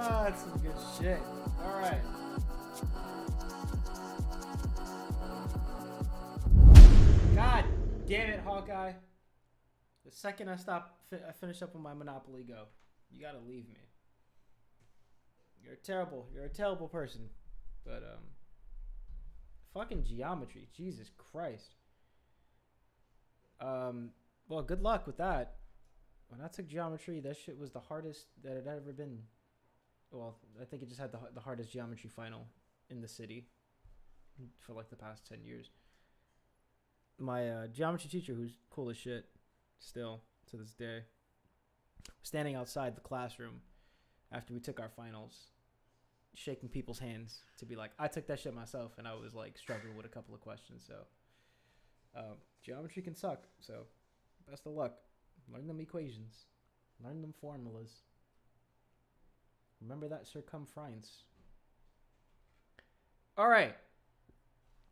Oh, that's some good shit. All right. God damn it, Hawkeye. The second I finish up on my Monopoly Go, you gotta leave me. You're a terrible person. But, fucking geometry. Jesus Christ. Well, good luck with that. When I took geometry, that shit was the hardest that it had ever been. Well, I think it just had the hardest geometry final in the city for like the past 10 years. My geometry teacher, who's cool as shit still to this day, was standing outside the classroom after we took our finals, shaking people's hands to be like, I took that shit myself, and I was like struggling with a couple of questions. So geometry can suck, so best of luck. Learn them equations, learn them formulas. Remember that circumference. All right,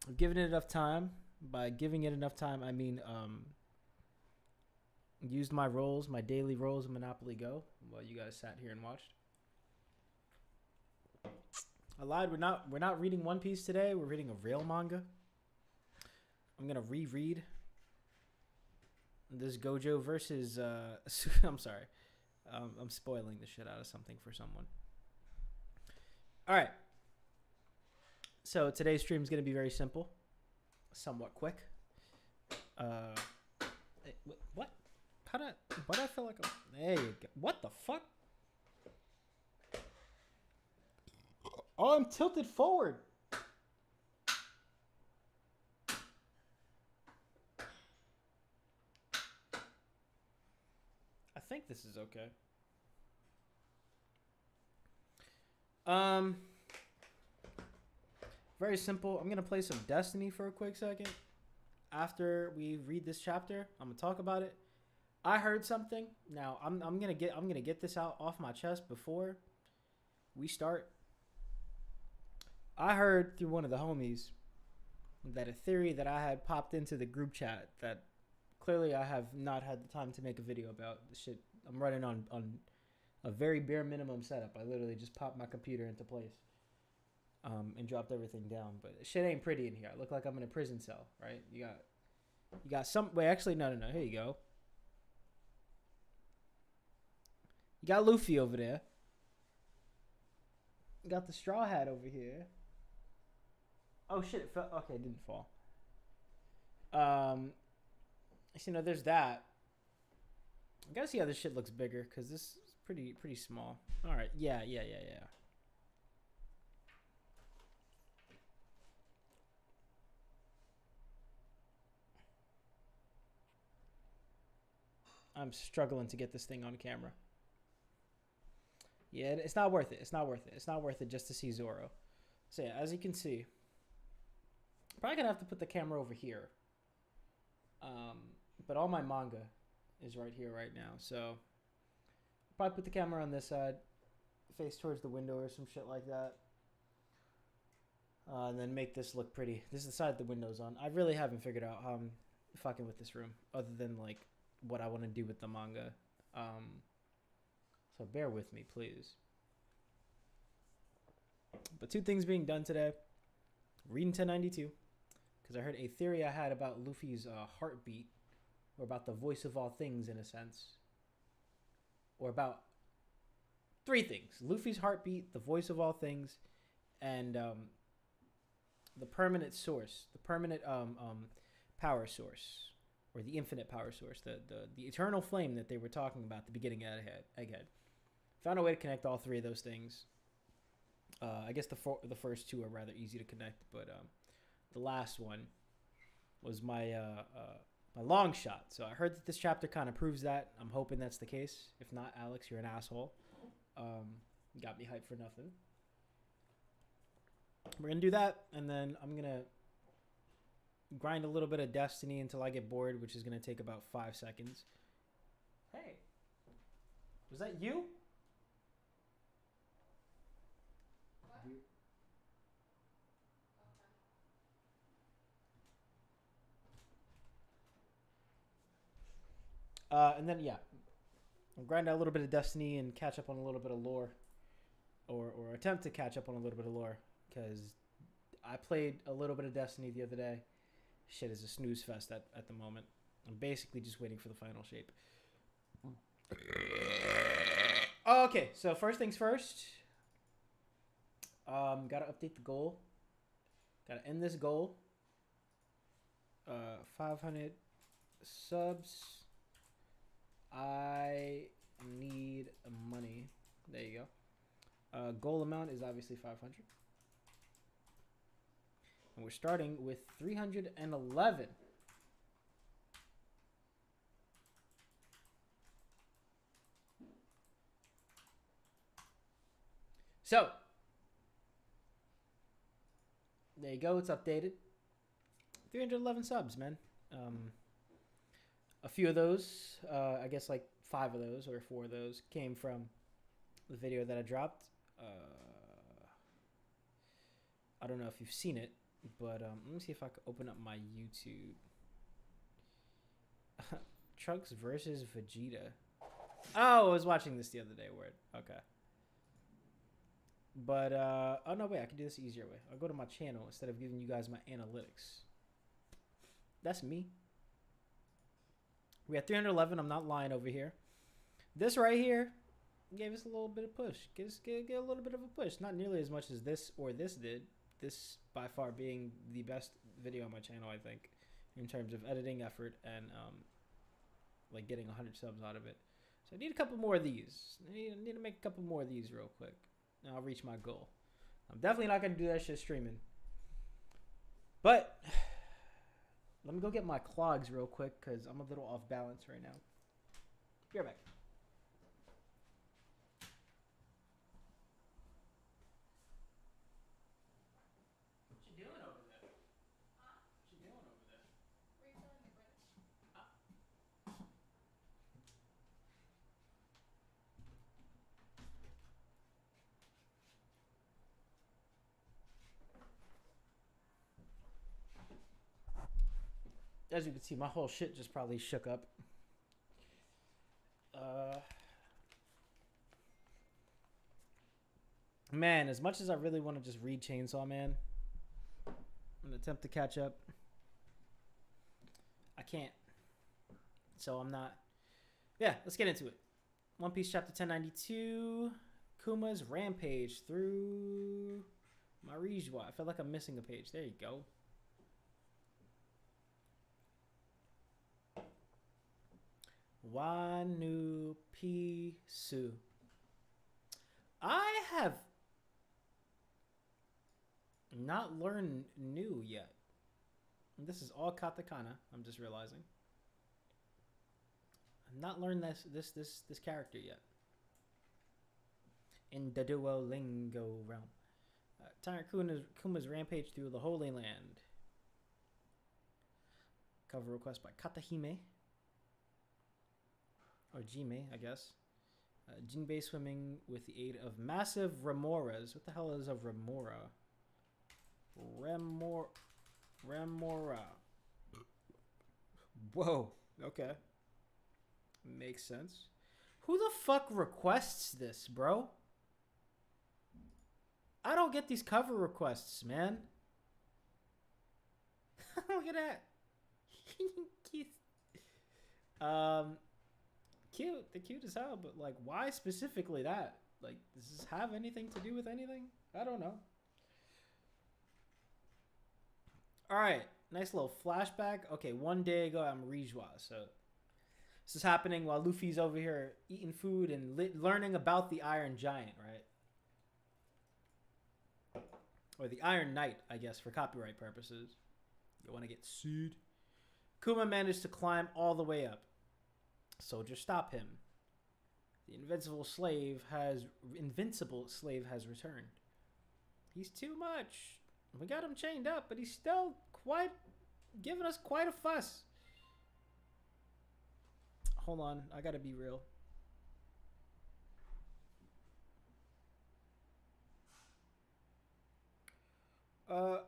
I've given it enough time. By giving it enough time, I mean used my roles, my daily roles in Monopoly Go while you guys sat here and watched. I lied. We're not reading One Piece today. We're reading a real manga. I'm gonna reread this Gojo versus. I'm sorry. I'm spoiling the shit out of something for someone. All right. So today's stream is gonna be very simple, somewhat quick. What? How did? What I feel like? There you go. What the fuck? Oh, I'm tilted forward. I think this is okay. Very simple. I'm gonna play some Destiny for a quick second. After we read this chapter, I'm gonna talk about it. I heard something. Now I'm gonna get this out off my chest before we start. I heard through one of the homies that a theory that I had popped into the group chat that clearly I have not had the time to make a video about. The shit I'm running on a very bare minimum setup. I literally just popped my computer into place and dropped everything down. But shit ain't pretty in here. I look like I'm in a prison cell, right? You got some. Wait, actually, no. Here you go. You got Luffy over there. You got the Straw Hat over here. Oh shit! It fell. Okay, it didn't fall. There's that. I gotta see how this shit looks bigger because this is pretty small. All right, yeah. I'm struggling to get this thing on camera. Yeah, it's not worth it. It's not worth it just to see Zoro. So yeah, as you can see, probably gonna have to put the camera over here. But all my manga is right here right now. So probably put the camera on this side, face towards the window or some shit like that. And then make this look pretty. This is the side the window's on. I really haven't figured out how I'm fucking with this room, other than like what I want to do with the manga. So bear with me, please. But two things being done today. Reading 1092. Because I heard a theory I had about Luffy's heartbeat. Or about the voice of all things, in a sense. Or about three things. Luffy's heartbeat, the voice of all things, and the permanent source. The permanent power source. Or the infinite power source. The eternal flame that they were talking about at the beginning of Egghead. Found a way to connect all three of those things. I guess the first two are rather easy to connect, but the last one was my long shot. So I heard that this chapter kind of proves that. I'm hoping that's the case. If not, Alex, you're an asshole. Got me hyped for nothing. We're going to do that, and then I'm going to grind a little bit of Destiny until I get bored, which is going to take about 5 seconds. Hey, was that you? And then, yeah, I'll grind out a little bit of Destiny and catch up on a little bit of lore. Or attempt to catch up on a little bit of lore. Because I played a little bit of Destiny the other day. Shit is a snooze fest at the moment. I'm basically just waiting for the final shape. Okay, so first things first. Gotta update the goal. Gotta end this goal. 500 subs. I need money. There you go. Goal amount is obviously 500. And we're starting with 311. So, there you go. It's updated. 311 subs, man. A few of those, I guess like 5 of those or 4 of those came from the video that I dropped. I don't know if you've seen it, but let me see if I can open up my YouTube. Trunks versus Vegeta. Oh, I was watching this the other day. Word. Okay. But, oh no, wait, I can do this the easier way. I'll go to my channel instead of giving you guys my analytics. That's me. We had 311. I'm not lying over here. This right here gave us a little bit of push. Get a little bit of a push. Not nearly as much as this or this did. This by far being the best video on my channel, I think, in terms of editing effort and like getting 100 subs out of it. So I need a couple more of these. I need to make a couple more of these real quick. And I'll reach my goal. I'm definitely not going to do that shit streaming. But let me go get my clogs real quick because I'm a little off balance right now. Be right back. What you doing over there? Huh? What you doing over there? Refilling the British. As you can see, my whole shit just probably shook up. Man, as much as I really want to just read Chainsaw Man and attempt to catch up, I can't. So I'm not. Yeah, let's get into it. One Piece chapter 1092. Kuma's Rampage through Marijwa. I feel like I'm missing a page. There you go. Wanu Pisu. I have not learned new yet. This is all katakana, I'm just realizing. I've not learned this character yet. In the Duolingo realm. Tyrant Kuma's Rampage through the Holy Land. Cover request by Katahime. Or Jime, I guess. Jinbei swimming with the aid of massive remoras. What the hell is a remora? Remora. Whoa. Okay. Makes sense. Who the fuck requests this, bro? I don't get these cover requests, man. Look at that. Cute. They're cute as hell, but like, why specifically that? Like, does this have anything to do with anything? I don't know. All right, nice little flashback. Okay, one day ago, I'm Rijwa. So this is happening while Luffy's over here eating food and learning about the Iron Giant, right? Or the Iron Knight, I guess, for copyright purposes. You want to get sued? Kuma managed to climb all the way up. Soldiers stop him. The invincible slave has returned. He's too much. We got him chained up, but he's still giving us quite a fuss. Hold on, I gotta be real.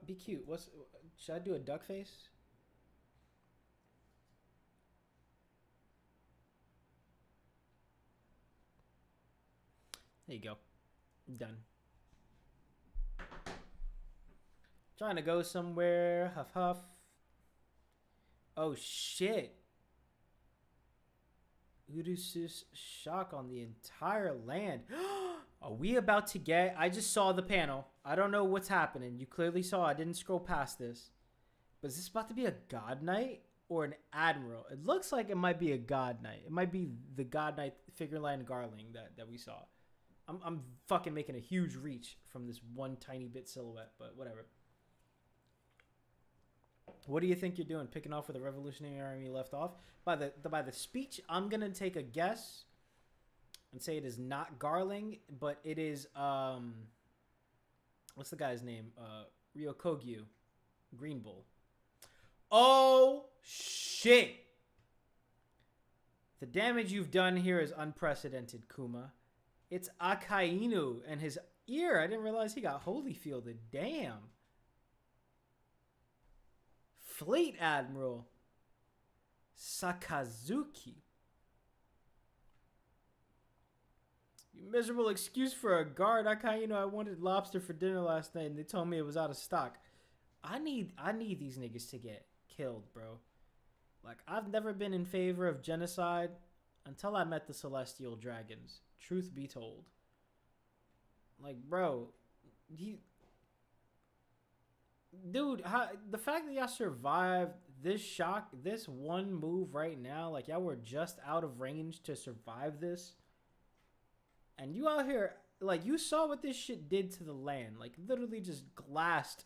Be cute. Should I do a duck face? There you go. Done. Trying to go somewhere. Huff huff. Oh shit. Urusus shock on the entire land. Are we about to get... I just saw the panel. I don't know what's happening. You clearly saw I didn't scroll past this. But is this about to be a God Knight? or an admiral. It looks like it might be a god knight. It might be the god knight figure line Garling that we saw. I'm fucking making a huge reach from this one tiny bit silhouette, but whatever. What do you think you're doing? Picking off where the Revolutionary Army left off? By the speech, I'm gonna take a guess and say it is not Garling, but it is what's the guy's name? Ryokogyu, Green Bull. Oh shit! The damage you've done here is unprecedented, Kuma. It's Akainu and his ear. I didn't realize he got Holyfielded. Damn. Fleet Admiral Sakazuki. You miserable excuse for a guard. I wanted lobster for dinner last night and they told me it was out of stock. I need these niggas to get killed, bro. Like, I've never been in favor of genocide until I met the Celestial Dragons. Truth be told. Like, bro, dude, the fact that y'all survived this shock, this one move right now, like y'all were just out of range to survive this. And you out here, like, you saw what this shit did to the land. Like, literally just glassed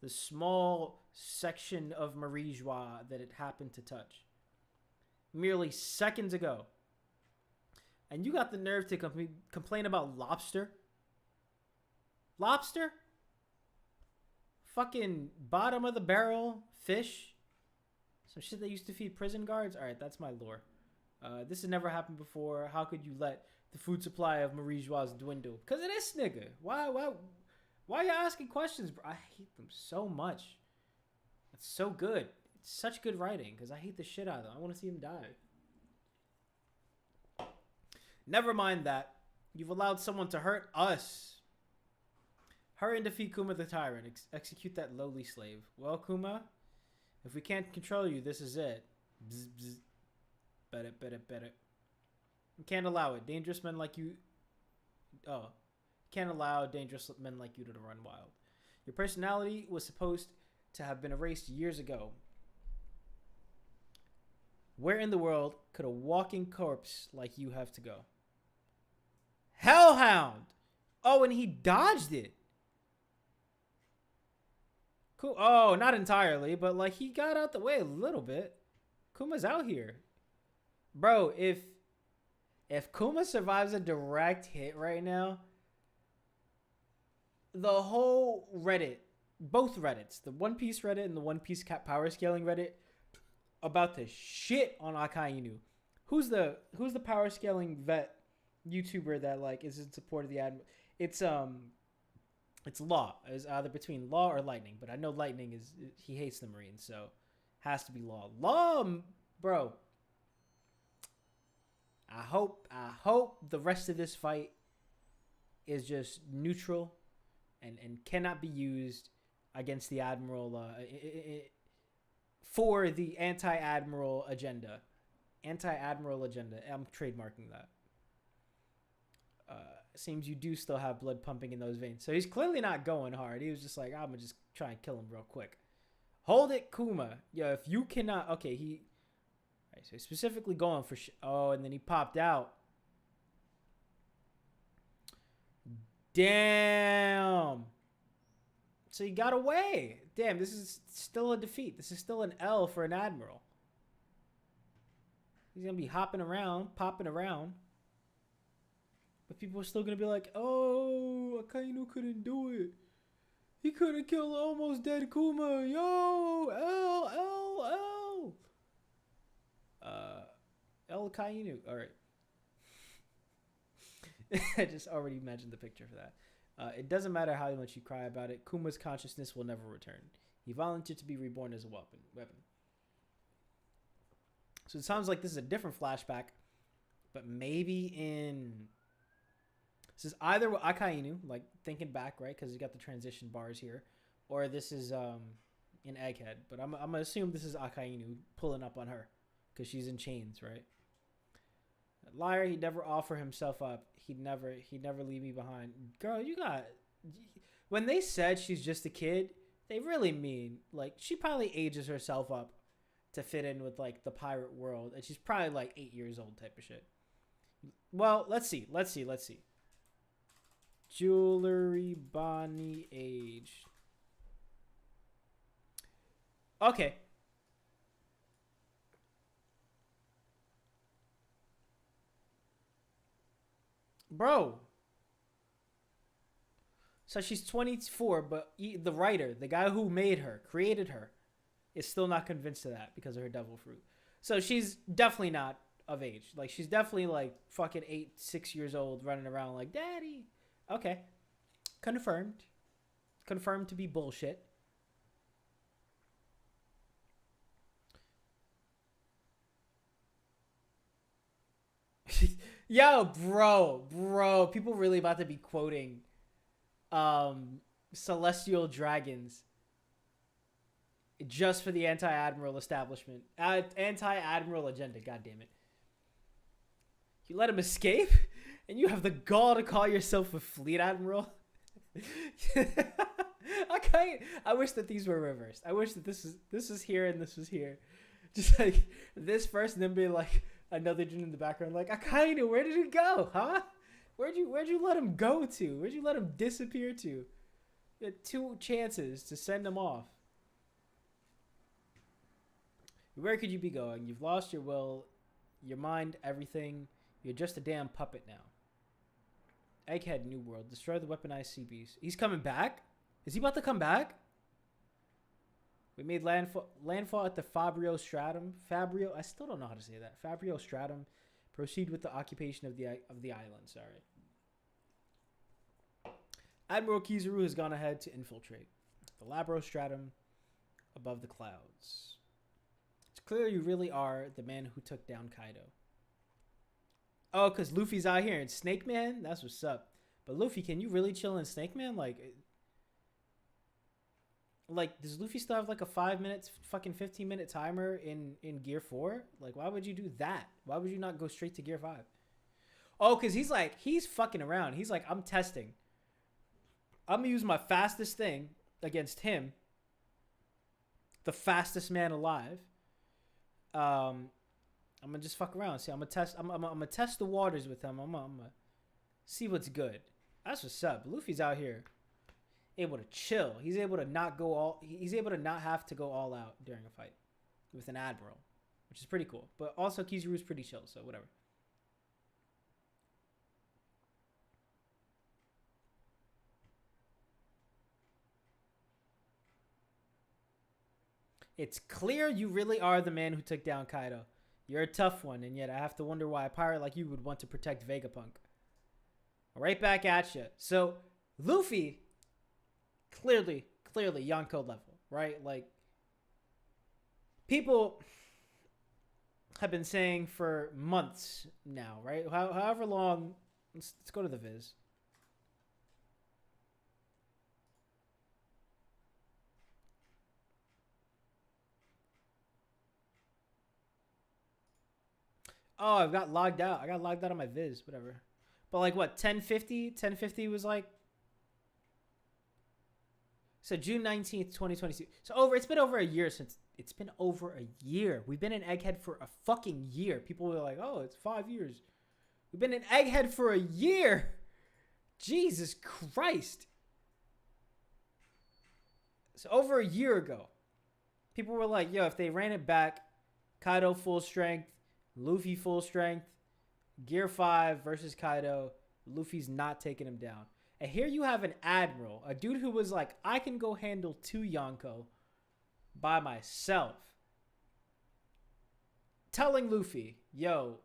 the small section of Marie Joie that it happened to touch. Merely seconds ago. And you got the nerve to complain about lobster? Lobster? Fucking bottom of the barrel fish? Some shit they used to feed prison guards? Alright, that's my lore. This has never happened before. How could you let the food supply of Marie Joie's dwindle? Because of this nigga. Why are you asking questions, bro? I hate them so much. It's so good. It's such good writing because I hate the shit out of them. I want to see him die. Never mind that. You've allowed someone to hurt us. Hurry and defeat Kuma the Tyrant. Execute that lowly slave. Well, Kuma, if we can't control you, this is it. Bzz, bzz. Bet it. You can't allow it. Dangerous men like you... Oh. Can't allow dangerous men like you to run wild. Your personality was supposed to have been erased years ago. Where in the world could a walking corpse like you have to go? Hellhound! Oh, and he dodged it. Cool. Oh, not entirely, but like he got out the way a little bit. Kuma's out here. Bro, if Kuma survives a direct hit right now, the whole Reddit, both Reddits, the One Piece Reddit and the One Piece power scaling Reddit, about to shit on Akainu. Who's the power scaling vet YouTuber that like is in support of the admin? It's Law. It's either between Law or Lightning, but I know Lightning he hates the Marines, so has to be Law. Law, bro. I hope the rest of this fight is just neutral and cannot be used against the Admiral for the anti-Admiral agenda. Anti-Admiral agenda. I'm trademarking that. Seems you do still have blood pumping in those veins. So he's clearly not going hard. He was just like, I'm going to just try and kill him real quick. Hold it, Kuma. Yo, if you cannot... Okay, he... Right, so he's specifically going for... Oh, and then he popped out. Damn. So he got away. Damn, this is still a defeat. This is still an L for an Admiral. He's going to be hopping around, popping around. But people are still going to be like, oh, Akainu couldn't do it. He couldn't kill almost dead Kuma. Yo, L. El Akainu. All right. I just already imagined the picture for that. It doesn't matter how much you cry about it. Kuma's consciousness will never return. He volunteered to be reborn as a weapon. So it sounds like this is a different flashback, but maybe in... This is either Akainu, like thinking back, right? Because you got the transition bars here, or this is in Egghead. But I'm gonna assume this is Akainu pulling up on her because she's in chains, right? Liar, he'd never offer himself up. He'd never leave me behind. Girl, you got... When they said she's just a kid, they really mean, like, she probably ages herself up to fit in with like the pirate world, and she's probably like 8 years old type of shit. Well, let's see. Jewelry Bonnie age. Okay. Bro. So she's 24, but the writer, the guy who made her, created her, is still not convinced of that because of her devil fruit. So she's definitely not of age. Like, she's definitely like fucking 6 years old running around like, Daddy. Okay. Confirmed. Confirmed to be bullshit. Yo, bro. People really about to be quoting celestial dragons just for the anti-admiral establishment. Anti-admiral agenda, god damn it. You let him escape? And you have the gall to call yourself a fleet admiral? I wish that these were reversed. I wish that this is here and this was here. Just like this first and then be like another dude in the background like, Akainu, where did he go? Huh? Where'd you let him go to? Where'd you let him disappear to? You had 2 chances to send him off. Where could you be going? You've lost your will, your mind, everything. You're just a damn puppet now. Egghead New World. Destroy the weaponized sea beast. He's coming back? Is he about to come back? We made landfall at the Fabrio Stratum. Fabrio, I still don't know how to say that. Fabrio Stratum. Proceed with the occupation of the island. Sorry. Admiral Kizaru has gone ahead to infiltrate the Labro Stratum above the clouds. It's clear you really are the man who took down Kaido. Oh, because Luffy's out here in Snake Man? That's what's up. But Luffy, can you really chill in Snake Man? Like, does Luffy still have like a 5 minutes, fucking 15-minute timer in Gear 4? Like, why would you do that? Why would you not go straight to Gear 5? Oh, because he's fucking around. He's like, I'm testing. I'm going to use my fastest thing against him. The fastest man alive. I'm going to just fuck around. See, I'm going to test the waters with him. I'm going to see what's good. That's what's up. Luffy's out here able to chill. He's able to not have to go all out during a fight with an admiral, which is pretty cool. But also Kizaru's pretty chill, so whatever. It's clear you really are the man who took down Kaido. You're a tough one, and yet I have to wonder why a pirate like you would want to protect Vegapunk. Right back at you. So, Luffy, clearly Yonko level, right? Like, people have been saying for months now, right? However long, let's go to the Viz. Oh, I got logged out on my Viz, whatever. But like what, 1050? 1050 was like, so June 19th, 2022. So it's been over a year since, it's been over a year. We've been in Egghead for a fucking year. People were like, oh, it's 5 years. We've been in Egghead for a year. Jesus Christ. So over a year ago, people were like, yo, if they ran it back, Kaido full strength, Luffy full strength, Gear 5 versus Kaido, Luffy's not taking him down. And here you have an admiral, a dude who was like, I can go handle 2 Yonko by myself, telling Luffy, yo,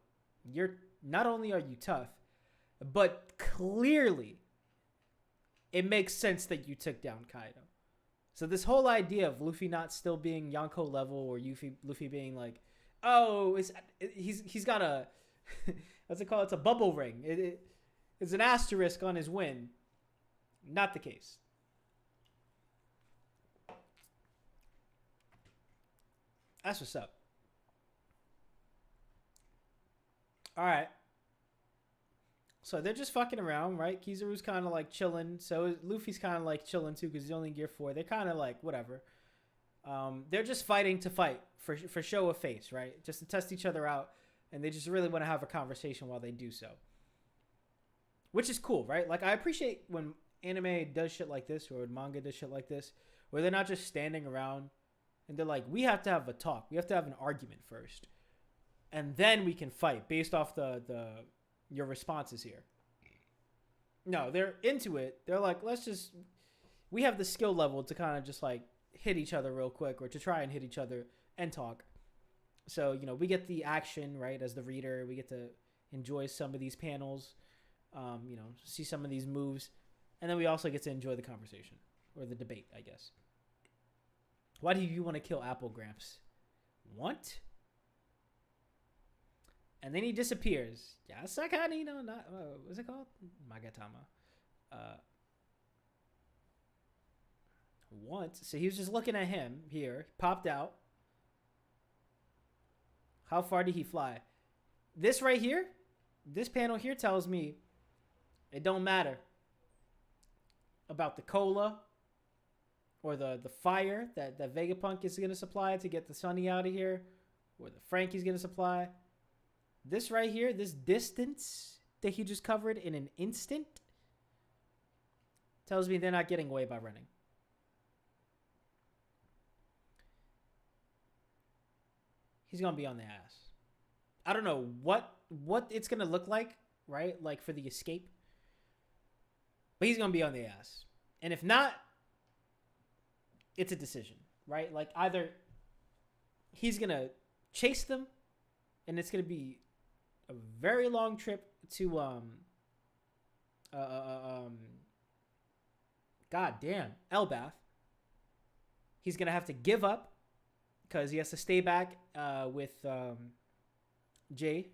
you're not only are you tough, but clearly it makes sense that you took down Kaido. So this whole idea of Luffy not still being Yonko level, or Luffy being like, oh, he's got a what's it called? It's a bubble ring. It's an asterisk on his win. Not the case. That's what's up. All right. So they're just fucking around, right? Kizaru's kind of like chilling. So Luffy's kind of like chilling too because he's only in Gear 4. They're kind of like whatever. They're just fighting to fight for show of face, right? Just to test each other out, and they just really want to have a conversation while they do so, which is cool, right? Like I appreciate when anime does shit like this, or when manga does shit like this, where they're not just standing around and they're like, we have to have a talk, we have to have an argument first, and then we can fight based off the your responses here. No, they're into it. They're like, we have the skill level to kind of just like hit each other real quick, or to try and hit each other and talk. So, you know, we get the action, right? As the reader, we get to enjoy some of these panels, you know, see some of these moves. And then we also get to enjoy the conversation, or the debate, I guess. Why do you want to kill Apple, Gramps? Want? And then he disappears. Yasakani no not what's it called? Magatama. Once. So he was just looking at him here. Popped out. How far did he fly? This right here, this panel here tells me it don't matter about the cola or the fire that Vegapunk is going to supply to get the Sunny out of here, or the Frankie's going to supply. This right here, this distance that he just covered in an instant, tells me they're not getting away by running. He's going to be on the ass. I don't know what it's going to look like, right? Like for the escape. But he's going to be on the ass. And if not, it's a decision, right? Like either he's going to chase them, and it's going to be a very long trip to goddamn Elbath. He's going to have to give up because he has to stay back with Jay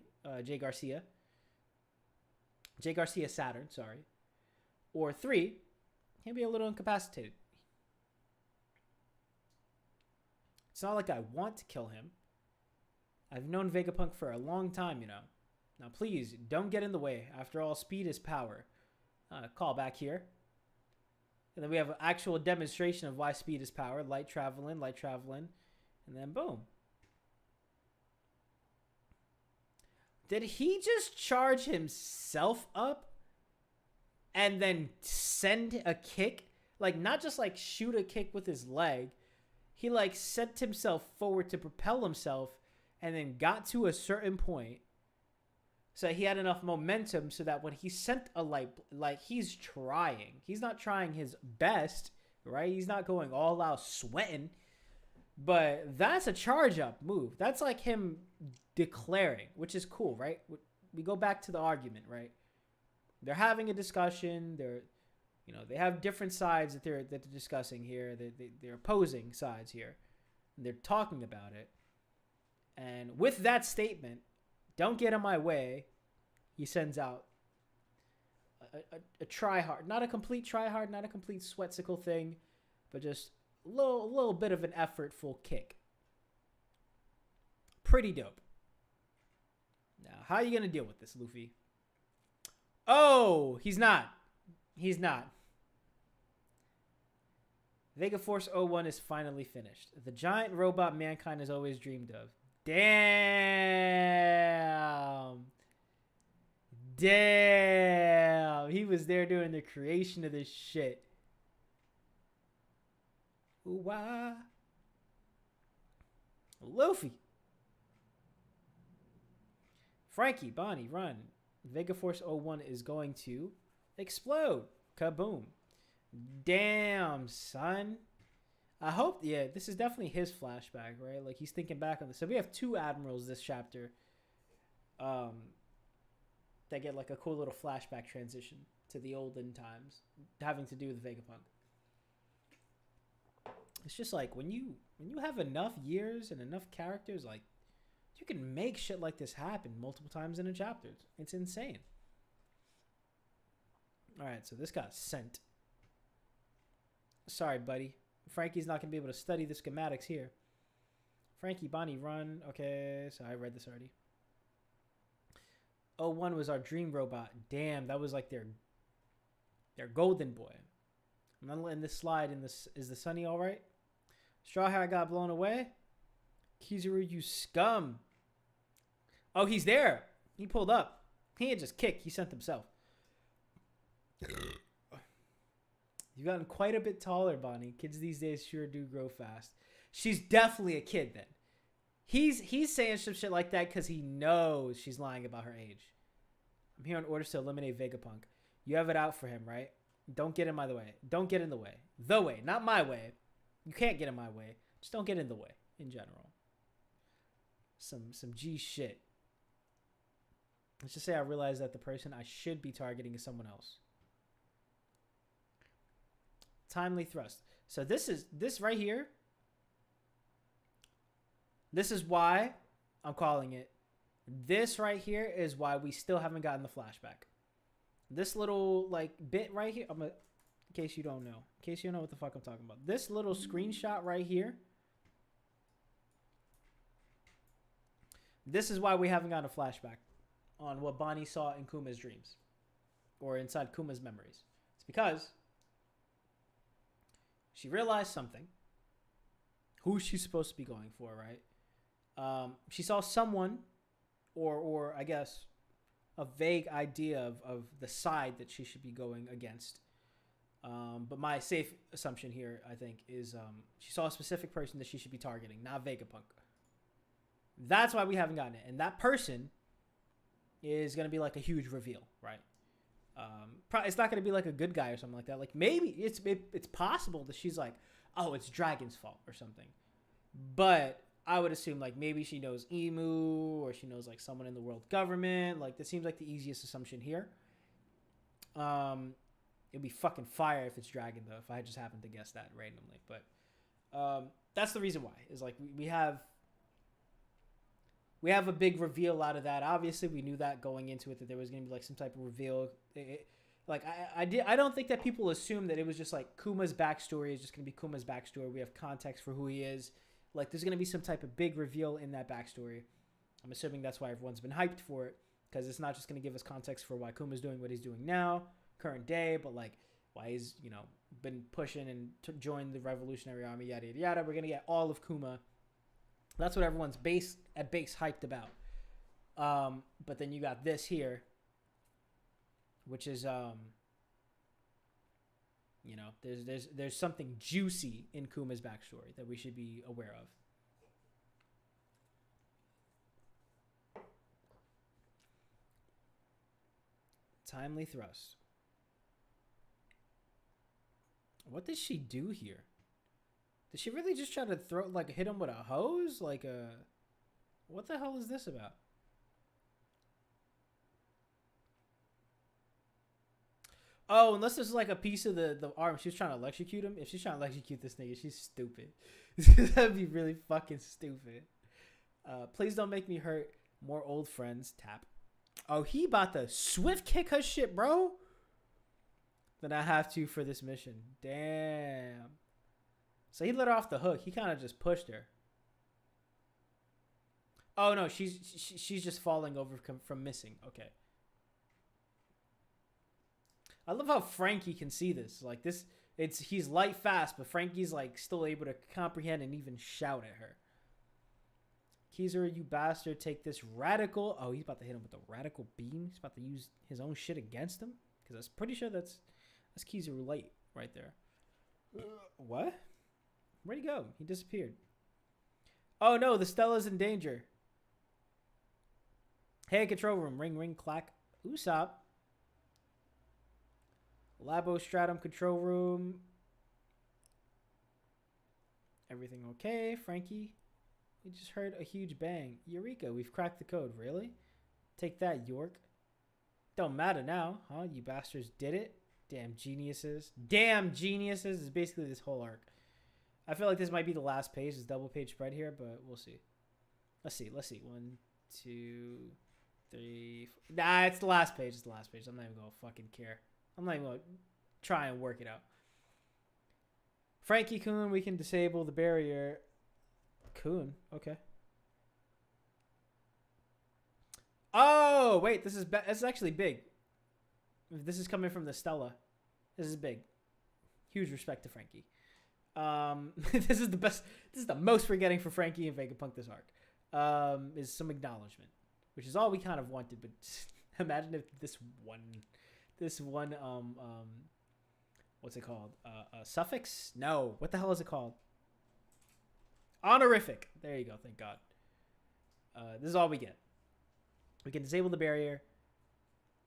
Garcia. Jay Garcia Saturn, sorry. Or 3, he'll be a little incapacitated. It's not like I want to kill him. I've known Vegapunk for a long time, you know. Now, please, don't get in the way. After all, speed is power. Call back here. And then we have an actual demonstration of why speed is power. Light traveling. And then boom. Did he just charge himself up and then send a kick? Like, not just like shoot a kick with his leg. He like sent himself forward to propel himself and then got to a certain point. So he had enough momentum so that when he sent a light, like he's trying. He's not trying his best, right? He's not going all out sweating. But that's a charge up move. That's like him declaring, which is cool, right? We go back to the argument, right? They're having a discussion. They have different sides that they're discussing here. They're opposing sides here. And they're talking about it. And with that statement, don't get in my way, he sends out a try hard, not a complete try hard, not a complete sweatsicle thing, but just a little bit of an effortful kick. Pretty dope. Now, how are you going to deal with this, Luffy? Oh, he's not. Vega Force 01 is finally finished. The giant robot mankind has always dreamed of. Damn. He was there during the creation of this shit. Ooh-wah. Luffy. Frankie, Bonnie, run. Vega Force 01 is going to explode. Kaboom. Damn, son. I hope, yeah, this is definitely his flashback, right? Like, he's thinking back on this. So we have 2 admirals this chapter that get, like, a cool little flashback transition to the olden times having to do with Vegapunk. It's just like, when you have enough years and enough characters, like, you can make shit like this happen multiple times in a chapter. It's insane. All right, so this got sent. Sorry, buddy. Frankie's not going to be able to study the schematics here. Frankie, Bonnie, run. Okay, so I read this already. 01 was our dream robot. Damn, that was like their golden boy. I'm not letting this slide. Is the Sunny all right? Straw Hat got blown away. Kizaru, you scum. Oh, he's there. He pulled up. He didn't just kick. He sent himself. You've gotten quite a bit taller, Bonnie. Kids these days sure do grow fast. She's definitely a kid then. He's saying some shit like that because he knows she's lying about her age. I'm here on orders to eliminate Vegapunk. You have it out for him, right? Don't get in my way. Don't get in the way. The way, not my way. You can't get in my way. Just don't get in the way in general. Some G shit. Let's just say I realized that the person I should be targeting is someone else. Timely thrust. So this right here. This is why I'm calling it. This right here is why we still haven't gotten the flashback. This little like bit right here. In case you don't know. In case you don't know what the fuck I'm talking about. This little screenshot right here. This is why we haven't gotten a flashback on what Bonnie saw in Kuma's dreams. Or inside Kuma's memories. It's because she realized something. Who she's supposed to be going for, right? She saw someone, or I guess, a vague idea of the side that she should be going against. But my safe assumption here, I think, is she saw a specific person that she should be targeting, not Vegapunk. That's why we haven't gotten it. And that person is going to be like a huge reveal, right? It's not going to be like a good guy or something like that. Like maybe it's possible that she's like, oh, it's Dragon's fault or something. But I would assume like maybe she knows Emu or she knows like someone in the world government. Like that seems like the easiest assumption here. It'd be fucking fire if it's Dragon though, if I just happened to guess that randomly. But that's the reason why. Is like we have a big reveal out of that. Obviously, we knew that going into it that there was going to be like some type of reveal. I don't think that people assume that it was just like Kuma's backstory is just going to be Kuma's backstory. We have context for who he is. Like there's going to be some type of big reveal in that backstory. I'm assuming that's why everyone's been hyped for it, because it's not just going to give us context for why Kuma's doing what he's doing now, current day, but like why he's, been pushing and joined the Revolutionary Army, yada, yada, yada. We're going to get all of Kuma. That's what everyone's base hyped about. But then you got this here, which is, there's something juicy in Kuma's backstory that we should be aware of. Timely thrust. What did she do here? Did she really just try to hit him with a hose? What the hell is this about? Oh, unless this is like a piece of the arm. She was trying to electrocute him. If she's trying to electrocute this nigga, she's stupid. That'd be really fucking stupid. Please don't make me hurt. More old friends. Tap. Oh, he about to swift kick her shit, bro. Then I have to for this mission. Damn. So he let her off the hook. He kind of just pushed her. Oh no, she's just falling over from missing. Okay. I love how Frankie can see this. Like this, he's light fast, but Frankie's like still able to comprehend and even shout at her. Kizaru, you bastard, take this radical. Oh, he's about to hit him with the radical beam. He's about to use his own shit against him. Because I was pretty sure that's Kizaru light right there. What? Where'd he go? He disappeared. Oh no, the Stella's in danger. Hey, control room. Ring, ring, clack. Usopp. Labo Stratum control room. Everything okay, Frankie? We just heard a huge bang. Eureka, we've cracked the code. Really? Take that, York. Don't matter now, huh? You bastards did it. Damn geniuses. Damn geniuses is basically this whole arc. I feel like this might be the last page. It's double page spread here, but we'll see. Let's see. 1, 2, 3, 4. Nah, it's the last page. It's the last page. I'm not even going to fucking care. I'm not even going to try and work it out. Frankie-kun, we can disable the barrier. Kun, okay. Oh, wait, this is actually big. This is coming from the Stella. This is big. Huge respect to Frankie. This is the best. This is the most we're getting for Frankie and Vegapunk this arc. Is some acknowledgement, which is all we kind of wanted. But imagine if this one, what's it called? Suffix? No. What the hell is it called? Honorific. There you go. Thank God. This is all we get. We can disable the barrier.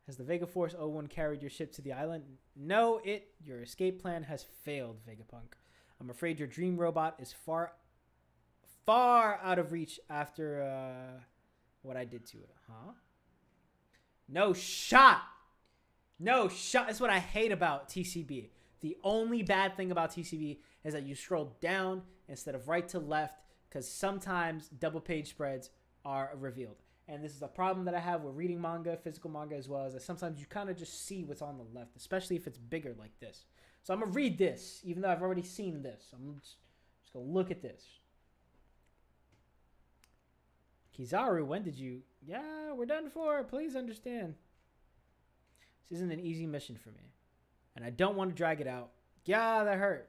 Has the Vega Force 01 carried your ship to the island? No, your escape plan has failed, Vegapunk. I'm afraid your dream robot is far out of reach after what I did to it. Huh? No shot. That's what I hate about TCB. The only bad thing about TCB is that you scroll down instead of right to left because sometimes double page spreads are revealed. And this is a problem that I have with reading manga, physical manga as well, is that sometimes you kind of just see what's on the left, especially if it's bigger like this. So I'm going to read this, even though I've already seen this. I'm just going to look at this. Kizaru, when did you... Yeah, we're done for. Please understand. This isn't an easy mission for me. And I don't want to drag it out. Yeah, that hurt.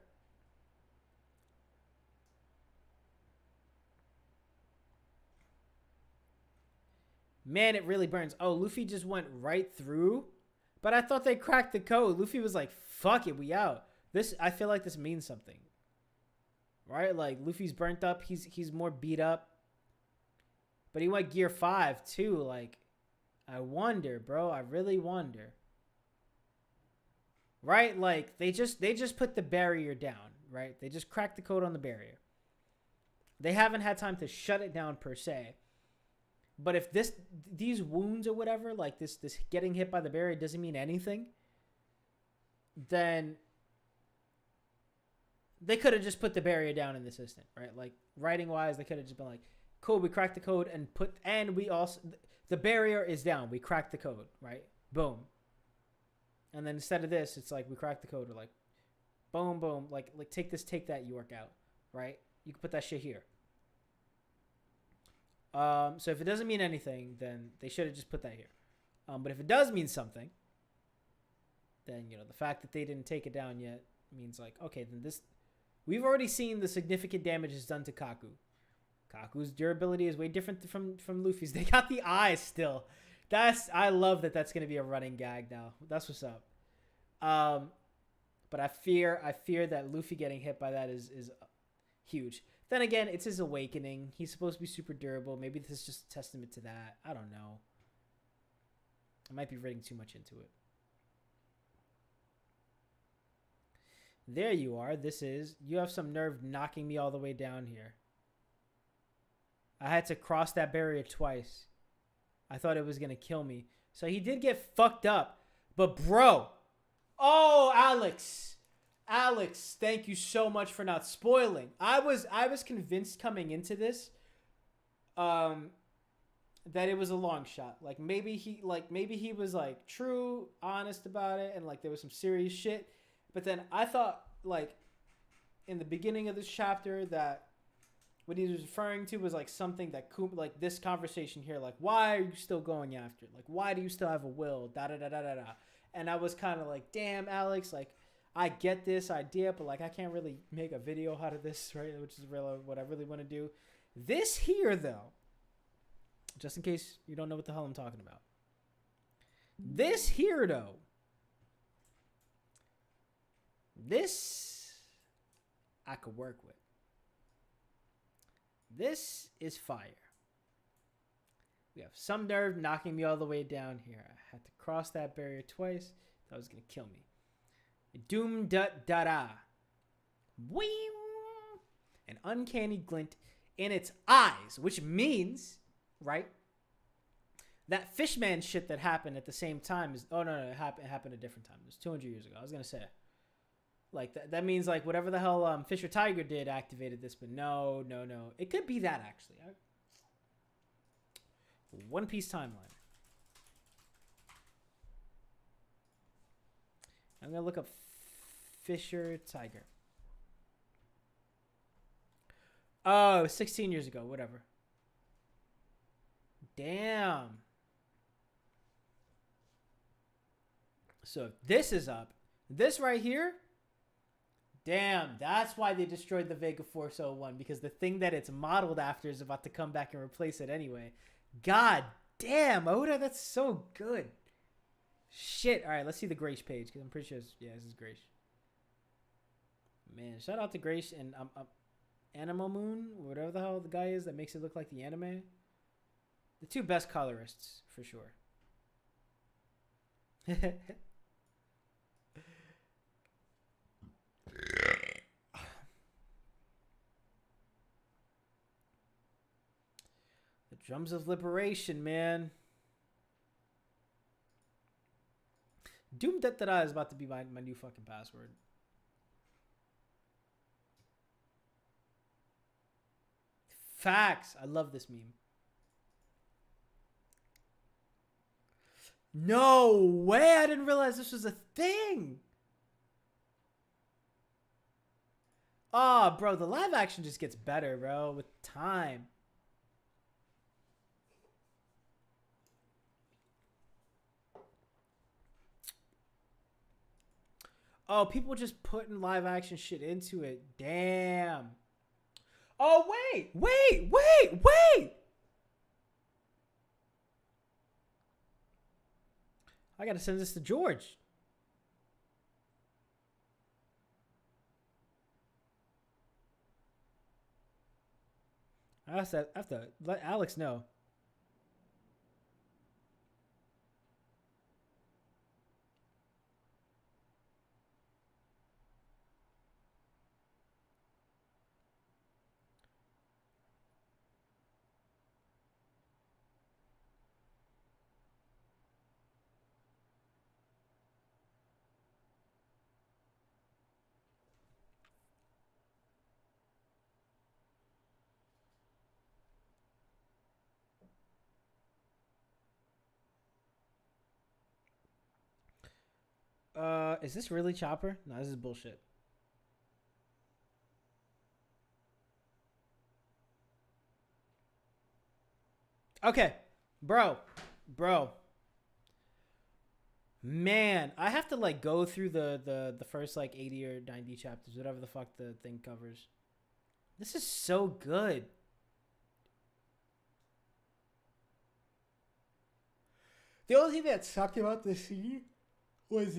Man, it really burns. Oh, Luffy just went right through. But I thought they cracked the code. Luffy was like, fuck it, we out. I feel like this means something. Right? Like, Luffy's burnt up. He's more beat up. But he went gear 5, too. Like, I wonder, bro. I really wonder. Right? Like, they just put the barrier down. Right? They just cracked the code on the barrier. They haven't had time to shut it down, per se. But if these wounds or whatever, like this getting hit by the barrier doesn't mean anything, then they could have just put the barrier down in this instant, right? Like writing wise, they could have just been like, cool, we cracked the code and we also, the barrier is down. We cracked the code, right? Boom. And then instead of this, it's like we cracked the code. We're like, boom, boom. Like take this, take that, you work out, right? You can put that shit here. So if it doesn't mean anything, then they should have just put that here. But if it does mean something, then, you know, the fact that they didn't take it down yet means like, okay, then we've already seen the significant damage is done to Kaku. Kaku's durability is way different from Luffy's. They got the eyes still. I love that that's going to be a running gag now. That's what's up. But I fear that Luffy getting hit by that is huge. Then again, it's his awakening. He's supposed to be super durable. Maybe this is just a testament to that. I don't know. I might be reading too much into it. There you are. You have some nerve knocking me all the way down here. I had to cross that barrier twice. I thought it was going to kill me. So he did get fucked up. But bro. Oh, Alex, thank you so much for not spoiling. I was convinced coming into this that it was a long shot. Like maybe he was like true, honest about it, and like there was some serious shit. But then I thought like in the beginning of this chapter that what he was referring to was like something that like this conversation here, like why are you still going after it? Like why do you still have a will? Da da da da da da. And I was kind of like, damn, Alex, like. I get this idea, but like I can't really make a video out of this, right? Which is really what I really want to do. This here, though, just in case you don't know what the hell I'm talking about. This here, though, this I could work with. This is fire. We have some nerve knocking me all the way down here. I had to cross that barrier twice. That was going to kill me. Doom da da da. An uncanny glint in its eyes, which means, right, that Fishman shit that happened at the same time is, oh no, it happened a different time. It was 200 years ago. I was going to say, like, that means, like, whatever the hell Fisher Tiger did activated this, but no. It could be that, actually. One Piece timeline. I'm going to look up Fisher Tiger. Oh, 16 years ago, whatever. Damn. So if this is up, this right here, Damn, that's why they destroyed the Vega Force 01, because the thing that it's modeled after is about to come back and replace it anyway. God damn, Oda, that's so good. Shit. All right, let's see the Grace page, because I'm pretty sure yeah, this is Grace. Man, shout out to Grace and Animal Moon, whatever the hell the guy is that makes it look like the anime. The two best colorists, for sure. The Drums of Liberation, man. Doom Dettara is about to be my new fucking password. Facts. I love this meme. No way. I didn't realize this was a thing. Oh, bro. The live action just gets better, bro, with time. Oh, people just putting live action shit into it. Damn. Oh, wait. I gotta send this to George. I have to let Alex know. Is this really Chopper? No, this is bullshit. Okay, bro. Man, I have to like go through the first like 80 or 90 chapters, whatever the fuck the thing covers. This is so good. The only thing that sucked about this scene was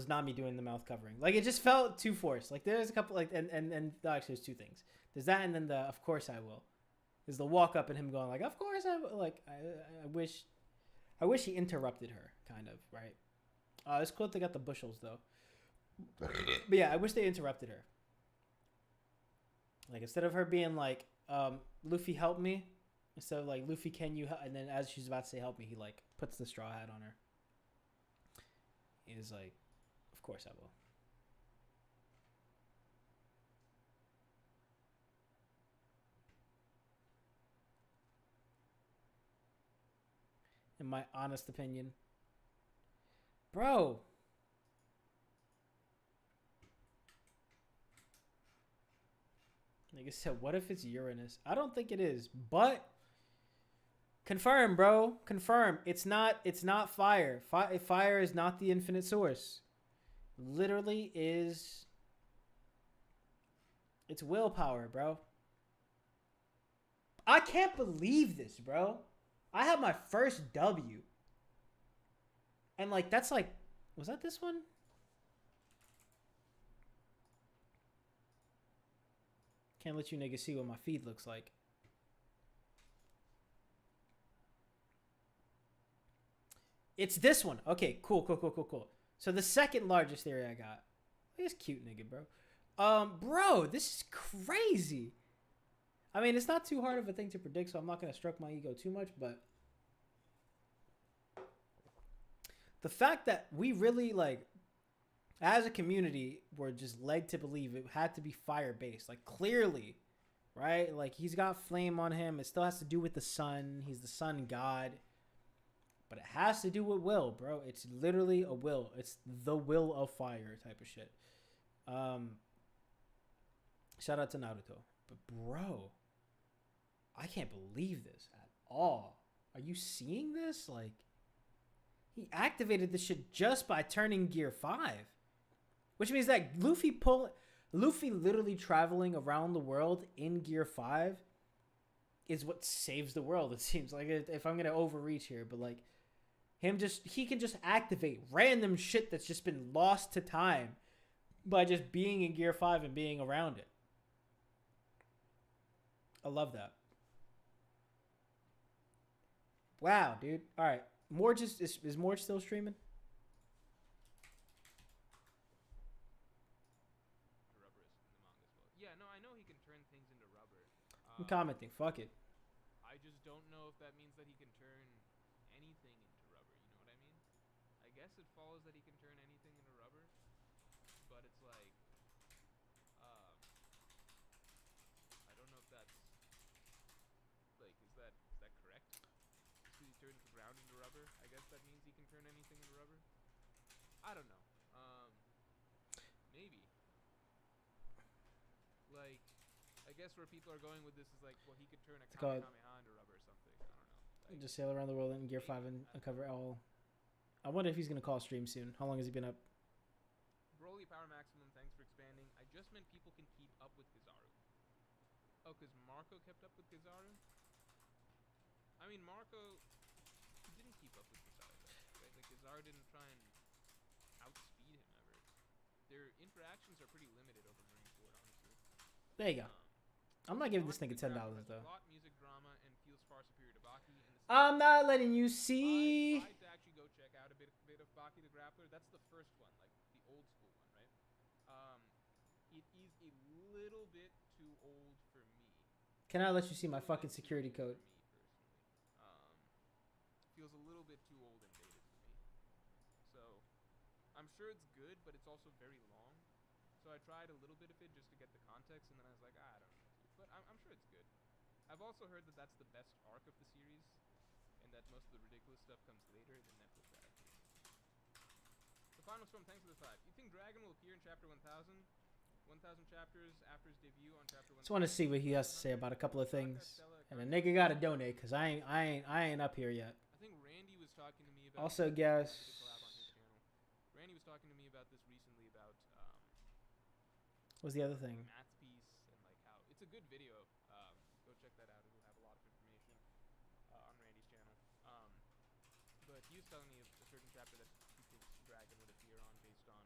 Nami doing the mouth covering. Like it just felt too forced. Like there's a couple like and actually there's two things. There's that and then the of course I will. Is the walk up and him going like of course I will. Like I wish he interrupted her kind of, right? It's cool they got the bushels though. But yeah, I wish they interrupted her. Like instead of her being like Luffy help me, instead of like Luffy can you help, and then as she's about to say help me, he like puts the straw hat on her. He's like, of course I will. In my honest opinion. Bro. Like I said, what if it's Uranus? I don't think it is, but confirm, bro. Confirm. It's not fire. Fire is not the infinite source. Literally is. It's willpower, bro. I can't believe this, bro. I had my first W. And like that's like, was that this one? Can't let you niggas see what my feed looks like. It's this one. Okay, cool. So the second largest theory I got. This cute nigga, bro. Bro, this is crazy. I mean, it's not too hard of a thing to predict, so I'm not gonna stroke my ego too much, but the fact that we really like as a community were just led to believe it had to be fire based, like clearly, right? Like he's got flame on him. It still has to do with the sun. He's the sun god. But it has to do with will, bro. It's literally a will. It's the will of fire type of shit. Shout out to Naruto. But bro, I can't believe this at all. Are you seeing this? Like, he activated this shit just by turning gear 5. Which means that Luffy literally traveling around the world in Gear 5 is what saves the world, it seems like. If I'm going to overreach here, but like he can just activate random shit that's just been lost to time by just being in Gear 5 and being around it. I love that. Wow, dude. All right. Morge is Morge still streaming? Yeah, no, I know he can turn things into rubber. I'm commenting. Fuck it. I just don't know if that means that he can turn anything into rubber. You know what I mean? I guess it follows that he can turn anything into rubber, but it's like, I don't know if that's like, is that correct? So he turns the ground into rubber. I guess that means he can turn anything into rubber. I don't know. Maybe. Like, I guess where people are going with this is like, well, he could turn a Kamehameha into rubber or something. I don't know. Like, just sail around the world in Gear 5 and uncover all. I wonder if he's going to call stream soon. How long has he been up? Broly Power Maximum, thanks for expanding. I just meant people can keep up with Kizaru. Oh, because Marco kept up with Kizaru? I mean, Marco, he didn't keep up with Kizaru, though, right? Like, Kizaru didn't try and outspeed him ever. Their interactions are pretty limited over Marineford, honestly. There you go. I'm not giving this nigga $10 though. Plot, music, drama, and feels far superior to Baki. I'm not letting you see. I tried to actually go check out a bit of Baki the Grappler. That's the first one, like the old school one, right? It is a little bit too old for me. Can I let you see my fucking security code? For me personally, feels a little bit too old and dated for me. So, I'm sure it's good, but it's also very long. So I tried a little bit of it just to get the context, and then I was like, I don't know. But I'm sure it's good. I've also heard that that's the best arc of the series, and that most of the ridiculous stuff comes later than Netflix adaptation. The final storm, thanks for the 5. You think Dragon will appear in chapter 1000? 1000 chapters after his debut on chapter 1000. Just want to see what he has to say about a couple of things. And a nigga gotta donate, cause I ain't up here yet. I think Randy was talking to me about. Also, guess. Randy was talking to me about this recently about. What's the other thing? Math's piece and like how it's a good video. Go check that out. It'll have a lot of information on Randy's channel. But he was telling me a certain chapter that he thinks Dragon would appear on based on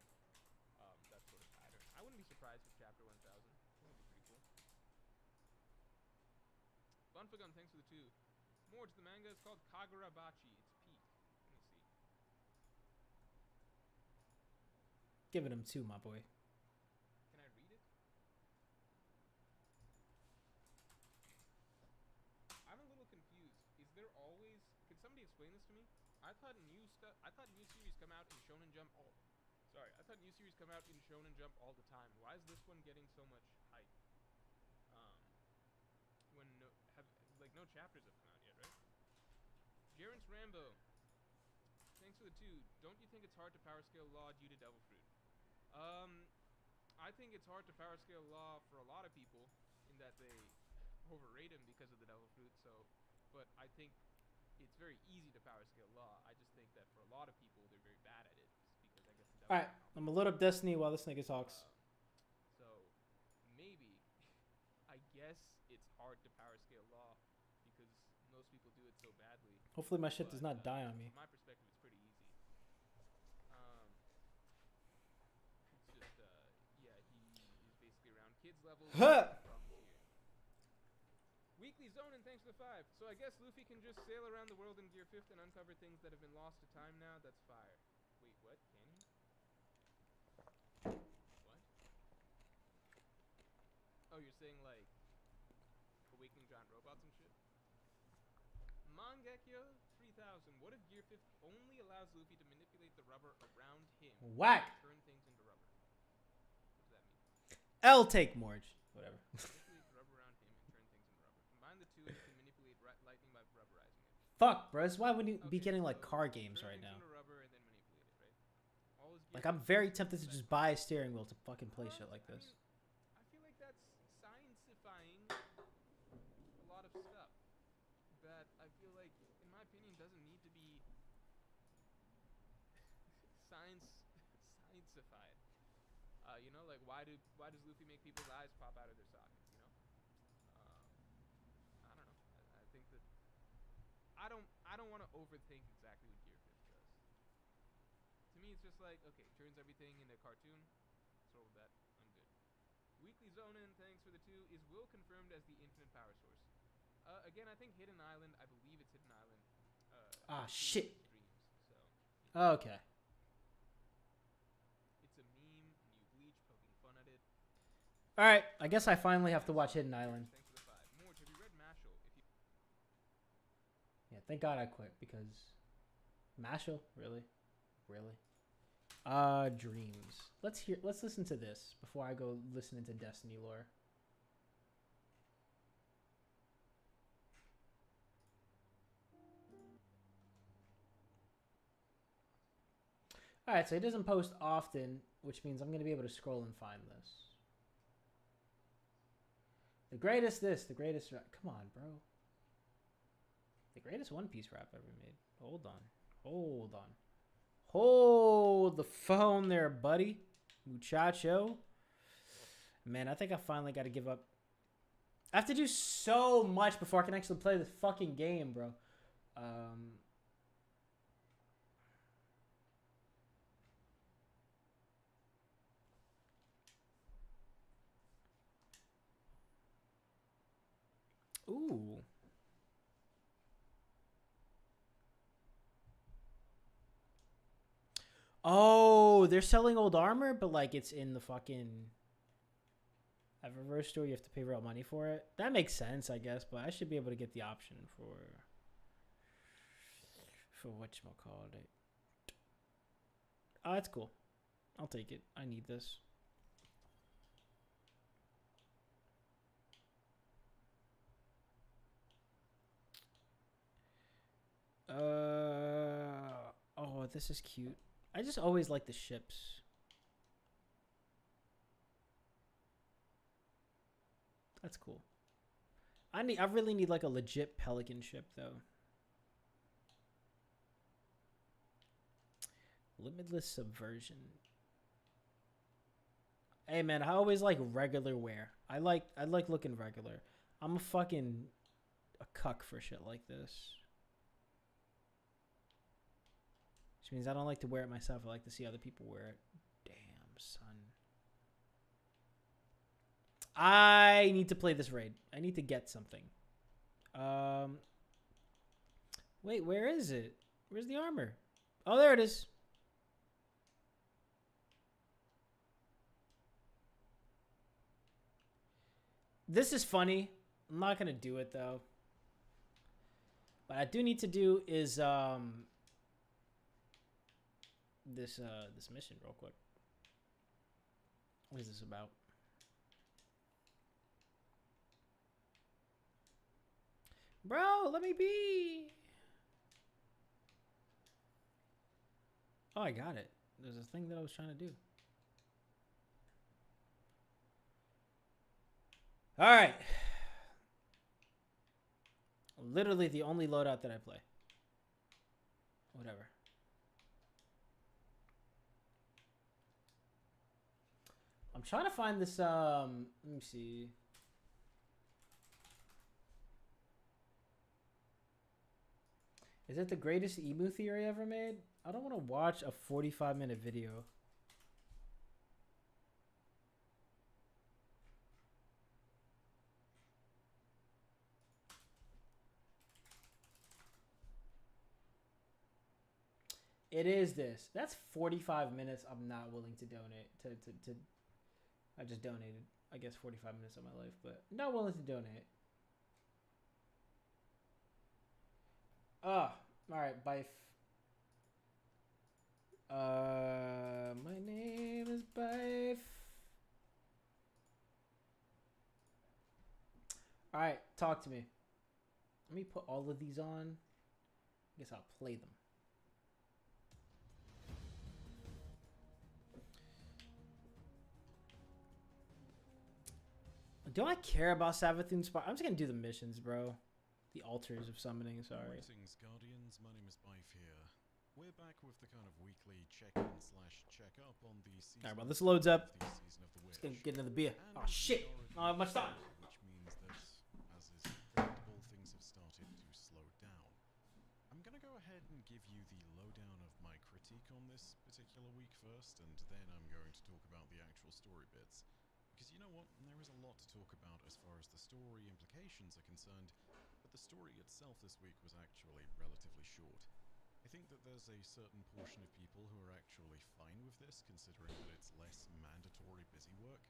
that sort of pattern. I wouldn't be surprised if chapter 1000. That would be pretty cool. Bunfagun, thanks for the 2. Morge, the manga is called Kagurabachi. It's peak. Let me see. Giving him 2, my boy. Somebody explain this to me? I thought new series come out in Shonen Jump all. Sorry, I thought new series come out in Shonen Jump all the time. Why is this one getting so much hype? When no chapters have come out yet, right? Jarence Rambo, thanks for the 2. Don't you think it's hard to power scale Law due to Devil Fruit? I think it's hard to power scale Law for a lot of people in that they overrate him because of the Devil Fruit. So, but I think it's very easy to power scale Law. I just think that for a lot of people, they're very bad at it because I guess. All right, I'm gonna load up Destiny while this nigga talks. So maybe, I guess it's hard to power scale Law because most people do it so badly. Hopefully my shit does not die on me. From my perspective, it's pretty easy. It's just yeah, he is basically around kids level. Weekly Zone, and thanks for the 5. So I guess Luffy can just sail around the world in Gear 5th and uncover things that have been lost to time now? That's fire. Wait, what? Can he? What? Oh, you're saying like awakening giant robots and shit? Mangekyo 3000. What if Gear 5th only allows Luffy to manipulate the rubber around him? Whack! Turn things into rubber. What does that mean? I'll take Morge. Whatever. Fuck, bros. Why would you be getting like car games right now? Like, I'm very tempted to just buy a steering wheel to fucking play shit like this. I feel like that's science-ifying a lot of stuff that I feel like, in my opinion, doesn't need to be science-ified. You know, like why does Luffy make people's eyes pop out of their sockets? You know, um, I don't know. I think that I don't want to overthink exactly what Gear 5 does. To me, it's just like, okay, turns everything into a cartoon. Let's roll with that. I'm good. Weekly Zonin, thanks for the 2. Is Will confirmed as the infinite power source? Again, I think Hidden Island. I believe it's Hidden Island. Ah, It's shit. Dreams. So. You know, Okay. it's a meme. New Bleach poking fun at it. All right. I guess I finally have to watch Hidden Island. Thanks for the 5. Morge, have you read Mashal? If you Yeah, thank God I quit because Mashal, really? Dreams. Let's listen to this before I go listen into Destiny lore. All right, so he doesn't post often, which means I'm going to be able to scroll and find this. The greatest this, the greatest rap. Come on, bro. The greatest One Piece rap ever made. Hold on. Hold the phone there, buddy. Muchacho. Man, I think I finally got to give up. I have to do so much before I can actually play this fucking game, bro. Ooh. Oh, they're selling old armor, but like it's in the fucking Eververse store. You have to pay real money for it. That makes sense, I guess, but I should be able to get the option for whatchamacallit. Oh, that's cool. I'll take it. I need this. Oh, this is cute. I just always like the ships. That's cool. I really need like a legit Pelican ship though. Limitless Subversion. Hey man, I always like regular wear. I like looking regular. I'm a fucking cuck for shit like this. Which means I don't like to wear it myself. I like to see other people wear it. Damn, son. I need to play this raid. I need to get something. Wait, where is it? Where's the armor? Oh, there it is. This is funny. I'm not gonna do it though. What I do need to do is this mission real quick. What is this about? Bro, let me be. Oh, I got it. There's a thing that I was trying to do. All right. Literally the only loadout that I play. Whatever. I'm trying to find this, let me see. Is it the greatest emu theory ever made? I don't want to watch a 45-minute video. It is this. That's 45 minutes I'm not willing to donate to I just donated, I guess, 45 minutes of my life, but not willing to donate. Ah, all right, Bife. My name is Bife. All right, talk to me. Let me put all of these on. I guess I'll play them. Do I care about Savathun Spire? I'm just gonna do the missions, bro. The altars of summoning, sorry. Greetings, Guardians. My name is Bife here. we're back with the kind of weekly check-in slash check-up on the season. Alright, well, this loads up. of the Season of the Witch. Just gonna get into the beer. And Oh shit! we I don't have much time. which means that, as is predictable, things have started to slow down. I'm gonna go ahead and give you the lowdown of my critique on this particular week first, and then I'm going to talk about the actual story bits. Because you know what, there is a lot to talk about as far as the story implications are concerned, but the story itself this week was actually relatively short. I think that there's a certain portion of people who are actually fine with this, considering that it's less mandatory busy work.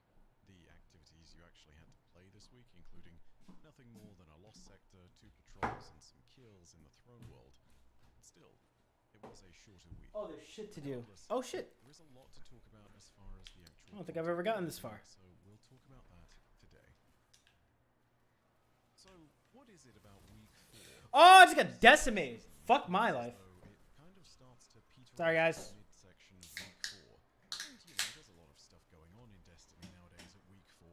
The activities you actually had to play this week, including nothing more than a lost sector, 2 patrols, and some kills in the throne world. Still, it was a shorter week. Oh, there's shit to do. Regardless, Oh shit! there is a lot to talk about as far as the actual. I don't think I've ever gotten this far. So we'll talk about that today. So, what is it about week 4? Oh, I just got decimated. Fuck my life. So it kind of starts to peter Sorry, out guys. in the midsection of week 4. And you know, there's a lot of stuff going on in Destiny nowadays at week 4.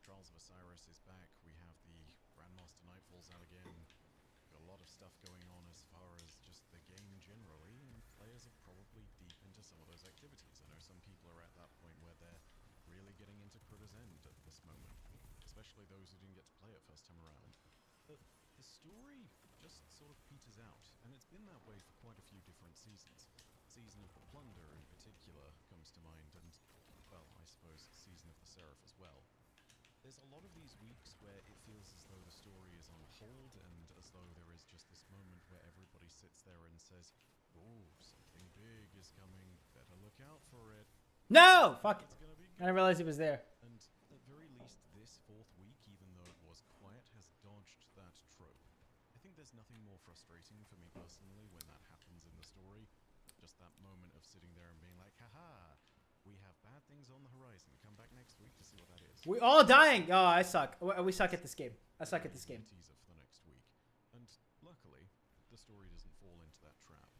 Trials of Osiris is back. We have the Grandmaster Nightfall's out again. Got a lot of stuff going on as far as just the game generally, and players are probably deep into some of those activities. I know some people are at that point where they're really getting into Cruta's End at this moment, especially those who didn't get to play it first time around. But the story just sort of peters out, and it's been that way for quite a few different seasons. Season of the Plunder in particular comes to mind, and, well, I suppose Season of the Seraph as well. There's a lot of these weeks where it feels as though the story is on hold, and as though there is just this moment where everybody sits there and says, "Oh, something big is coming, better look out for it." No! Fuck it. It's gonna be I didn't realize it was there. and at very least, this 4th week, even though it was quiet, has dodged that trope. I think there's nothing more frustrating for me personally when that happens in the story. Just that moment of sitting there and being like, haha, we have bad things on the horizon. Come back next week to see what that is. We all dying. Oh, I suck. We suck at this game. I suck at this game. Teaser for the next week. And luckily, the story doesn't fall into that trap.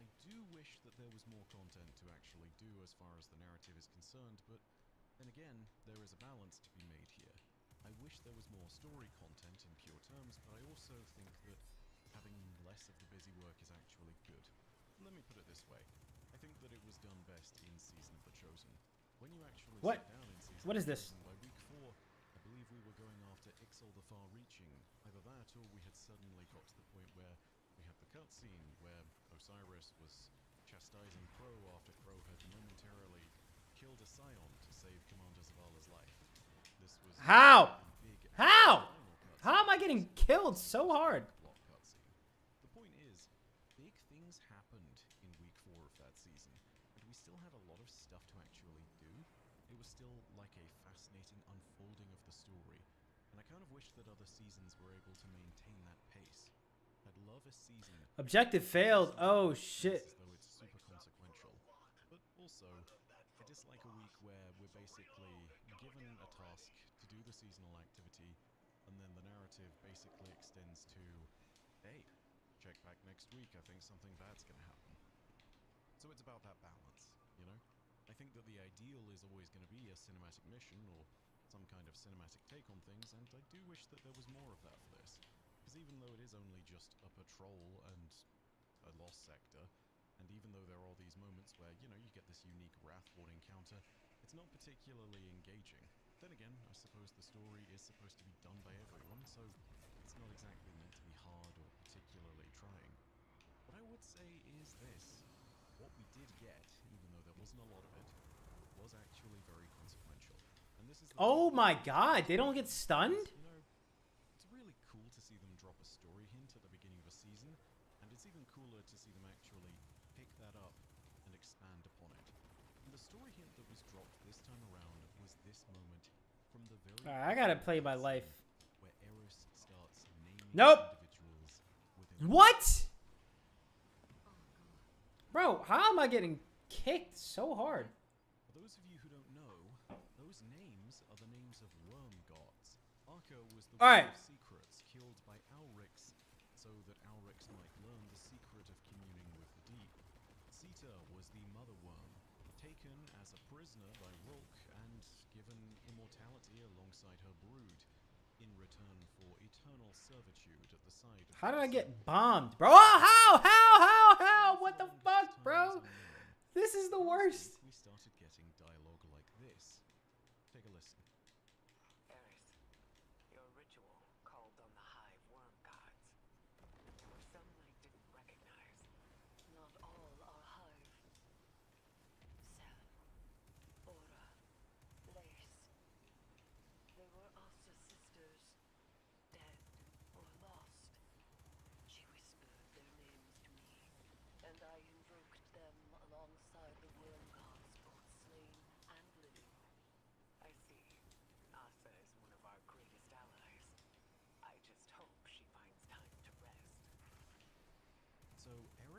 I do wish that there was more content to actually do as far as the narrative is concerned, but then again, there is a balance to be made here. I wish there was more story content in pure terms, but I also think that having less of the busy work is actually good. Let me put it this way. I think that it was done best in Season of the Chosen. When you actually What? sit down in Season What of is the this? Chosen, by week 4, I believe we were going after Ixal the Far-Reaching. Either that, or we had suddenly got to the point where we had the cutscene where Osiris was chastising Crow after Crow had momentarily killed a Scion to save Commander Zavala's life. This was How? a big How? final cutscene. How am I getting killed so hard? Plot cutscene. The point is, big things happened in week 4 of that season, and we still had a lot of stuff to actually do. It was still like a fascinating unfolding of the story, and I kind of wish that other seasons were able to maintain that pace. I'd love a season. Objective failed. Oh shit. As though it's super consequential, but also I dislike a week where we're basically given a task to do the seasonal activity, and then the narrative basically extends to, hey, check back next week, I think something bad's gonna happen. So it's about that balance, you know? I think that the ideal is always going to be a cinematic mission or some kind of cinematic take on things, and I do wish that there was more of that for this. Because even though it is only just a patrol and a lost sector, and even though there are all these moments where, you know, you get this unique Wrathborn encounter, it's not particularly engaging. Then again, I suppose the story is supposed to be done by everyone, so it's not exactly meant to be hard or particularly trying. What I would say is this. What we did get, even though there wasn't a lot of it, was actually very consequential. And this is the Oh thing my that- god, they don't get stunned? You know, it's really cool to see them drop a story hint at the beginning of a season, and it's even cooler to see them actually pick that up and expand upon it. And the story hint that was dropped this time around was this moment from the very Alright, I gotta play my scene life. where Eris starts naming Nope. individuals within What? Bro, how am I getting kicked so hard? For those of you who don't know, those names are the names of worm gods. Arca was the Alright. one of secrets killed by Alrix, so that Alrix might learn the secret of communing with the deep. Sita was the mother worm, taken as a prisoner by Rolk and given immortality alongside her brood, in return for eternal servitude at the side of How did I the get sun. bombed, bro? Oh, how? What the fuck?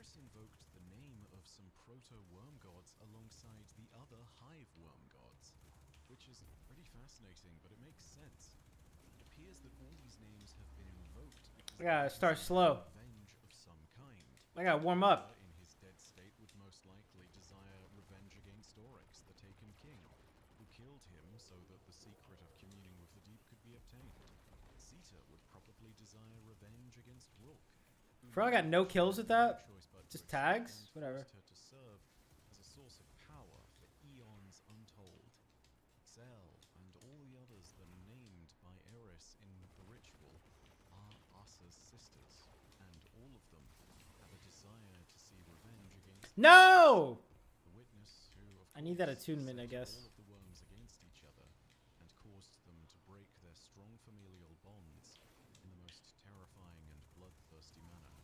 Eris invoked the name of some proto-worm gods alongside the other hive worm gods, which is pretty fascinating, but it makes sense. It appears that all these names have been invoked because I gotta they start desire slow. revenge of some kind. I gotta warm up. In his dead state would most likely desire revenge against Oryx, the Taken King, who killed him so that the secret of communing with the deep could be obtained. Sita would probably desire revenge against Rook. Bro, I got no kills with that. Just tags? Whatever. Her to serve as a source of power for eons untold. Xel and all the others that are named by Eris in the ritual are Asa's sisters, and all of them have a desire to see revenge against No! the witness who, of I need that course, attunement, I set guess. all of the worms against each other and caused them to break their strong familial bonds in the most terrifying and bloodthirsty manner,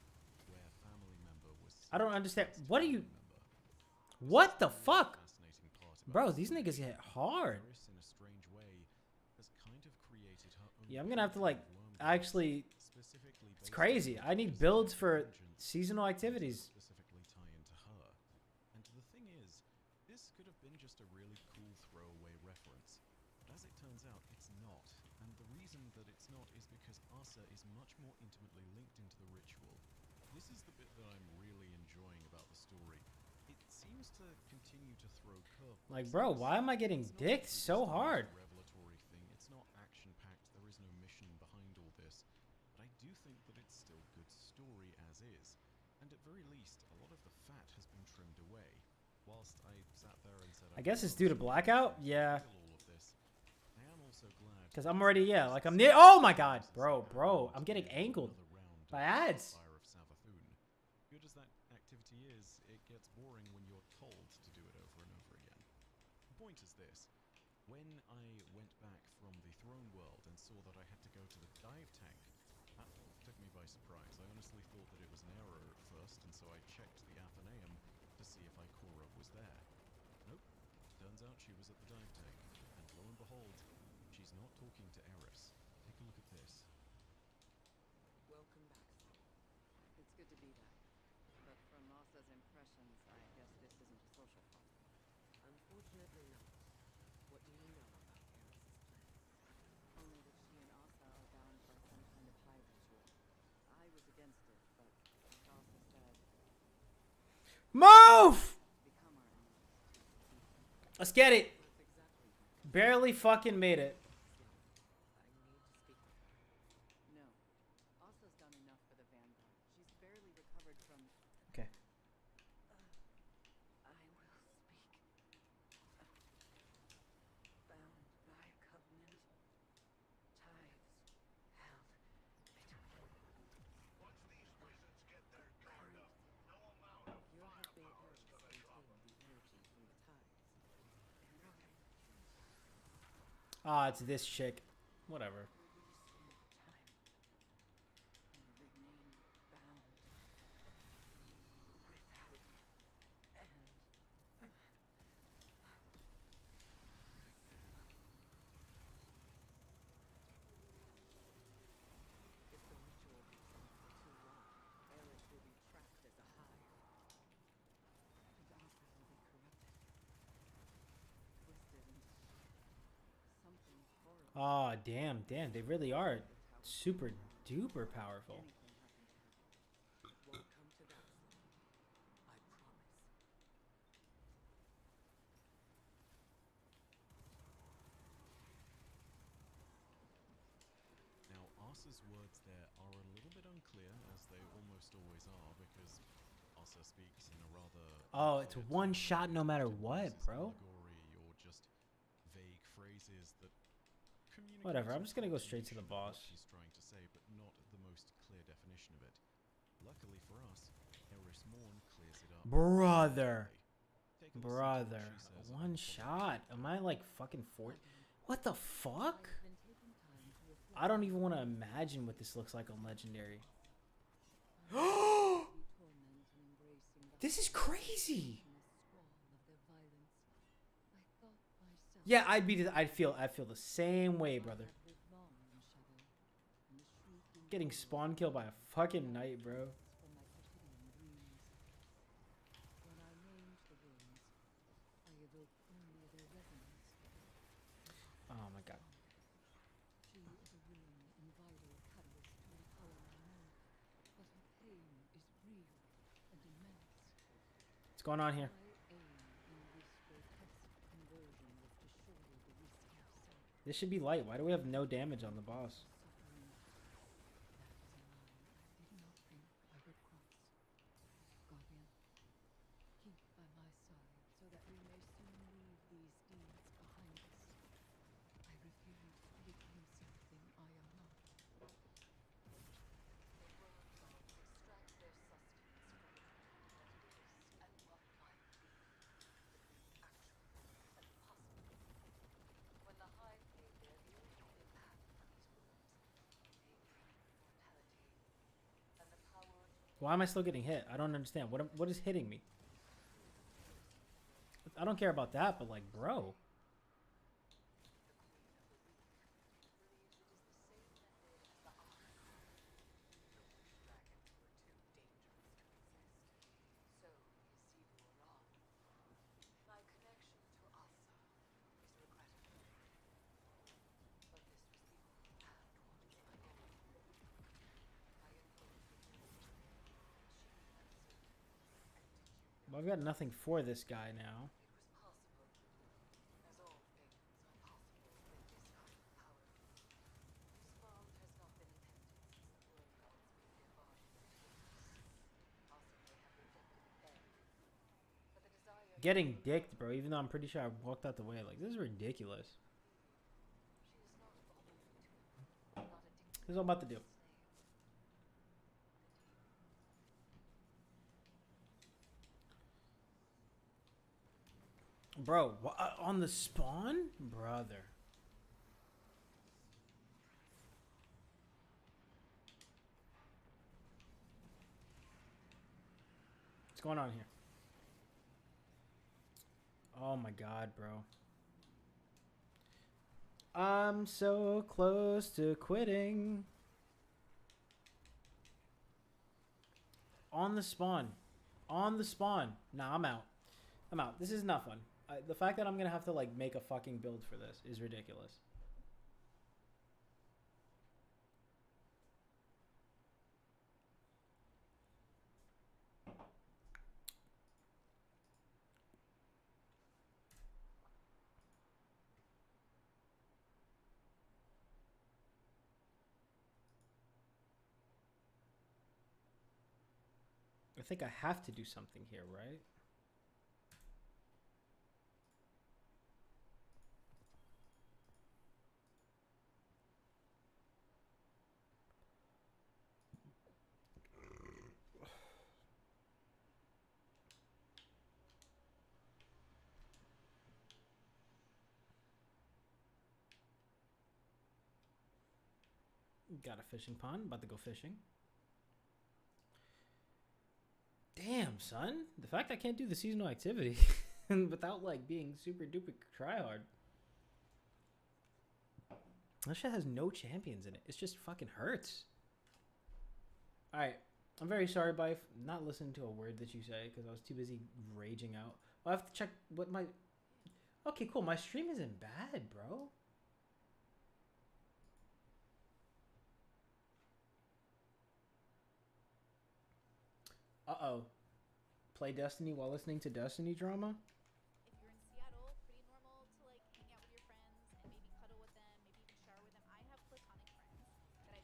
where a family member was I don't understand. against What are you? family member. What the Really fuck? fascinating part about Bro, this these story niggas is hit that hard. Eris, in a strange way, has kind of created her own Yeah, I'm gonna have to, culture like, of worm gods, actually... specifically It's based crazy. on I need desire builds for vengeance seasonal activities. specifically tie into her. And the thing is, this could have been just a really cool throwaway reference. But as it turns out, it's not. And the reason that it's not is because Asa is much more intimately linked into the ritual. This is the bit that I'm really enjoying about the story. It seems to continue to throw curveballs. Like, bro, why am I getting It's not dicked just so a hard? revelatory thing. It's not action-packed. There is no mission behind all this. But I do think that it's still good story as is. And at very least, a lot of the fat has been trimmed away. Whilst I sat there and said, I guess it's due to blackout? Yeah. All of this, I am also glad Because I'm already, yeah, like I'm near. Oh my god, bro, I'm getting angled another round by of ads. Fire of Savathun. Good as that activity is, it gets boring when you're told to do it over and over again. The point is this. When I went back from the throne world and saw that I had to go to the dive tank, that took me by surprise. I honestly thought that it was an error at first, and so I checked the Athenaeum to see if Ikora was there. Nope. Turns out she was at the dive tank, and lo and behold, she's not talking to Eris. Take a look at this. Welcome back, son. It's good to be back. But from Asa's impressions, I guess this isn't a social problem. Unfortunately not. What do you know about Eris's plans? Only that she and Asa are bound by some kind of high ritual. I was against it, but like Asa said, Move! become our enemies to defeat them. Let's get it. That's exactly what Barely fucking made it. I need to speak with her. No. Asa's done enough for the Vanguard. She's barely recovered from... Okay. I will speak. Bound by a covenant. Ties held between... Your husband Eris contained the energy from the ties. And I... Ah, it's this chick. Whatever. Remain bound without end. If the ritual goes on for too long, Eris will be trapped as a hive. And Asa will be corrupted. Twisted into something horrible. Oh, damn. They really are super duper powerful. Anything happen to her. Won't come to that, son. I promise. Now, Asa's words there are a little bit unclear, as they almost always are, because Asa speaks in a rather... Oh, it's unclear one tone, shot no matter often what, uses bro. allegory or just vague phrases that communicate Whatever, I'm some just gonna go straight to the definition of what boss. she's trying to say, but not the most clear definition of it. Luckily for us, Eris Morn clears it up. Brother. Take a listen to what Brother. she says One about the shot. Am I like fucking four? What the fuck? I've been taking time to reflect. I don't even want to imagine what this looks like on Legendary. You torment and embracing the This is crazy. in the squall of their violence. I thought myself. Yeah, I'd feel the same way, brother. had withdrawn from Shadow, and the shrieking Getting spawn killed by a fucking knight, bro. from my quotidian dreams. What's going on here? My aim in this grotesque conversion was to shoulder the risk myself. This should be light. Why do we have no damage on the boss? Suffering. That is a line I did not think I would cross. Guardian, keep by my side so that we may soon leave these deeds behind us. I refuse to become something I am not. The world gods extract their sustenance from it what it is and what might be. Actual and possible. When the Hive made their ill-fated pact for these worlds, they dreamed mortality and the power to Why am I still getting hit? I don't understand. What is hitting me? I don't care about that, but like, bro. the Queen of the Weak believes it is the same method as the Eye. The Wish Dragons were too dangerous to resist. So Ysivu wrong. My connection to Asa is regrettable. But this was the only path towards my goal. I imposed a rule. She uncertain and did you Well, I've got nothing for this guy now. It was possible, as all things are possible with this kind of power. Spawn has not been attempted since the world gods made their bargain between us. Asa may have rejected it then, but the desire Getting dicked, bro. Even though I'm pretty sure I walked out the way. Like, this is ridiculous. she is not beholden to him, not addicted This is what I'm about to do. to slave. Bro, on the spawn? Brother. What's going on here? Oh my god, bro. I'm so close to quitting. On the spawn. On the spawn. Nah, I'm out. I'm out. This is not fun. The fact that I'm gonna have to like make a fucking build for this is ridiculous. I think I have to do something here, right? Got a fishing pond. About to go fishing. Damn, son. The fact I can't do the seasonal activity without like being super duper tryhard. That shit has no champions in it. It just fucking hurts. Alright. I'm very sorry, Bife. Not listening to a word that you say because I was too busy raging out. I'll have to check what my... Okay, cool. My stream isn't bad, bro. Uh-oh. Play Destiny while listening to Destiny drama? If you're in Seattle, pretty normal to like hang out with your friends and maybe cuddle with them, maybe even shower with them. I have platonic friends that I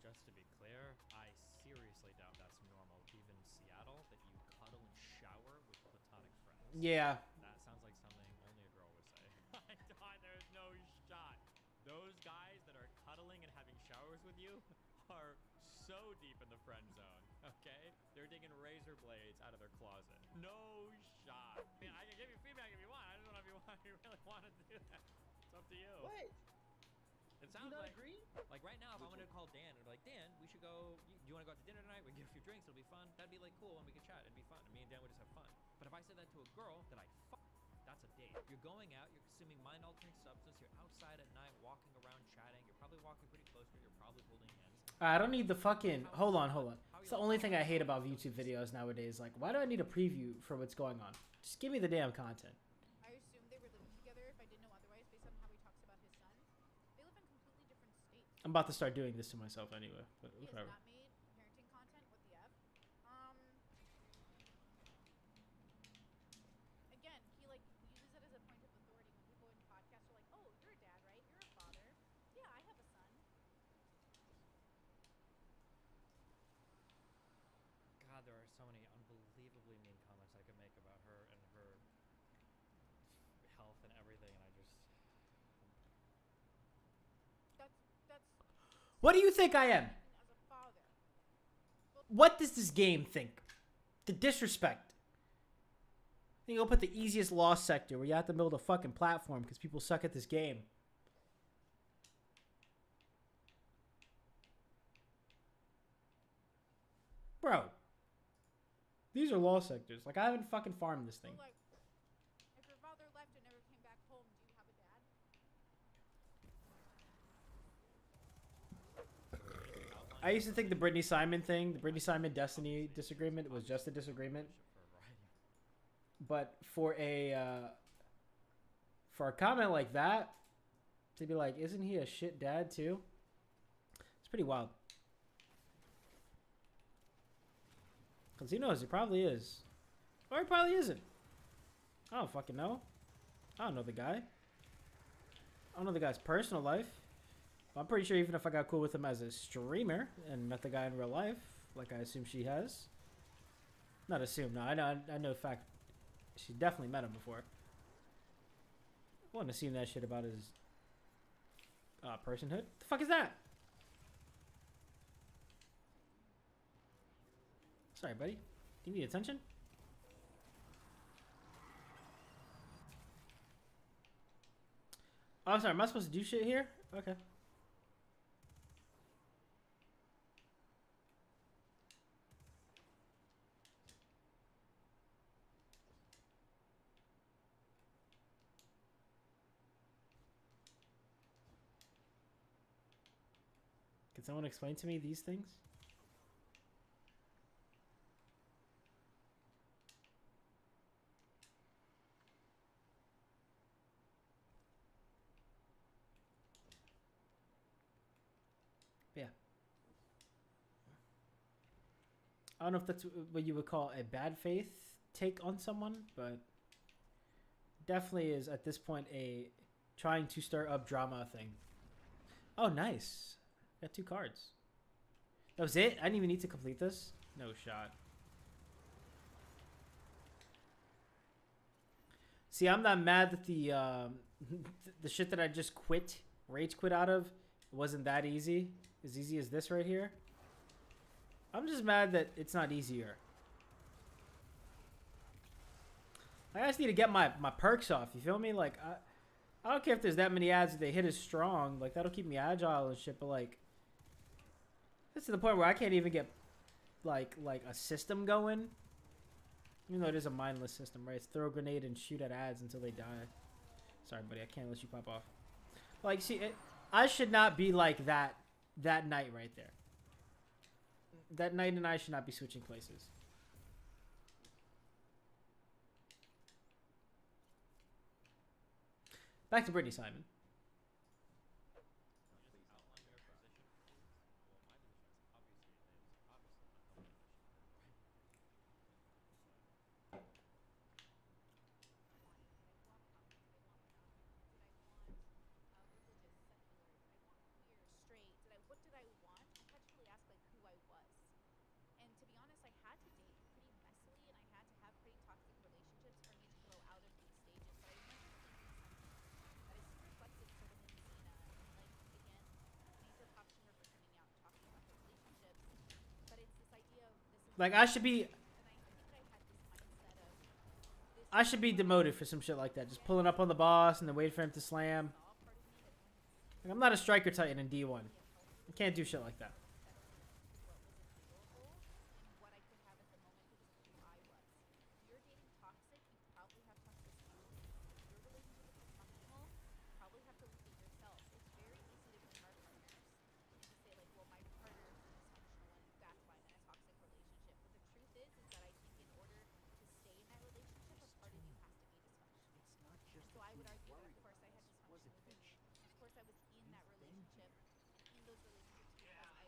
Just to be clear, I seriously doubt that's normal, even in Seattle, that you cuddle and shower with platonic friends. Yeah. That sounds like something only a girl would say. There's no shot. Those guys that are cuddling and having showers with you are so deep in the friend zone, okay? They're digging razor blades out of their closet. No shot. I mean, I can give you feedback if you want. I just don't know if you want, you really want to do that. It's up to you. What? It Do you sounds not like agree? Like right now, if I wanted to call Dan and be like, Dan, we should go. Do you want to go out to dinner tonight? We can get a few drinks. It'll be fun. That'd be like cool, and we could chat. It'd be fun. And me and Dan would just have fun. But if I said that to a girl that I fuck, that's a date. You're going out. You're consuming mind-altering substance. You're outside at night, walking around, chatting. You're probably walking pretty close to her. You're probably holding hands. I don't need the fucking... Hold on. It's the only thing I hate about YouTube videos nowadays. Like, why do I need a preview for what's going on? Just give me the damn content. assumed they were living together if I didn't know otherwise based on how he talks about his son. They live in completely different states. I'm about to start doing this to myself anyway. But He has whatever. not made parenting content. What the F? What do you think I am? As a father. What does this game think? The disrespect. I think I'll put the easiest lost sector where you have to build a fucking platform because people suck at this game. Bro. These are lost sectors. Like, I haven't fucking farmed this thing. But like, if your father left and never came back home, do you have a dad? I used to think the Brittany Simon thing, the Brittany Simon Destiny disagreement was just a disagreement. But for a comment like that, to be like, isn't he a shit dad too? It's pretty wild. Because he knows he probably is. Or he probably isn't. I don't fucking know. I don't know the guy. I don't know the guy's personal life. I'm pretty sure even if I got cool with him as a streamer and met the guy in real life, like I assume she has. Not assume, no, I know the fact. She definitely met him before. I wouldn't assume that shit about his personhood. The fuck is that? Sorry, buddy. Do you need attention? Oh, I'm sorry. Am I supposed to do shit here? Okay. Can someone explain to me these things? Yeah. I don't know if that's what you would call a bad faith take on someone, but definitely is at this point a trying to stir up drama thing. Oh, nice. Got 2 cards. That was it? I didn't even need to complete this? No shot. See, I'm not mad that the the shit that I just rage quit out of wasn't that easy. As easy as this right here. I'm just mad that it's not easier. I just need to get my perks off, you feel me? Like, I don't care if there's that many ads that they hit as strong. Like, that'll keep me agile and shit, but like... It's to the point where I can't even get, like a system going. Even though it is a mindless system, right? It's throw a grenade and shoot at ads until they die. Sorry, buddy. I can't let you pop off. Like, see, I should not be like that knight right there. That knight and I should not be switching places. Back to Brittany Simon. What did I want? I had to really ask like who I was. And to be honest, I had to date pretty messily and I had to have pretty toxic relationships for me to grow out of these stages. But I remember thinking something that is reflected sort of in Xena. And like again, major props to her for coming out and talking about her relationships. But it's this idea of this is Like, I should be... and I think I had this mindset of this I should be demoted for some shit like that. Just pulling up on the boss and then wait for him to slam. all part of me that no one has Like, I'm not a striker titan in D1. I can't do shit like that. what was available and what I could have at the moment because of who I was. If you're dating toxic, you probably have toxicity. If your relationship is dysfunctional, you probably have to look at yourself. It's very easy to blame our partners and to say like, well, my partner is dysfunctional and that's why I'm in a toxic relationship. But the truth is that I think in order to stay in that relationship, a part of you has to be dysfunctional. So I would argue that of course I had dysfunction within me. Of course I was in that relationship, in those relationships because I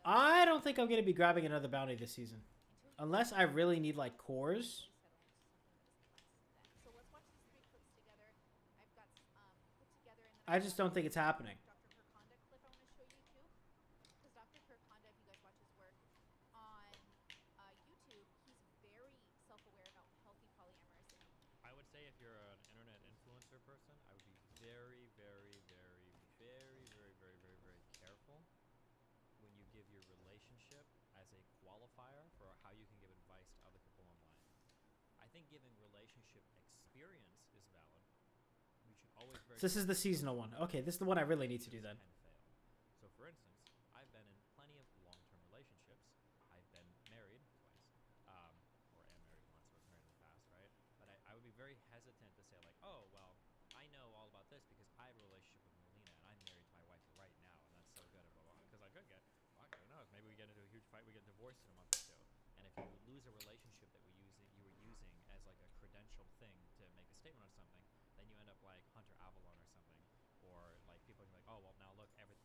I don't think I'm gonna be grabbing another bounty this season, unless I really need like cores. So let's watch these 3 clips together. I've got put together, and then I just don't think it's happening. Dr. Perconda clip I want to show you too, because Dr. Perconda, if you guys watch his work on YouTube, he's very self-aware about healthy polyamorous. I would say if you're an internet influencer person, I would be very, very, very, very, very, very, very, very careful when you give your relationship as a qualifier for how you can give advice to other people online. I think giving relationship experience is valid. We should always very So this is the seasonal one. Okay, this is the one I really need to do then. and fail. So for instance, I've been in plenty of long-term relationships. I've been married twice, or am married once. I was married in the past, right? But I would be very hesitant to say like, oh well, I know all about this because I have a relationship with Melina and I'm married to my wife right now, and that's so good. Because I could get, fuck, who knows? Maybe we get into a huge fight, we get divorced in a month or two. And if you lose a relationship that you were using as like a credential thing to make a statement on something, then you end up like Hunter Avalon or something, or like people can be like, oh well, now look, everything.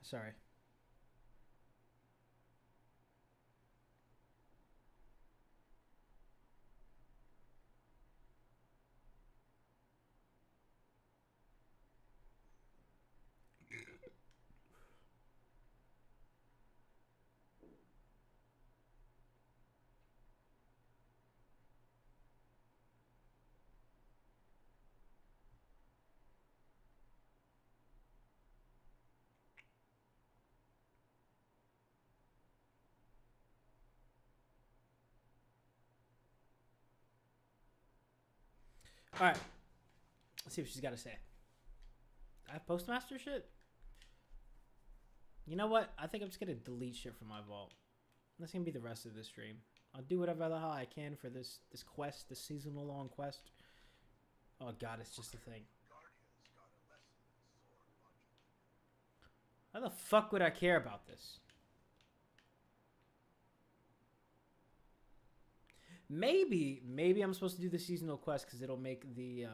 Sorry. All right. Let's see what she's got to say. I have Postmaster shit? You know what? I think I'm just going to delete shit from my vault. That's going to be the rest of the stream. I'll do whatever the hell I can for this quest, this seasonal long quest. Oh god, it's just a thing. How the fuck would I care about this? Maybe I'm supposed to do the seasonal quest because it'll make the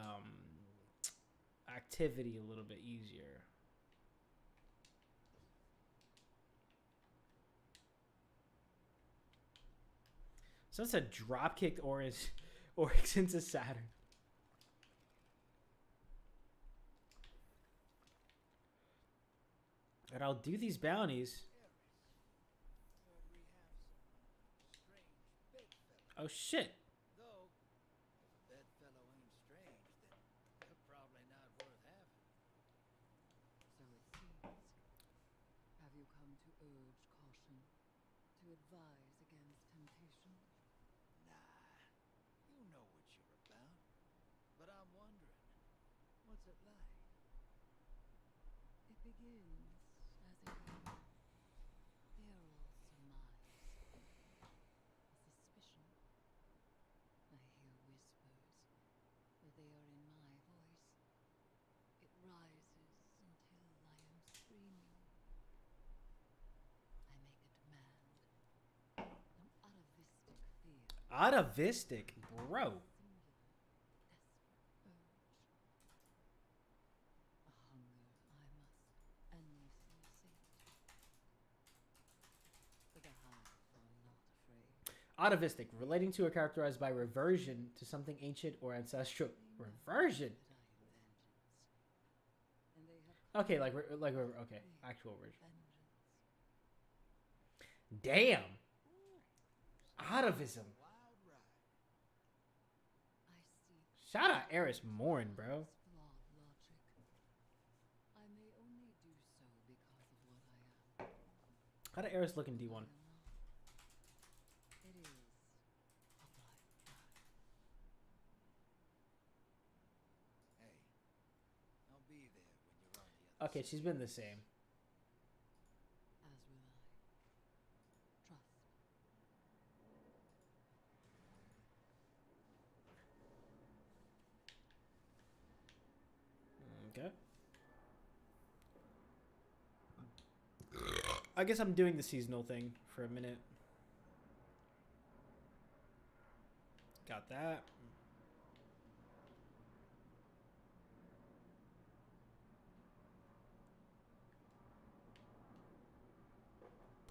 activity a little bit easier. So it's a drop kicked Oryx into Saturn. And I'll do these bounties. Oh shit. Though, if that fellow ain't strange, then they're probably not worth having. So it seems. Have you come to urge caution? To advise against temptation? Nah, you know what you're about. But I'm wondering, what's it like? It begins as a feral surmise. A suspicion. I hear whispers, but they are in my voice. It rises until I am screaming. I make a demand. An atavistic fear. Atavistic, bro. Singular, desperate urge. A hunger I must endlessly sate. But the hive are not afraid. Atavistic, relating to or characterized by reversion to something ancient or ancestral. Reversion. That I am vengeance. And they have Okay, okay, actual version. vengeance. Damn. Atavism. Wild ride. I seek Shout out Eris Morn, bro. flawed logic. I may only do so because of what I am. How did Eris look in D1? I am not. It is a blind track. Hey, I'll be there when you're on the other Okay, she's been the same. As will I. Trust. Okay. I guess I'm doing the seasonal thing for a minute. Got that.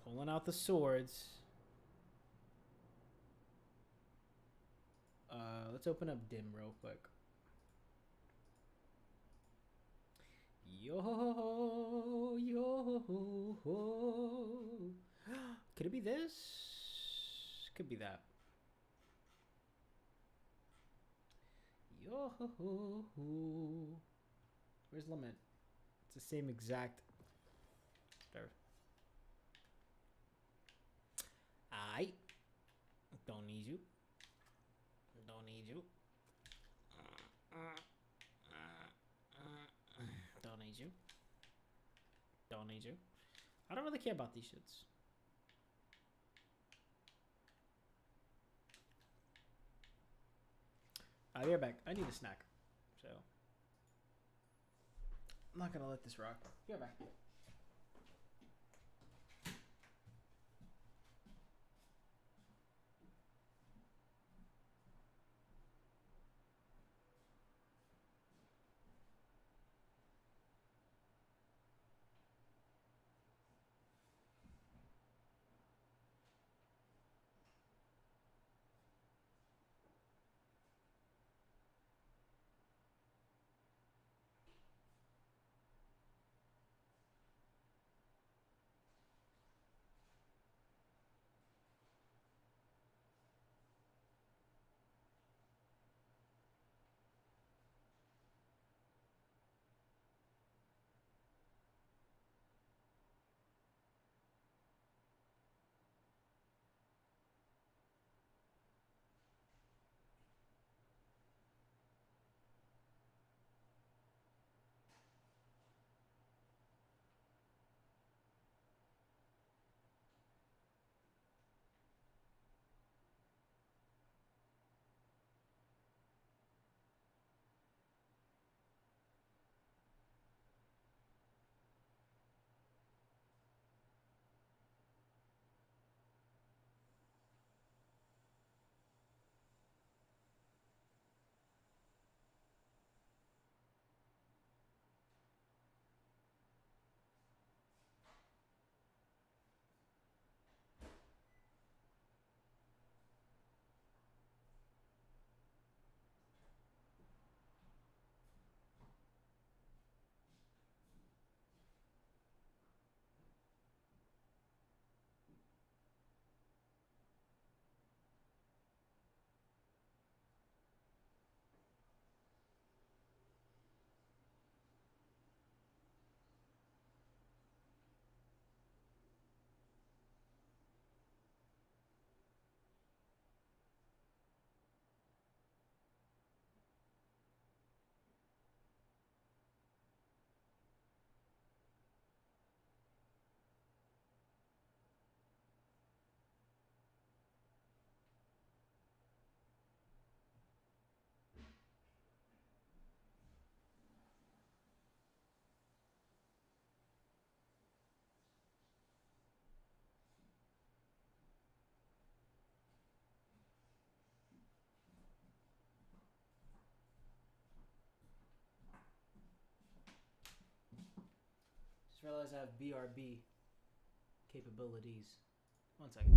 Pulling out the swords. Let's open up Dim real quick. Yo, yo, ho. Could it be this? Could be that. Yo, ho. Where's Lament? It's the same exact. There. I don't need you. Don't need you. Don't need you. Don't need you. I don't really care about these shits. You're back. I need a snack. So I'm not gonna let this rock. You're back. Just realized I have BRB capabilities. 1 second.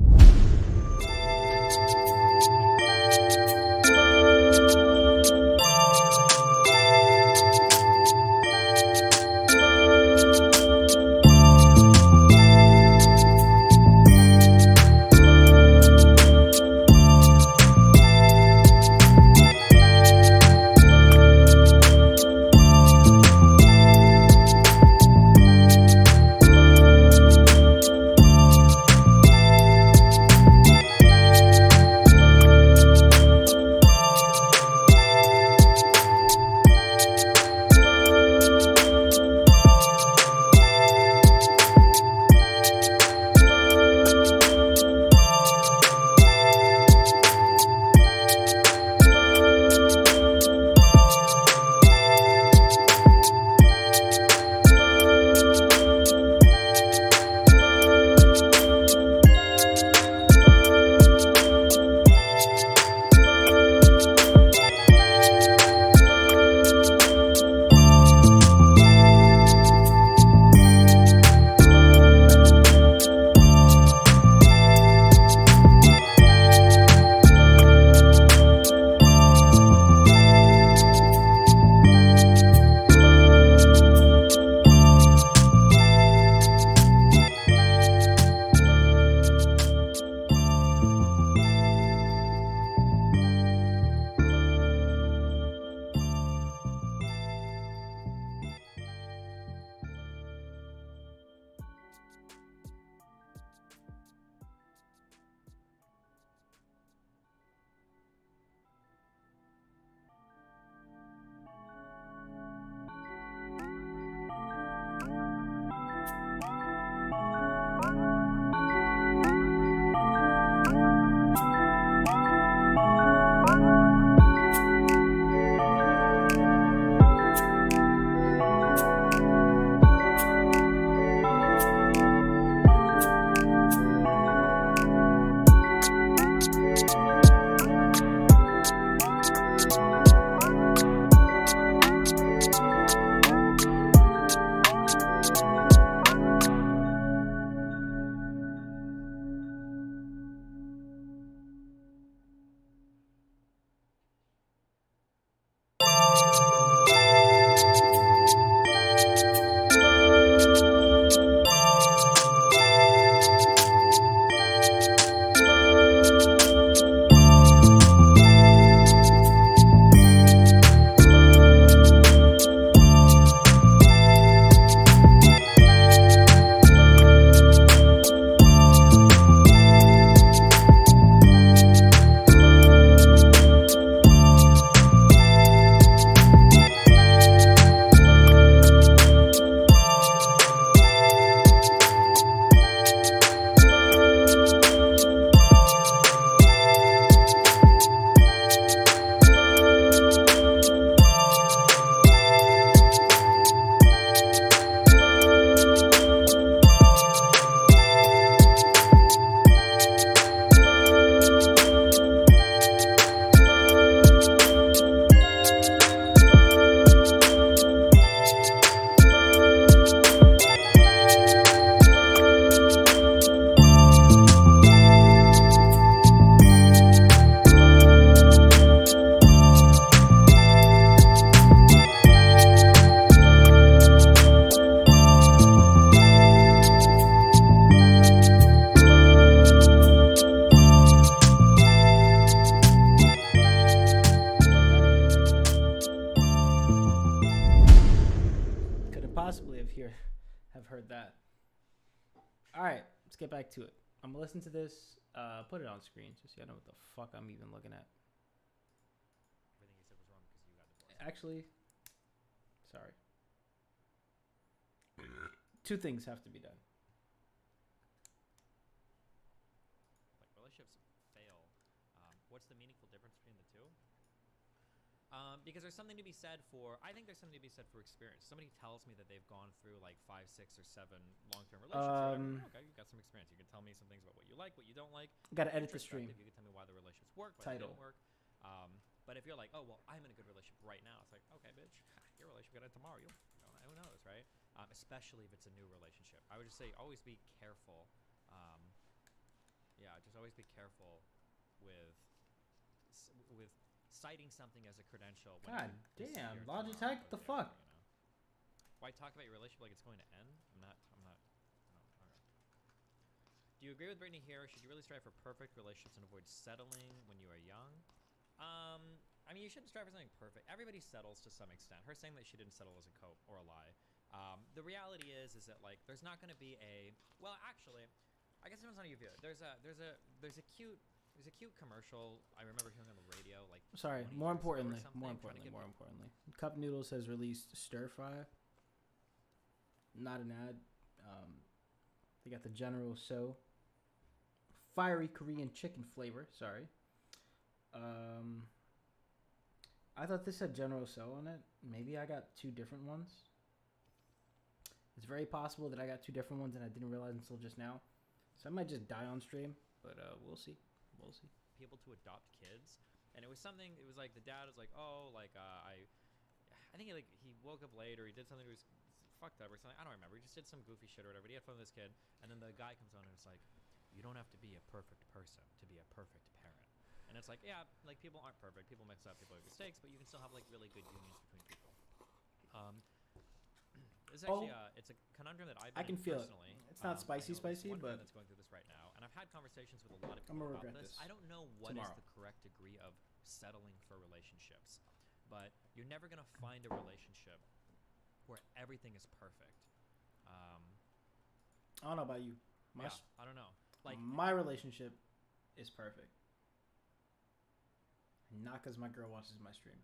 All right, let's get back to it. I'm gonna listen to this. Put it on screen just so I know what the fuck I'm even looking at. Everything you said was wrong because you got divorced. Actually, sorry. Two things have to be done. Like relationships fail. What's the meaningful difference between the two? Because there's something to be said for. I think there's something to be said for experience. Somebody tells me that they've gone through like 5, 6, or 7 long-term relationships. Or whatever. Okay, you've got some experience. You can tell me some things about what you like, what you don't like. Gotta edit the stream. You can tell me why the relationships work, why they Title. didn't work. But if you're like, oh well, I'm in a good relationship right now, it's like, okay, bitch, your relationship got it tomorrow. You don't, who knows, right? Especially if it's a new relationship. I would just say always be careful. Just always be careful with citing something as a credential. When God this is damn, your Logitech, tomorrow, the yeah, fuck? You know? Why talk about your relationship like it's going to end? I'm not. No. Okay. Do you agree with Brittany here? Should you really strive for perfect relationships and avoid settling when you are young? I mean, you shouldn't strive for something perfect. Everybody settles to some extent. Her saying that she didn't settle as a cope or a lie. The reality is that like there's not going to be a. Well, actually, I guess it depends on how you view it. There's a cute commercial I remember hearing on the radio. Like Sorry. 20 More years ago or importantly, something, more trying to importantly, get Cup Noodles has released stir fry. Not an ad. They got the General So fiery Korean chicken flavor. Sorry. I thought this had General So on it. Maybe I got 2 different ones. It's very possible that I got 2 different ones and I didn't realize until just now. So I might just die on stream, but we'll see. We'll see. people to adopt kids, and it was like the dad was like, oh, like I think he woke up late or he did something that was fucked up or something. I don't remember. He just did some goofy shit or whatever. But he had fun with this kid, and then the guy comes on and it's like, you don't have to be a perfect person to be a perfect parent. And it's like, yeah, like people aren't perfect. People mess up. People make mistakes, but you can still have like really good unions between people. It's actually it's a conundrum that I can feel personally. it. It's not spicy, one friend but that's going through this right now, and I've had conversations with a lot of I'm people gonna about regret this. this I don't know what tomorrow. is the correct degree of settling for relationships, but you're never gonna find a relationship where everything is perfect. I don't know about you. I don't know. Like my relationship is perfect. Not because my girl watches my stream.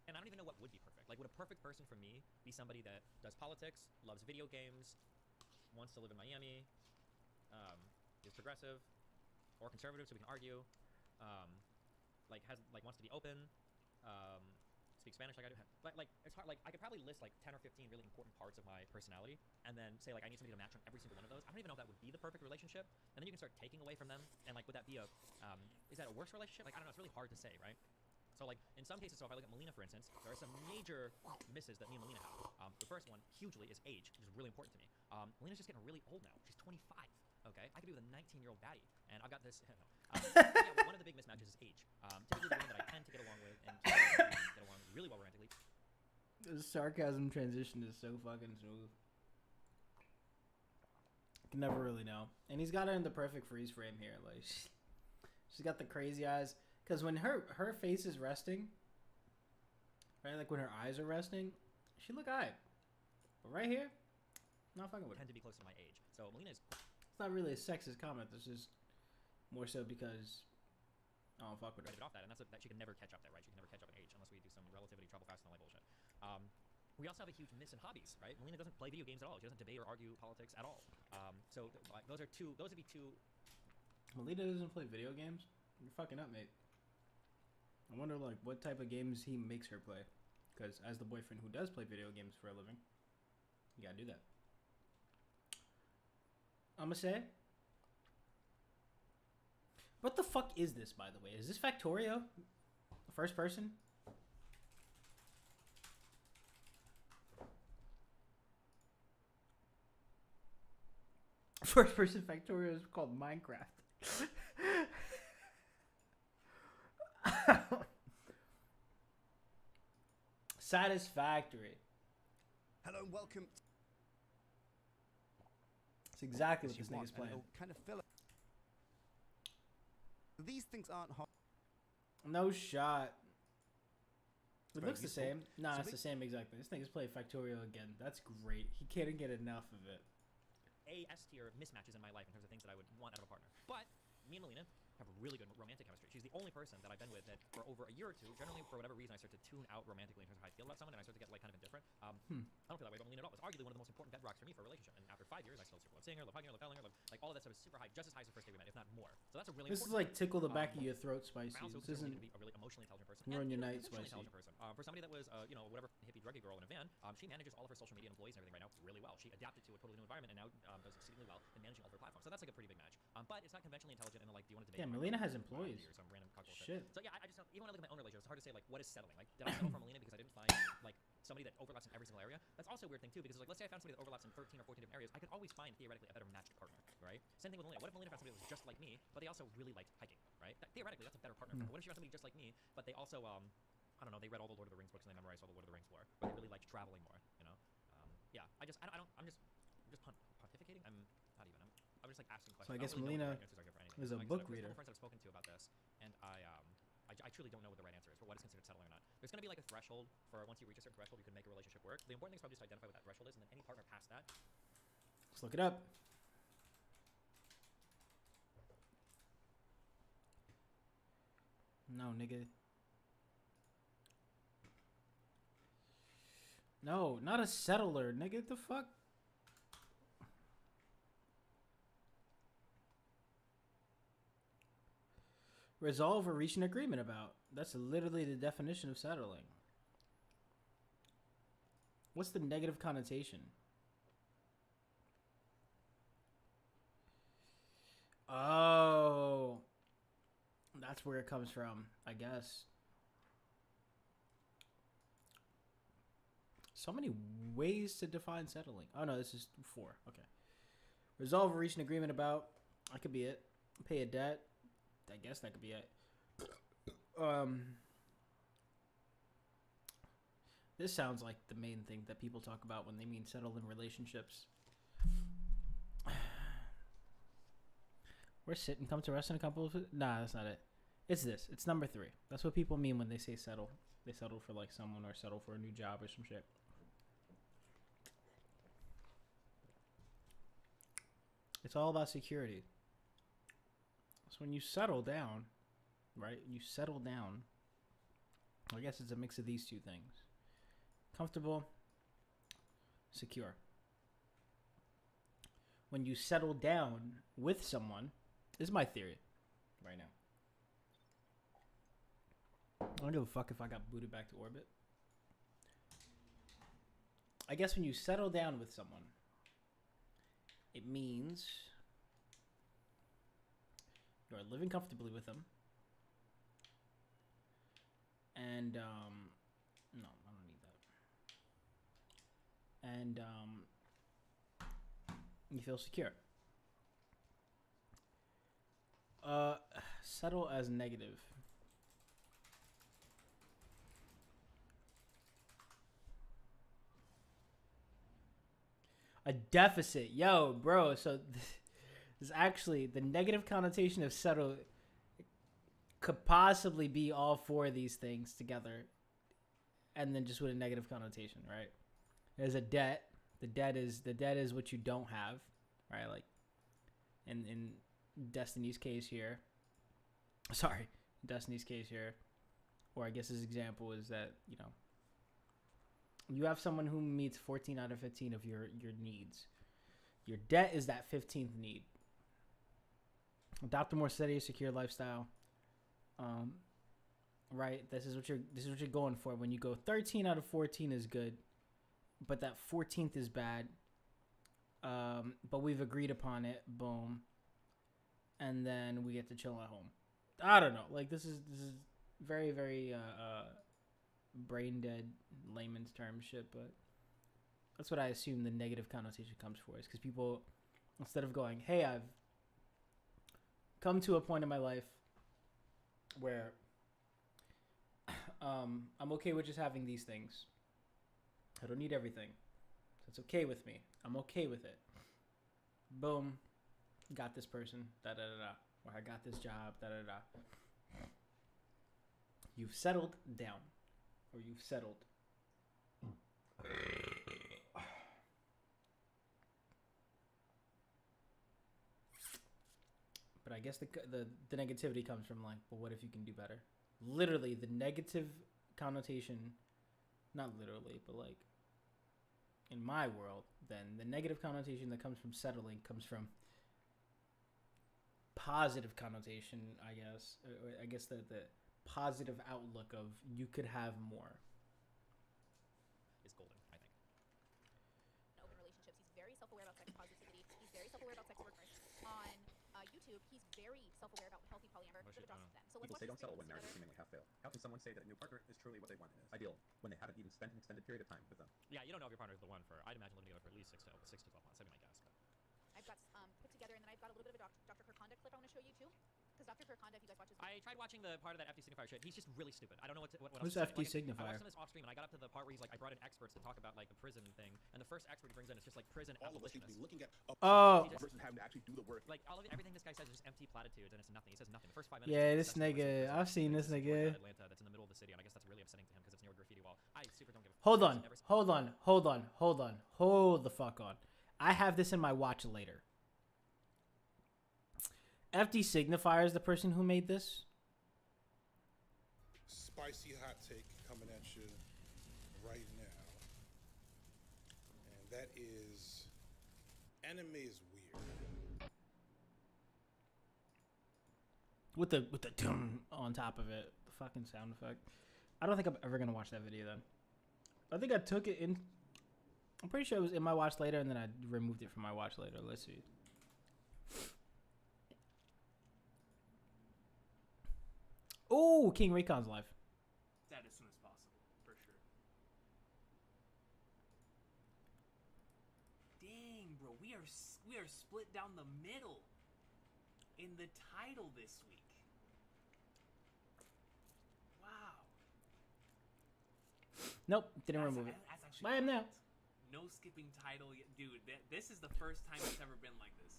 And I don't even know what would be perfect. Like, would a perfect person for me be somebody that does politics, loves video games, wants to live in Miami, is progressive or conservative, so we can argue, wants to be open, speaks Spanish like I do. Like it's hard. Like I could probably list like 10 or 15 really important parts of my personality, and then say like I need somebody to match on every single one of those. I don't even know if that would be the perfect relationship. And then you can start taking away from them, and like would that be is that a worse relationship? Like I don't know. It's really hard to say, right? So like in some cases, so if I look at Melina for instance, there are some major misses that me and Melina have. The first one, hugely, is age, which is really important to me. Melina's just getting really old now. She's 25. Okay, I could be with a 19-year-old baddie, and I've got this. One of the big mismatches is age. Typically, the women that I tend to get along with and get along really well romantically. The sarcasm transition is so fucking smooth. You can never really know. And he's got her in the perfect freeze frame here. Like she's got the crazy eyes. Because when her face is resting, right, like when her eyes are resting, she look alright. But right here, not fucking with her. Tend to be close to my age. So Melina's. It's not really a sexist comment. This is more so because I don't fuck with her. Off that, and that she can never catch up there, right? She can never catch up in age unless we do some relativity, travel fast, and all that bullshit. We also have a huge miss in hobbies, right? Melina doesn't play video games at all. She doesn't debate or argue politics at all. So those would be two. Melina doesn't play video games? You're fucking up, mate. I wonder like what type of games he makes her play. Because as the boyfriend who does play video games for a living, you gotta do that. I'm gonna say. What the fuck is this, by the way? Is this Factorio? The first person? First person Factorio is called Minecraft. Satisfactory. Hello and welcome. It's exactly what this nigga's playing. Kind of fill. These things aren't hard. No shot. It very looks the useful. same. Nah, So it's the same exactly. This thing is playing Factorio again. That's great. He can't get enough of it. S tier mismatches in my life in terms of things that I would want out of a partner. But me and Melina have really good romantic chemistry. She's the only person that I've been with that for over a year or two, generally for whatever reason, I start to tune out romantically in terms of how I feel about someone, and I start to get like kind of indifferent. I don't feel that way about Melina at all. It's arguably one of the most important bedrocks for me for a relationship. And after 5 years, I still super love seeing her, love hugging her, love telling her, love like all of that stuff is super high, just as high as the first day we met, if not more. So that's a really This is important like tickle the back of your throat I spicy. also This consider isn't Melina to be a really emotionally intelligent person. ruin and, your you know, night emotionally spicy. intelligent person. For somebody that was, you know, whatever hippie druggy girl in a van, she manages all of her social media and employees and everything right now really well. She adapted to a totally new environment and now does exceedingly well in managing all of her platforms. So that's like a pretty big match. But it's not conventionally intelligent in the like, do you want to debate? Yeah, my Melina girl has or employees. or some random cock bullshit. Shit. So yeah, I just don't, even when I look at my own relationship, it's hard to say like what is settling. Like, did I settle for Melina because I didn't find like somebody that overlaps in every single area? That's also a weird thing too, because like let's say I found somebody that overlaps in 13 or 14 different areas, I could always find theoretically a better matched partner, right? Same thing with Melina. What if Melina found somebody that was just like me, but they also really liked hiking, right? Theoretically, that's a better partner for her. What if she found somebody just like me, but they also I don't know, they read all the Lord of the Rings books and they memorized all the Lord of the Rings lore, or they really liked traveling more, you know? Yeah, I'm just pontificating. I'm just like asking questions. So I guess don't really know Melina what the right answers are here for anything. is a Like I said, book there's reader. a couple friends I've spoken to about this, and I truly don't know what the right answer is for what is considered settling or not. There's going to be like a threshold for once you reach a certain threshold, you can make a relationship work. The important thing is probably just to identify what that threshold is, and then any partner past that. Let's look it up. No, nigga. No, not a settler, nigga. The fuck? Resolve or reach an agreement about. That's literally the definition of settling. What's the negative connotation? Oh, that's where it comes from, I guess. So many ways to define settling. Oh no, this is 4. Okay. Resolve or reach an agreement about. That could be it. Pay a debt. I guess that could be it. This sounds like the main thing that people talk about when they mean settle in relationships. We're sitting, come to rest in a couple of... Nah, that's not it. It's this. It's number 3. That's what people mean when they say settle. They settle for like someone or settle for a new job or some shit. It's all about security. So when you settle down, right? You settle down. I guess it's a mix of these two things. Comfortable, secure. When you settle down with someone, this is my theory right now. I don't give a fuck if I got booted back to orbit. I guess when you settle down with someone, it means you're living comfortably with them. And, no, I don't need that. And, you feel secure. Settle as negative. A deficit. Yo, bro, so this is actually the negative connotation of settle could possibly be all 4 of these things together and then just with a negative connotation, right? There's a debt. The debt is what you don't have, right? Like in Destiny's case here. Sorry, Destiny's case here. Or I guess his example is that, you know, you have someone who meets 14 out of 15 of your needs. Your debt is that 15th need. Adopt a more steady, secure lifestyle. Right? This is what you're going for. When you go 13 out of 14 is good, but that 14th is bad. But we've agreed upon it. Boom. And then we get to chill at home. I don't know. Like this is very, very brain dead layman's term shit, but that's what I assume the negative connotation comes for, is because people, instead of going, hey, I've come to a point in my life where I'm okay with just having these things. I don't need everything. So it's okay with me. I'm okay with it. Boom. Got this person. Da-da-da-da. Or I got this job. Da-da-da-da. You've settled down. or you've settled. But I guess the negativity comes from like, well, what if you can do better? Literally, the negative connotation, not literally, but like in my world, then the negative connotation that comes from settling comes from positive connotation, I guess. Or I guess the positive outlook of you could have more. Is golden, I think. Open relationships. He's very self-aware about sex positivity. He's very self-aware about sex workers. On YouTube, he's very self-aware about healthy polyamor. Oh, Look shit, at no, Dawson's no. Den. So let's People watch say this don't settle when together. marriages seemingly have failed. How can someone say that a new partner is truly what they want and is ideal when they haven't even spent an extended period of time with them? Yeah, you don't know if your partner's the one for, I'd imagine, living together for at least 6 to 12 months. That'd be my guess. But. I've got put together, and then I've got a little bit of a Dr. Kirkonda clip I want to show you too. Because Dr. Kirkonda, if you guys watch his I tried watching the part of that FD Signifier shit. He's just really stupid. I don't know what Who's else to FD say. Like, I Signifier? watched him this off stream, and I got up to the part where he's like, I brought in experts to talk about like the prison thing, and the first expert he brings in is just like prison All of us need to be abolitionists. looking at Oh. versus having to actually do the work. Like everything this guy says is just empty platitudes, and it's nothing. He says nothing. The first 5 minutes. Yeah, he's this obsessed with nigga. prison. I've seen this There's nigga. in Atlanta that's in the middle of the city, and I guess that's really upsetting to him because it's near a graffiti wall. I super don't give a. Hold on, Never seen- hold on, hold on, hold on, hold the fuck on. I have this in my watch later. FD Signifier is the person who made this. Spicy hot take coming at you right now, and that is anime is weird. With the dum on top of it, the fucking sound effect. I don't think I'm ever gonna watch that video then. I think I took it in. I'm pretty sure it was in my watch later, and then I removed it from my watch later. Let's see. Oh, King Raycon's live. That as soon as possible, for sure. Dang, bro, we are split down the middle in the title this week. Wow. Nope, didn't remove it. That's actually I am now. perfect. No skipping title yet, dude. This is the first time it's ever been like this.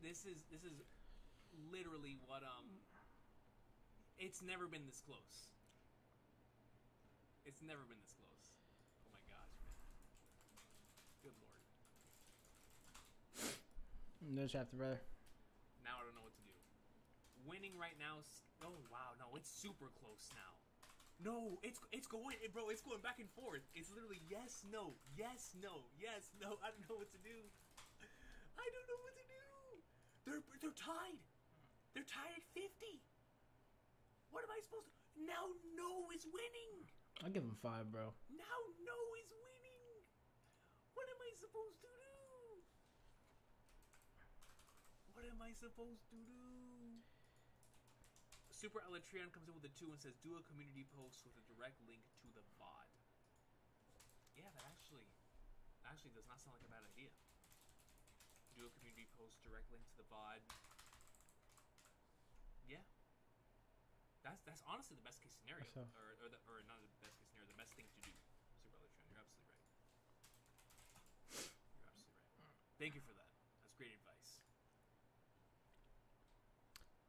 This is literally what it's never been this close. It's never been this close. Oh my gosh, man. Good lord. No chapter, brother. Now I don't know what to do. Winning right now. Oh wow, no, it's super close now. No, it's going, bro. It's going back and forth. It's literally yes, no, yes, no, yes, no. I don't know what to do. I don't know what to do. They're tied. They're tied at 50. What am I supposed to? Now no is winning. I'll give him 5, bro. Now no is winning. What am I supposed to do? What am I supposed to do? Super Elatrion comes in with a 2 and says, do a community post with a direct link to the VOD. Yeah, that actually does not sound like a bad idea. Do a community post, direct link to the VOD. Yeah. That's honestly the best case scenario. So. Or not the best case scenario, the best thing to do. Super Elatrion, you're absolutely right. You're absolutely right. Thank you for that. That's great advice.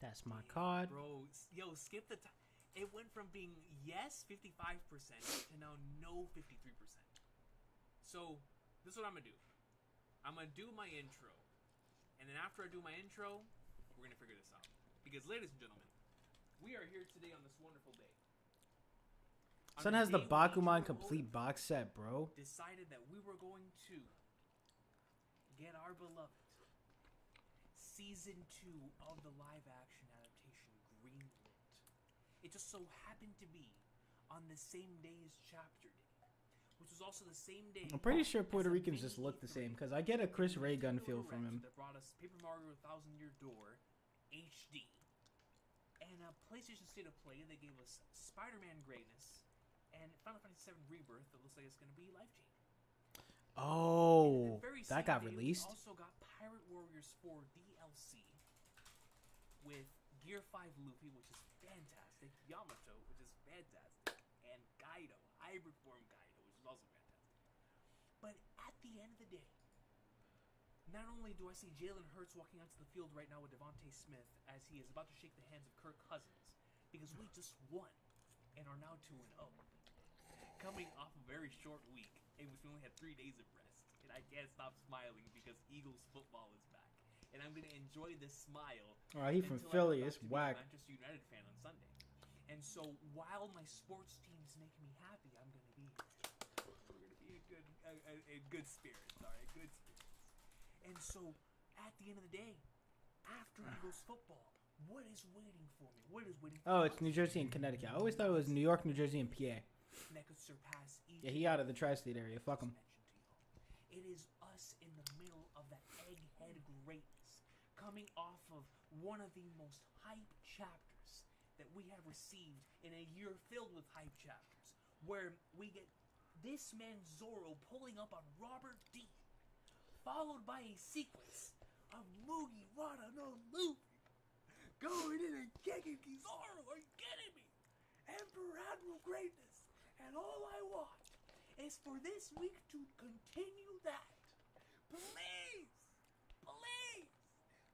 That's my card. Bro, yo, skip the time. It went from being yes 55% to now no 53%. So, this is what I'm going to do. I'm going to do my intro. And then after I do my intro, we're going to figure this out. Because, ladies and gentlemen, we are here today on this wonderful day. Son has the Bakuman complete box set, bro. Decided that we were going to get our beloved Season 2 of the live-action adaptation greenlit. It just so happened to be on the same day as Chapter Day, which was also the same day. I'm pretty sure Puerto as Ricans just look the same, because I get a Chris Ray gun feel from him. That brought us Paper Mario: Thousand Year Door HD, and a PlayStation State of Play that gave us Spider-Man Greatness, and Final Fantasy VII Rebirth that looks like it's going to be life-changing. Oh, that got We released? also got Pirate Warriors 4 DLC with Gear 5 Luffy, which is fantastic, Yamato, which is fantastic, and Kaido, Hybrid Form Kaido, which is also fantastic. But at the end of the day, not only do I see Jalen Hurts walking onto the field right now with Devontae Smith as he is about to shake the hands of Kirk Cousins, because we just won and are now 2-0. Coming off a very short week in which we only had 3 days of rest, and I can't stop smiling because Eagles football is back, and I'm gonna enjoy this smile. Oh, he from until I Philly. come It's back to be a whack. Manchester United fan on Sunday. And so while my sports teams make me happy, I'm gonna be here. We're gonna be a good spirits, all right, good spirits. And so at the end of the day, after Eagles football, what is waiting for me? What is waiting for Oh, me? it's New Jersey and Connecticut. I always thought it was New York, New Jersey, and PA. That could surpass each Yeah, he out of the tri-state area. Fuck him. It is us in the middle of that egghead greatness, coming off of one of the most hype chapters that we have received in a year filled with hype chapters, where we get this man Zoro pulling up on Robert D, followed by a sequence of Mugiwara no Luffy going in and kicking Kizaru. Are you kidding me? Emperor Admiral Greatness. And all I want is for this week to continue that. Please! Please!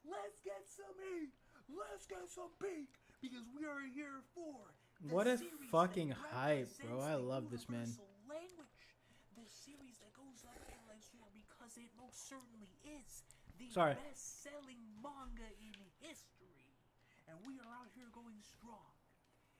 Let's get some heat. Let's get some peak. Because we are here for the What a series fucking that hype, bro. represents I the love this man. universal language. The series that goes up in Lexor because it most certainly is the Sorry. best-selling manga in history. And we are out here going strong.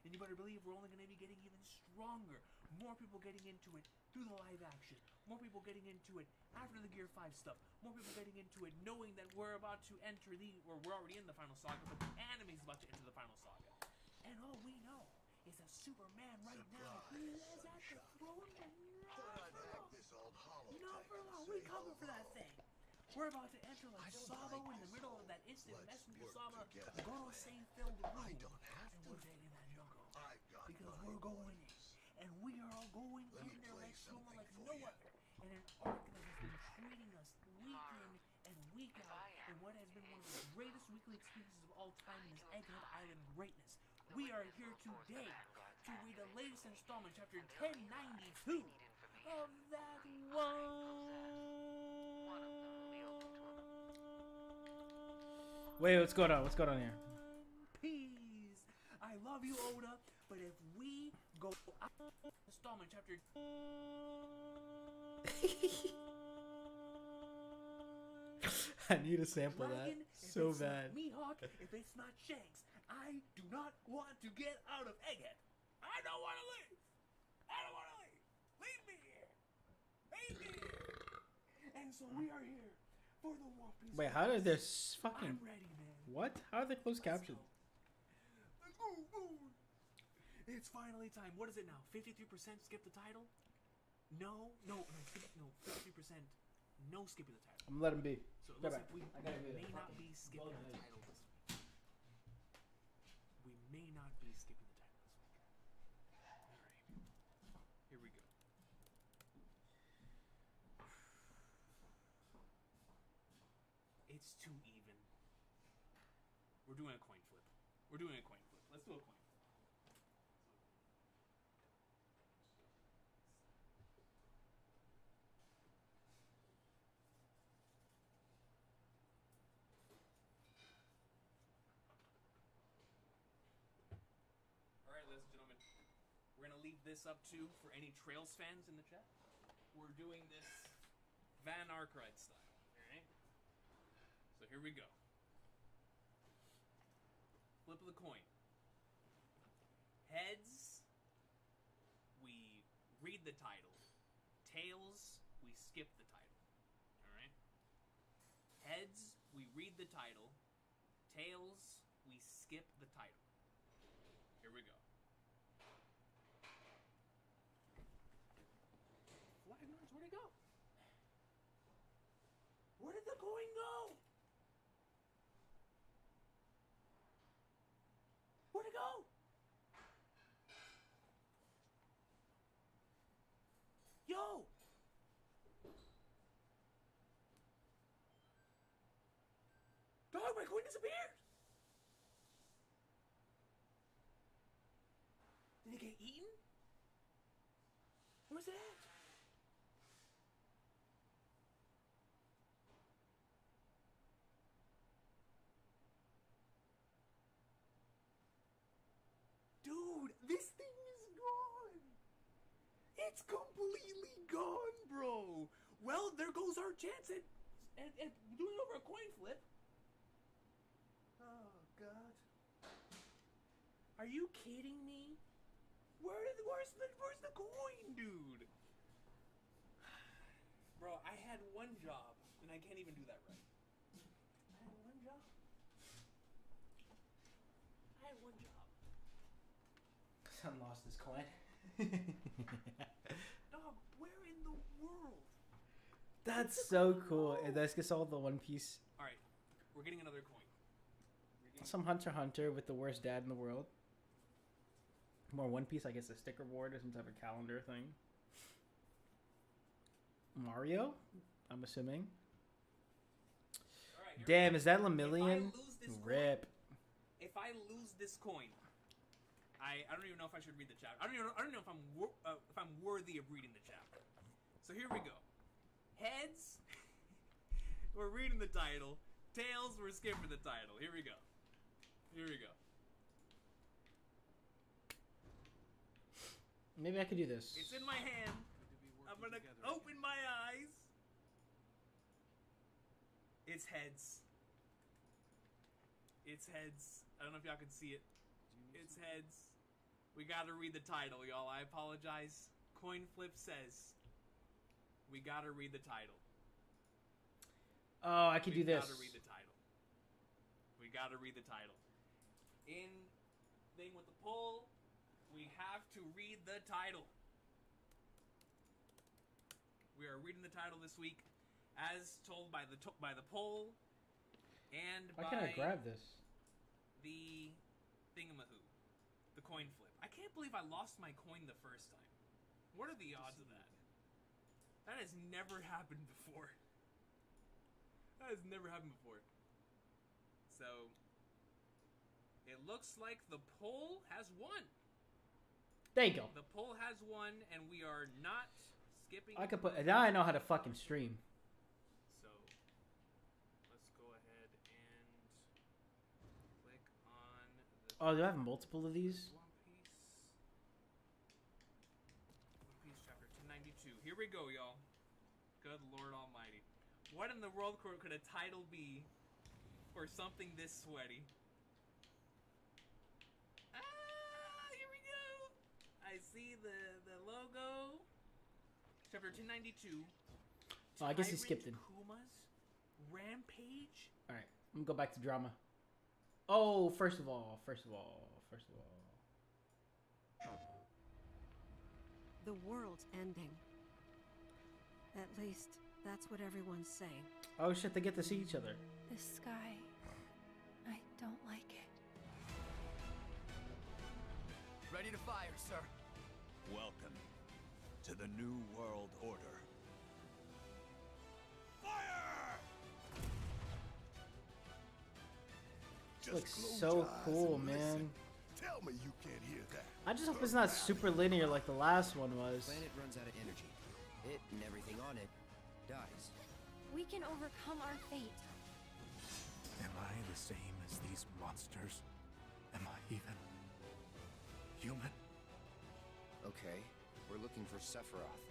And you better believe we're only going to be getting even stronger. More people getting into it through the live action. More people getting into it after the Gear 5 stuff. More people getting into it knowing that we're about to enter or we're already in the final saga, but the anime is about to enter the final saga. And all we know is that Superman right now is at the throne, but not for long. We coming for that thing. We're about to enter like Sabo in the middle of that instant messenger Sama Gorosei-filled room. And we're taking that jungle. Because we're going in. And we are all going in there like someone like no other. And an arc that has been treating us week in and week out in what has been one of the greatest weekly experiences of all time in this Egghead Island greatness. We are here today to read the latest installment, chapter 1092 of that Wait, what's going on? What's going on here? Peace. I love you, Oda, but if we go out installment chapter I need a sample of that Dragon, so if it's bad. not Mihawk, if it's not Shanks, I do not want to get out of Egghead. I don't want to leave. I don't want to leave. Leave me here. Leave me here. And so we are here for the One Piece. Wait, how did this fucking... I'm ready, man. What? How are they closed captioned? Let's go. It's finally time. What is it now? 53% skip the title? No, 53%. No skipping the title. I'm gonna let him be. So it Go looks back. like we I gotta do may that. not be skipping the title this week. We may not be skipping the title this week. Alright. Here we go. It's too even. We're doing a coin flip. We're doing a coin flip. Let's do a coin flip. Alright, ladies and gentlemen. We're going to leave this up to for any Trails fans in the chat. We're doing this Van Arkwright style. Alright? So here we go. Flip of the coin. Heads, we read the title. Tails, we skip the title. Alright? Heads, we read the title. Tails, we skip the title. Here we go. Flag nerds, where'd it go? Where did the coin go? Where'd it go? Yo! Dog, my coin disappeared! Did it get eaten? Where's it at? Dude, this thing is gone. It's completely gone, bro. Well, there goes our chance at doing over a coin flip. Oh, God. Are you kidding me? Where's the coin, dude? Bro, I had one job, and I can't even do that right. I had one job. Son lost his coin. Dog, where in the world? That's so cool. And that's just all the One Piece. Alright, we're getting another coin. Some Hunter x Hunter with the worst dad in the world. More One Piece, I guess a sticker board or some type of calendar thing. Mario, I'm assuming. Alright, damn, is that Lemillion? Rip. If I lose this coin, I don't even know if I should read the chapter. I don't know if I'm worthy of reading the chapter. So here we go. Heads, we're reading the title. Tails, we're skipping the title. Here we go. Maybe I could do this. It's in my hand. I'm gonna open my eyes. It's heads. It's heads. I don't know if y'all can see it. It's heads. We gotta read the title, y'all. I apologize. Coin flip says we gotta read the title. Oh, I could do this. We gotta read the title. We gotta read the title. In thing with the poll, we have to read the title. We are reading the title this week, as told by the poll, and Why can't I grab this? The thingamahoo, the coin flip. I can't believe I lost my coin the first time. What are the odds of that? That has never happened before. So, it looks like the poll has won. There you go. The poll has won, and we are not skipping. I could put. Now I know how to fucking stream. So, let's go ahead and click on the. Oh, do I have multiple of these? One Piece chapter 292. Here we go, y'all. Good Lord Almighty. What in the world could a title be for something this sweaty? Here we go. I see the logo. Chapter 292. Oh, I guess he skipped it. Pumas. Rampage. All right, I'm gonna go back to drama. Oh, first of all. The world's ending. At least, that's what everyone's saying. Oh shit, they get to see each other. This sky, I don't like it. Ready to fire, sir. Welcome to the New World Order. Fire! Looks close so your eyes cool, and man. listen. Tell me you can't hear that. I just hope it's not super linear like the last one was. Planet runs out of energy. It and everything on it dies. We can overcome our fate. Am I the same as these monsters? Am I even human? Okay, we're looking for Sephiroth.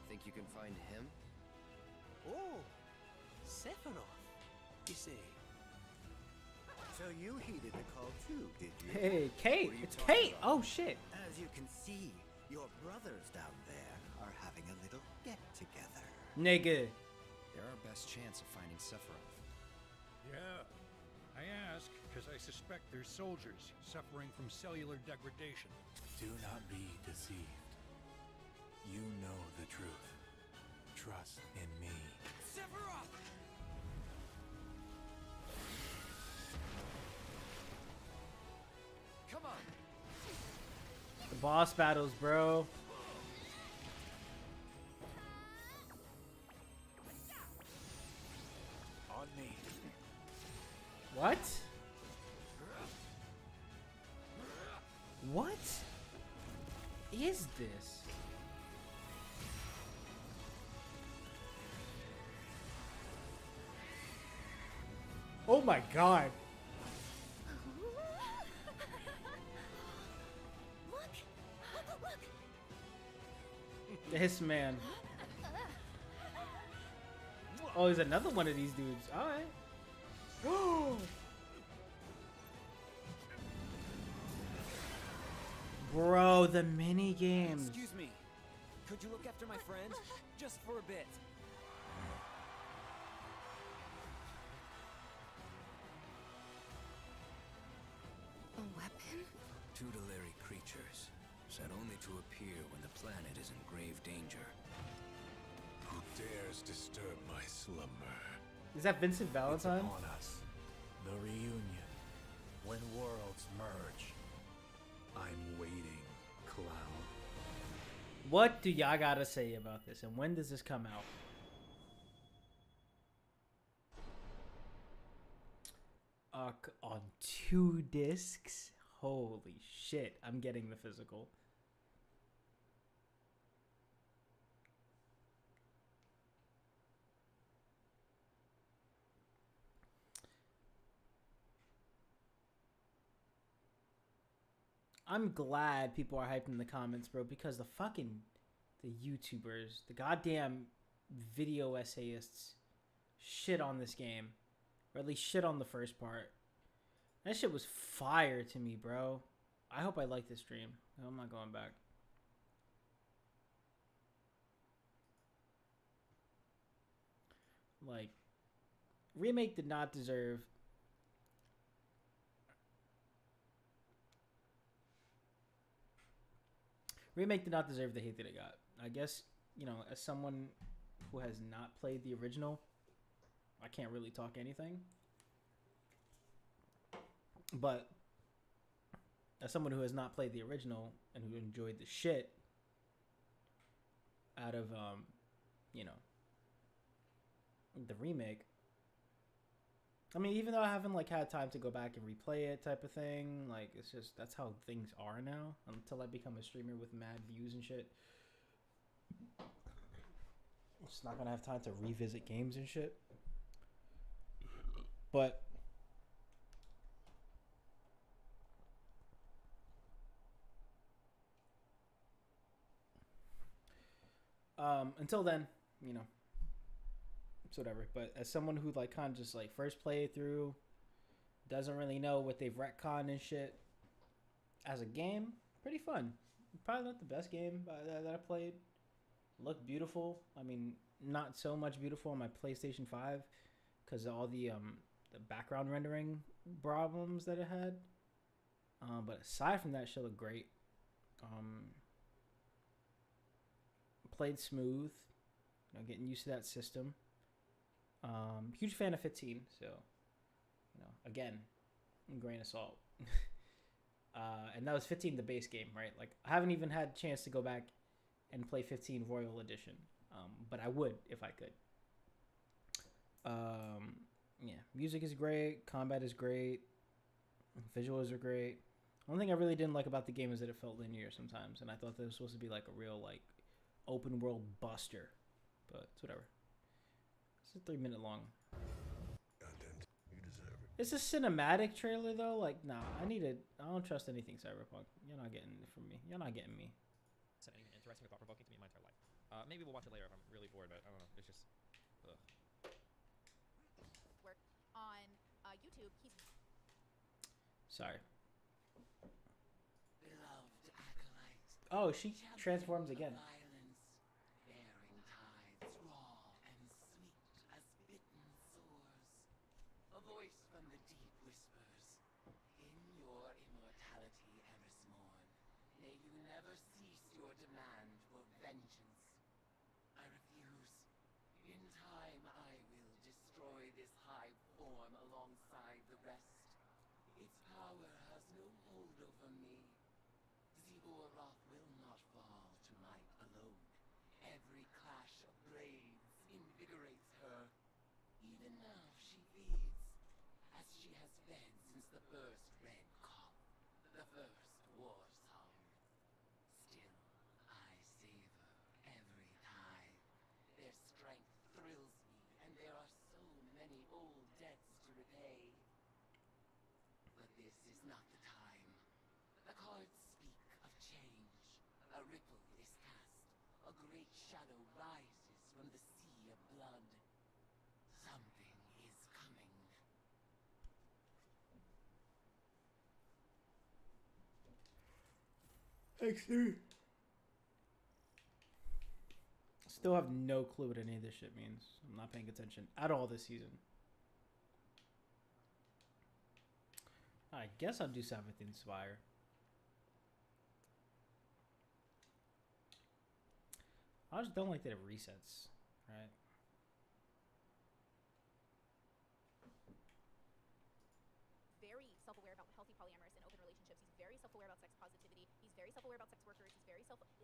Think you can find him? Oh, Sephiroth. You see. So you heeded the call too, did you? Hey, Kate! What are you It's talking Kate! about? Oh shit! As you can see, your brothers down there are having a little get-together. Nigga. They're our best chance of finding Sephiroth. Yeah. I ask because I suspect there's soldiers suffering from cellular degradation. Do not be deceived. You know the truth. Trust in me. Sephiroth! Come on! The boss battles, bro. On me. What? What is this? Oh my god. This man. Oh, he's another one of these dudes. All right. Bro, the mini games. Excuse me. Could you look after my friend? Just for a bit. A weapon? Tutelary creatures, set only to appear when the planet is in grave danger. Who dares disturb my slumber? Is that Vincent Valentine? It's upon us. The reunion. When worlds merge. I'm waiting, Cloud. What do y'all gotta say about this, and when does this come out? On 2 discs? Holy shit, I'm getting the physical. I'm glad people are hyped in the comments, bro, because the YouTubers, the goddamn video essayists shit on this game. Or at least shit on the first part. That shit was fire to me, bro. I hope I like this stream. I'm not going back. Like, Remake did not deserve... Remake did not deserve the hate that it got. I guess, you know, as someone who has not played the original, I can't really talk anything. But as someone who has not played the original and who enjoyed the shit out of, you know, the remake, I mean, even though I haven't like had time to go back and replay it type of thing, like it's just, that's how things are now until I become a streamer with mad views and shit. I'm just not gonna have time to revisit games and shit. But until then, you know, it's whatever. But as someone who like kind of just like first played through, doesn't really know what they've retconned and shit, as a game, pretty fun. Probably not the best game that I played. Looked beautiful. I mean, not so much beautiful on my PlayStation 5 because of all the background rendering problems that it had. But aside from that, shit looked great. Played smooth. You know, getting used to that system. Huge fan of 15, so you know, again, grain of salt. And that was 15 the base game, right? Like I haven't even had a chance to go back and play 15 Royal Edition, but I would if I could. Yeah, music is great, combat is great, visuals are great. One thing I really didn't like about the game is that it felt linear sometimes, and I thought that it was supposed to be like a real like open world buster, but it's whatever. It's a 3-minute long. Content. You deserve it. It's a cinematic trailer though. Like, nah, I don't trust anything Cyberpunk. You're not getting it from me. You're not getting me. Said anything interesting or thought-provoking to me in my entire life. Maybe we'll watch it later if I'm really bored, but I don't know. It's just, ugh. Work on YouTube. He's Sorry. Beloved acolyte. Oh, she transforms again. Violence, bearing tides raw and sweet as bitten sores. A voice from the deep whispers. In your immortality, Erismorn, may you never cease your demand for vengeance. I refuse. In time, I will destroy this hive form alongside the rest. Its power has no hold over me. Ziggurat will not fall to might alone. Every clash of blades invigorates her. Even now she feeds, as she has fed since the first red cough, the first war song. Still, I savor every tithe. Their strength thrills me, and there are so many old debts to repay. But this is not the time. The cards speak of change. A ripple is cast. A great shadow rises from the sea of blood. Something is coming. Thanks, dude. Still have no clue what any of this shit means. I'm not paying attention at all this season. I guess I'll do Seventh Inspire. I just don't like that it resets, right? Very self-aware about healthy polyamorous and open relationships. He's very self-aware about sex positivity. He's very self-aware about sex workers.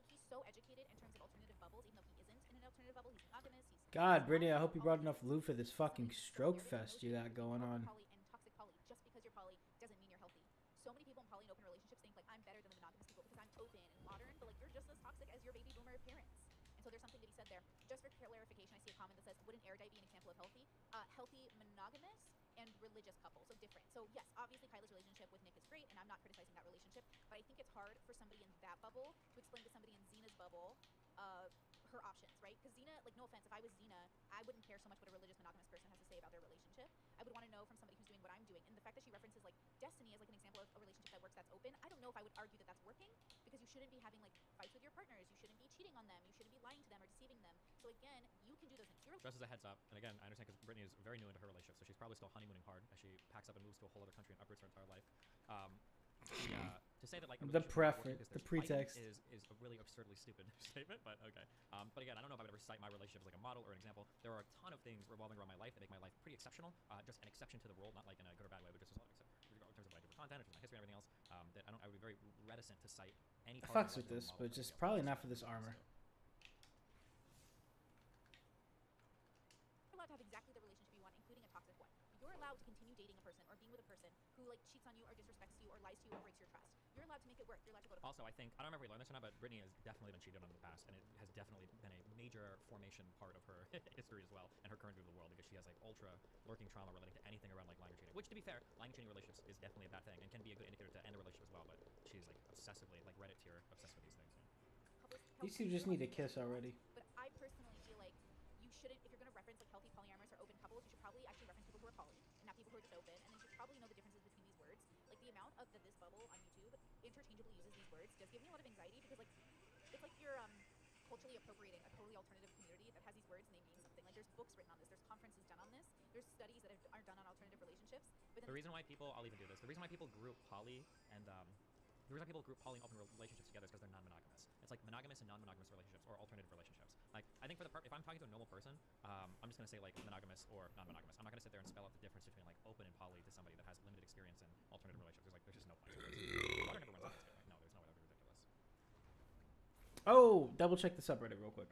He's so educated in terms of alternative bubbles, even though he isn't in an alternative bubble. He's monogamous. God, Brittany, I hope you brought enough loot for this fucking stroke fest you got going on. Poly and toxic poly. Just because you're poly doesn't mean you're healthy. So many people in poly and open relationships think like I'm better than the monogamous people because I'm open and modern, but like you're just as toxic as your baby boomer parents. And so there's something to be said there. Just for clarification, I see a comment that says, would an erudite be an example of healthy? Healthy monogamous and religious couple, so different. So yes, obviously Kyla's relationship with Nick is great, and I'm not criticizing that relationship, but I think it's hard for somebody in that bubble to explain to somebody in Xena's bubble her options, right? Because Xena, like, no offense, if I was Xena, I wouldn't care so much what a religious monogamous person has to say about their relationship. I would want to know from somebody who's doing what I'm doing. And the fact that she references like Destiny as like an example of a relationship that works, that's open, I don't know if I would argue that that's working, because you shouldn't be having like fights with your partners, you shouldn't be cheating on them, you shouldn't be lying to them or deceiving them. So again, you can do those things. Just as a heads up, and again, I understand because Brittany is very new into her relationship, so she's probably still honeymooning hard as she packs up and moves to a whole other country and uproots her entire life. To say that like The pretext is a really absurdly stupid statement, but okay. But again, I don't know if I would ever cite my relationship as like a model or an example. There are a ton of things revolving around my life that make my life pretty exceptional. Just an exception to the rule, not like in a good or bad way, but just in terms of what I do for content, in terms of my history and everything else. That I would be very reticent to cite any. I fucks with this, but just probably not for this armor. You're allowed to have exactly the relationship you want, including a toxic one. You're allowed to continue dating a person or being with a person who like cheats on you or disrespects you or lies to you or breaks your trust. You're allowed to make it work. You're allowed to go to. Also, I think, I don't remember if we learned this or not, but Brittany has definitely been cheated on in the past, and it has definitely been a major formation part of her history as well, and her current view of the world, because she has like ultra lurking trauma relating to anything around like lying or cheating. Which, to be fair, lying and cheating relationships is definitely a bad thing and can be a good indicator to end a relationship as well. But she's like obsessively, like Reddit tier, obsessed with these things. These two just need to kiss already. But I personally feel like you shouldn't, if you're going to reference like healthy polyamorous or open couples, you should probably actually reference people who are poly and not people who are just open, and then you should probably know the differences between these words. Like the amount of this bubble on YouTube interchangeably uses these words does give me a lot of anxiety, because like it's like you're culturally appropriating a totally alternative community that has these words and they mean something. Like there's books written on this, there's conferences done on this, there's studies that are done on alternative relationships. But then the reason why people, I'll even do this, the reason why people group poly and the reason why people group poly and open relationships together is because they're non-monogamous. It's like monogamous and non-monogamous relationships or alternative relationships. Like, I think for the part, if I'm talking to a normal person, I'm just going to say like monogamous or non-monogamous. I'm not going to sit there and spell out the difference between like open and poly to somebody that has limited experience in alternative relationships. There's just no point. Water never runs out of this game. Like, no, there's no way. That would be ridiculous. Oh, double check the subreddit real quick.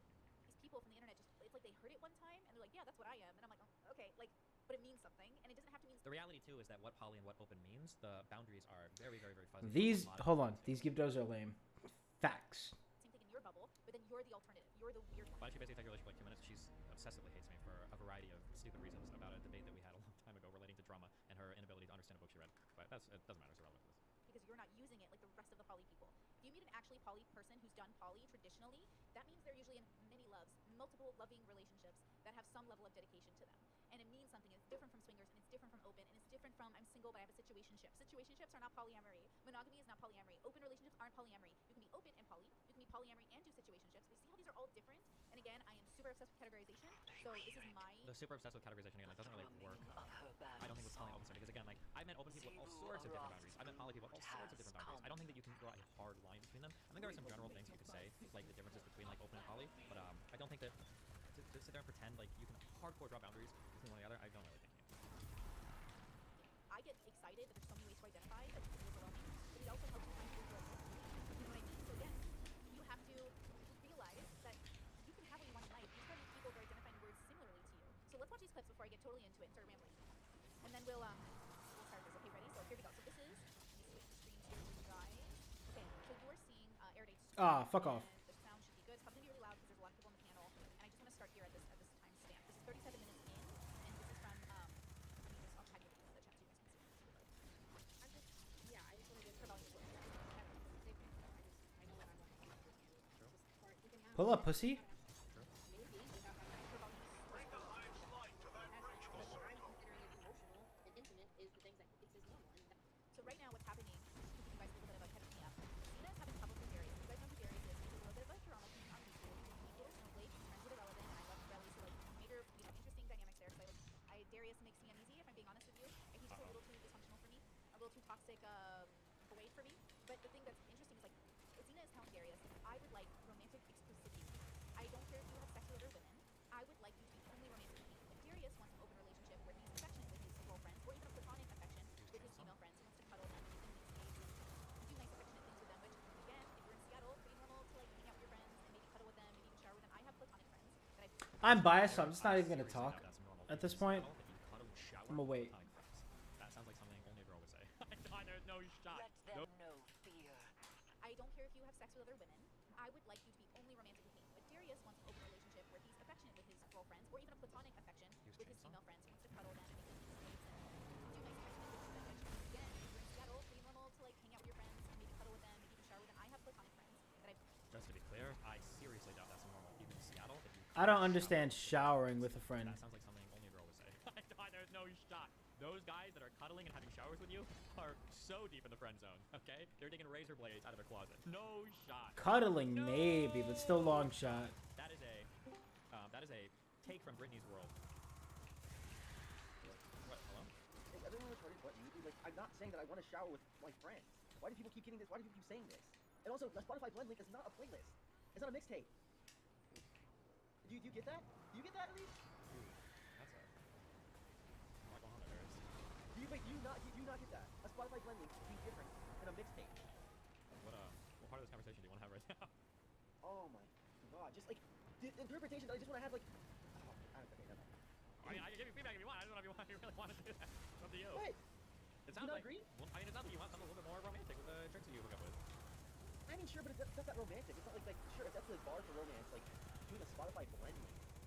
these people from the internet just, it's like they heard it one time and they're like, yeah, that's what I am. And I'm like, oh, okay, like, but it means something, and it doesn't have to mean. The reality too is that what poly and what open means, the boundaries are very, very, very fuzzy. These, hold on, these Gibdos are lame. Facts. Same thing in your bubble, but then you're the alternative. You're the weird one. Why don't you basically take your relationship like 2 minutes? She's obsessively hates me for a variety of stupid reasons about a debate that we had a long time ago relating to drama and her inability to understand a book she read. But it doesn't matter. It's irrelevant to this. Because you're not using it like the rest of the poly people. If you meet an actually poly person who's done poly traditionally, that means they're usually in many loves, multiple loving relationships that have some level of dedication to them. And it means something. It's different from swingers, and it's different from open, and it's different from I'm single but I have a situationship. Situationships are not polyamory. Monogamy is not polyamory. Open relationships aren't polyamory. You can be open and poly. You can be polyamory and do situationships. You see how these are all different? And again, I am super obsessed with categorization. So this is my... The super obsessed with categorization, again, that doesn't really work. I don't think with poly and open stuff, because again, like, I've met open people with all sorts of different boundaries. I've met poly people with all sorts of different boundaries. I don't think that you can draw a hard line between them. I think there are some general things you could say, like the differences between like open and poly, but I don't think that to sit there and pretend like you can hardcore draw boundaries between one and the other, I don't really think you can. I get excited that there's so many ways to identify that it's overwhelming, but it also helps you find people who are different. You know what I mean? So again, you have to realize that you can have what you want in life. These are these people that are identifying words similarly to you. So let's watch these clips before I get totally into it and start rambling. And then we'll start this. Okay, ready? So here we go. So this is, let me switch screens here for you guys. Okay, so you are seeing Erudite's Ah, fuck off. the sound should be good. It's probably gonna be really loud because there's a lot of people on the panel. And I just want to start here at this time stamp. This is 37 minutes in, and this is from I'll tag it in the chat so you guys can see it. I'm just I just want to do for volume split. Pull up, pussy. toxic void for me. But the thing that's interesting is like, Xena is telling Darius, I would like romantic exclusivity. I don't care if you have sex with other women. I would like you to be only romantic with me. But Darius wants an open relationship where he's affectionate with his girlfriends, or even a platonic affection with his female friends. He wants to cuddle them and meet and do nice affectionate things with them. Which, again, if you're in Seattle, pretty normal to like hang out with your friends and maybe cuddle with them, maybe even shower with them. I have platonic friends that I'm biased, so I'm just not even gonna talk at this point. I'm gonna wait. That sounds like something only a girl would say. There's no shot. Let them know fear. I don't care if you have sex with other women. I would like you to be only romantic with me. But Darius wants an open relationship where he's affectionate with his girlfriends, or even a platonic affection with his female friends. He wants to cuddle them and make them do nice affectionate things with them. Which, again, if you're in Seattle, pretty normal to like hang out with your friends and maybe cuddle with them, maybe even shower with them. I have platonic friends that I've. Just to be clear, I seriously doubt that's normal even in Seattle. If you I don't understand showering with a friend. That sounds like something only a girl would say. There's no shot. Those guys that are cuddling and having showers with you are so deep in the friend zone, okay? They're taking razor blades out of their closet. No shot. Cuddling, maybe, but still long shot. That is a take from Britney's world. What? Hello? Is everyone retarded but you? Like, I'm not saying that I want to shower with my friends. Why do people keep getting this? Why do people keep saying this? And also, the Spotify blend link is not a playlist. It's not a mixtape. Do you get that? Do you get that at least? That's a lot going on there. Do you not get that? A Spotify blend link being different than a mixtape. What part of this conversation do you want to have right now? Oh my god, just like the interpretation that I just want to have like. Oh, okay, never mind. I mean, I can give you feedback if you want. I don't know if you really want to do that. It's up to you. What? It sounds not like. agree? Well, I mean, it sounds like you want something a little bit more romantic with the drinks that you hook up with. I mean, sure, but it's not that romantic. It's not like sure, if that's the bar for romance, like doing a Spotify blend,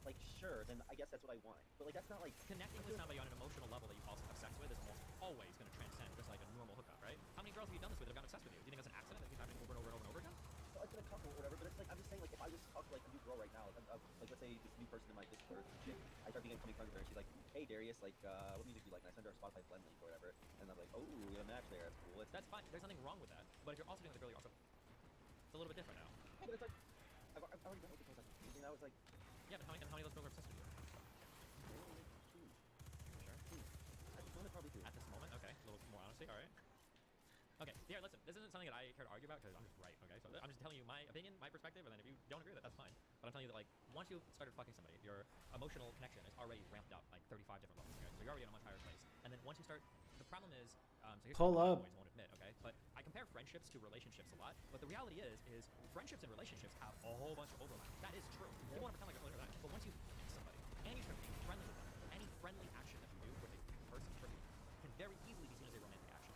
like sure, then I guess that's what I want. But like that's not like connecting with somebody on an emotional level that you also have sex with is almost always going to transcend just like a normal hookup, right? How many girls have you done this with that have gotten obsessed with you? Do you think that's an accident that keeps happening over and over and over and over again? Well, it's been a couple or whatever, but it's like I'm just saying like if I just talk to like a new girl right now, like let's say this new person in my Discord chick, I start becoming friends with her, and she's like, hey Darius, like what music do you like? And I send her a Spotify blend link or whatever, and I'm like, oh, we have a match there. That's cool. That's fine. There's nothing wrong with that. But if you're also doing the girl, you're also it's a little bit different now. Yeah, but it's like I've already done it because like I was like. Yeah, but how many of those girls are obsessed with you? Two. Sure. At this moment, probably two. At this moment, okay. A little more honesty, all right. Okay, yeah, listen, this isn't something that I care to argue about because I'm just right, okay? So I'm just telling you my opinion, my perspective, and then if you don't agree with it, that's fine. But I'm telling you that, like, once you started fucking somebody, your emotional connection is already ramped up, like, 35 different levels, okay? So you're already in a much higher place. And then once you start, the problem is, so here's Pull something up. I always won't admit, okay? But I compare friendships to relationships a lot, but the reality is friendships and relationships have a whole bunch of overlap. That is true. People want to pretend like they're that, but once you meet somebody, and you start being friendly with them, any friendly action that you do with a person can very easily be seen as a romantic action.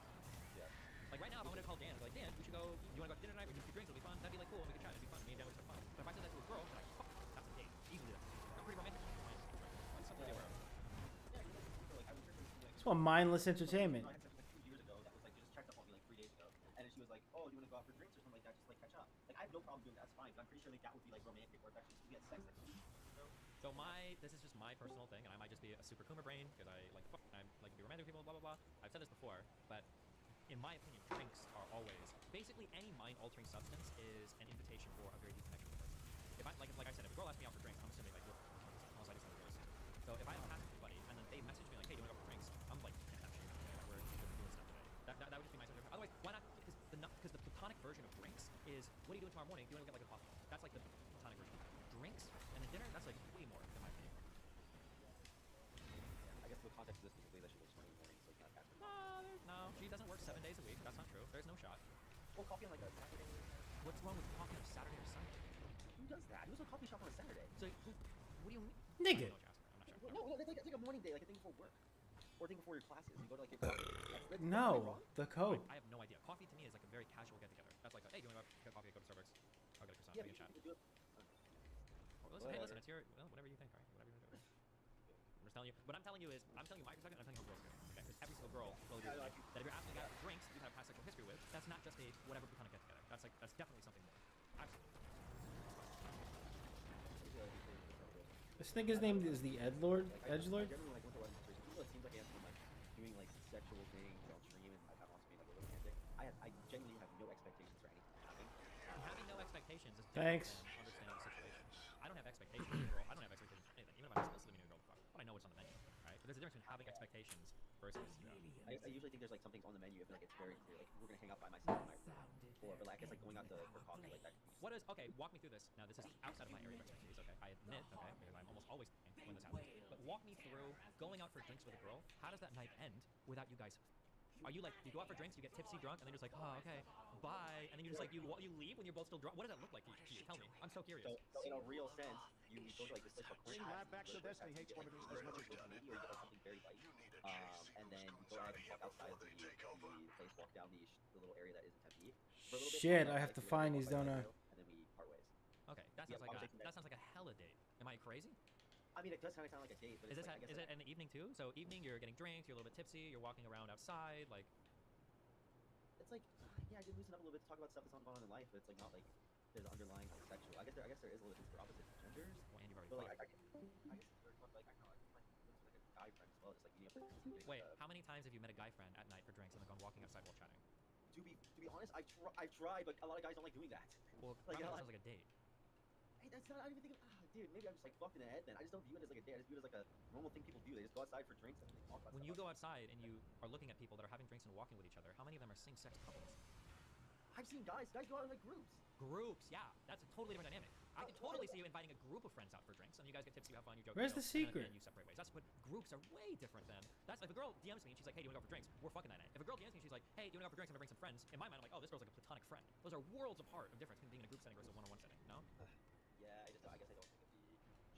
Yeah. Like right now, if I wanted to call Dan, I'd be like, Dan, we should go. You want to go to dinner tonight? We can do drinks. It'll be fun. That'd be like cool. We could chat. It'd be fun. Me and Dan would have fun. But if I said that to a girl, I'd be like, fuck, that's a date. Easily that. I'm pretty romantic. Like something to be aware of. It's what mindless entertainment. I had sex like 2 years ago that was like just checked up on me like 3 days ago, and then she was like, oh, do you want to go out for drinks or something like that, just like catch up. Like I have no problem doing that. That's fine. But I'm pretty sure like that would be like romantic or if actually we had sex like. So this is just my personal thing, and I might just be a super Kuma brain because I like I like to be romantic with people, blah blah blah. I've said this before, but in my opinion, drinks are always basically any mind-altering substance is an invitation for a very deep connection with a person. If I like I said, if a girl asks me out for drinks, I'm assuming like unless I do something worse. So if I don't ask anybody and then they message me like, hey, do you want to go for drinks? I'm like, yeah, actually, we're doing stuff today. That would just be my suggestion. Otherwise, why not? Because the platonic version of drinks is what are you doing tomorrow morning? Do you want to go get like a coffee? That's like the platonic version. Drinks and then dinner. That's like way more in my opinion. I guess the context of this specifically that she works 20 mornings, so it's not after. No, she doesn't work 7 days a week. That's not true. There's no shot. Well, coffee on like a Saturday. What's wrong with coffee on a Saturday or Sunday? Who does that? Who's a coffee shop on a Saturday? So what do you mean? Nigga. No, it's like a morning day, like a thing before work, or a thing before your classes. You go to like your coffee. No, the code. I have no idea. Coffee to me is like a very casual get together. That's like, hey, do you want to get coffee? Go to Starbucks. I'll get a croissant. Yeah, We can chat. do it. Listen, it's your whatever you think, right? Whatever you want to do. I'm just telling you. What I'm telling you is, I'm telling you my perspective, and I'm telling you how girls do it. Okay, because every single girl will agree with me that if you're asking about drinks that you have past sexual history with, that's not just a whatever platonic get together. That's definitely something more. Absolutely. This nigga's name is the Edgelord. Edgelord. I generally like went to weddings. People, it seems like Anthony like doing like sexual things on stream and like I want to be like a little romantic. I genuinely have no expectations for anything happening. Having no expectations is Thanks. different than understanding the situation. I don't have expectations for a girl. I don't have expectations for anything. Even if I'm explicitly meeting a girl, fuck. But I know what's on the menu, right? But there's a difference between having expectations versus. I usually think there's like some things on the menu if like it's very clear, like we're gonna hang out by myself tonight or but like I guess like going out for coffee like that. What is okay? Walk me through this. Now this is outside of my area of expertise. Okay, I admit. Okay, because I'm almost always when this happens. But walk me through going out for drinks with a girl. How does that night end without you guys? Are you like you go out for drinks, you get tipsy, drunk, and then you're just like, oh okay, bye, and then you just like you leave when you're both still drunk. What does that look like to you? Tell me. I'm so curious. So in a real sense, you go to like this place called Corn Patch, Back to Destiny hates women as much as or you get like something very light, and then you go ahead and walk outside the place, walk down the little area that is in Tempe. For a little bit, Shit, I have to find these, don't I? And then we part ways. Okay, that sounds like a hella date. Am I crazy? I mean, it does kind of sound like a date, but is it's like, is it in the evening too? So evening, you're getting drinks, you're a little bit tipsy, you're walking around outside, like. It's like, yeah, I did loosen up a little bit to talk about stuff that's not going on in life, but it's like not like there's underlying like sexual. I guess there is a little bit for opposite genders. Well, and you've already. But like, I guess it's very fun. Like I know, like a guy friend as well, just like meeting up. Wait, how many times have you met a guy friend at night for drinks and then gone walking outside while chatting? To be honest, I've tried, but a lot of guys don't like doing that. Well, like, that sounds like a date. Hey, that's not. I don't even think. Dude, maybe I'm just like fucked in the head. Then I just don't view it as like a date. I just view it as like a normal thing people do. They just go outside for drinks and they talk about. When you go outside and you are looking at people that are having drinks and walking with each other, how many of them are same-sex couples? I've seen guys go out in like groups. Groups, yeah, that's a totally different dynamic. I can totally see you inviting a group of friends out for drinks, and you guys get tipsy, you have fun, you joke. Where's the secret? And you separate ways. That's what groups are way different than. That's if a girl DMs me and she's like, "Hey, do you want to go for drinks?" We're fucking that night. If a girl DMs me and she's like, "Hey, do you want to go for drinks? I'm gonna bring some friends." In my mind, I'm like, "Oh, this girl's like a platonic friend." Those are worlds apart of difference between being in a group setting versus a one-on-one setting. No? Yeah, I guess I don't think of the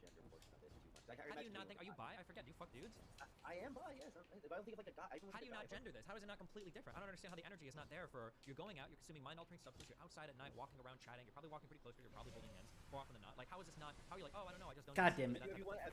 gender portion of it too much. How do you not think? Are you bi? I forget. Do you fuck dudes? I am bi. Yes. If I don't think of like a guy. How do you not gender this? How is it not completely different? I don't understand how the energy is not there for you're going out, you're consuming mind-altering substances, you're outside at night, walking around, chatting. You're probably walking pretty close, you're probably holding hands more often than not. Like, how is this not? How are you like? Oh, I don't know. I just don't. God damn it. If you want, I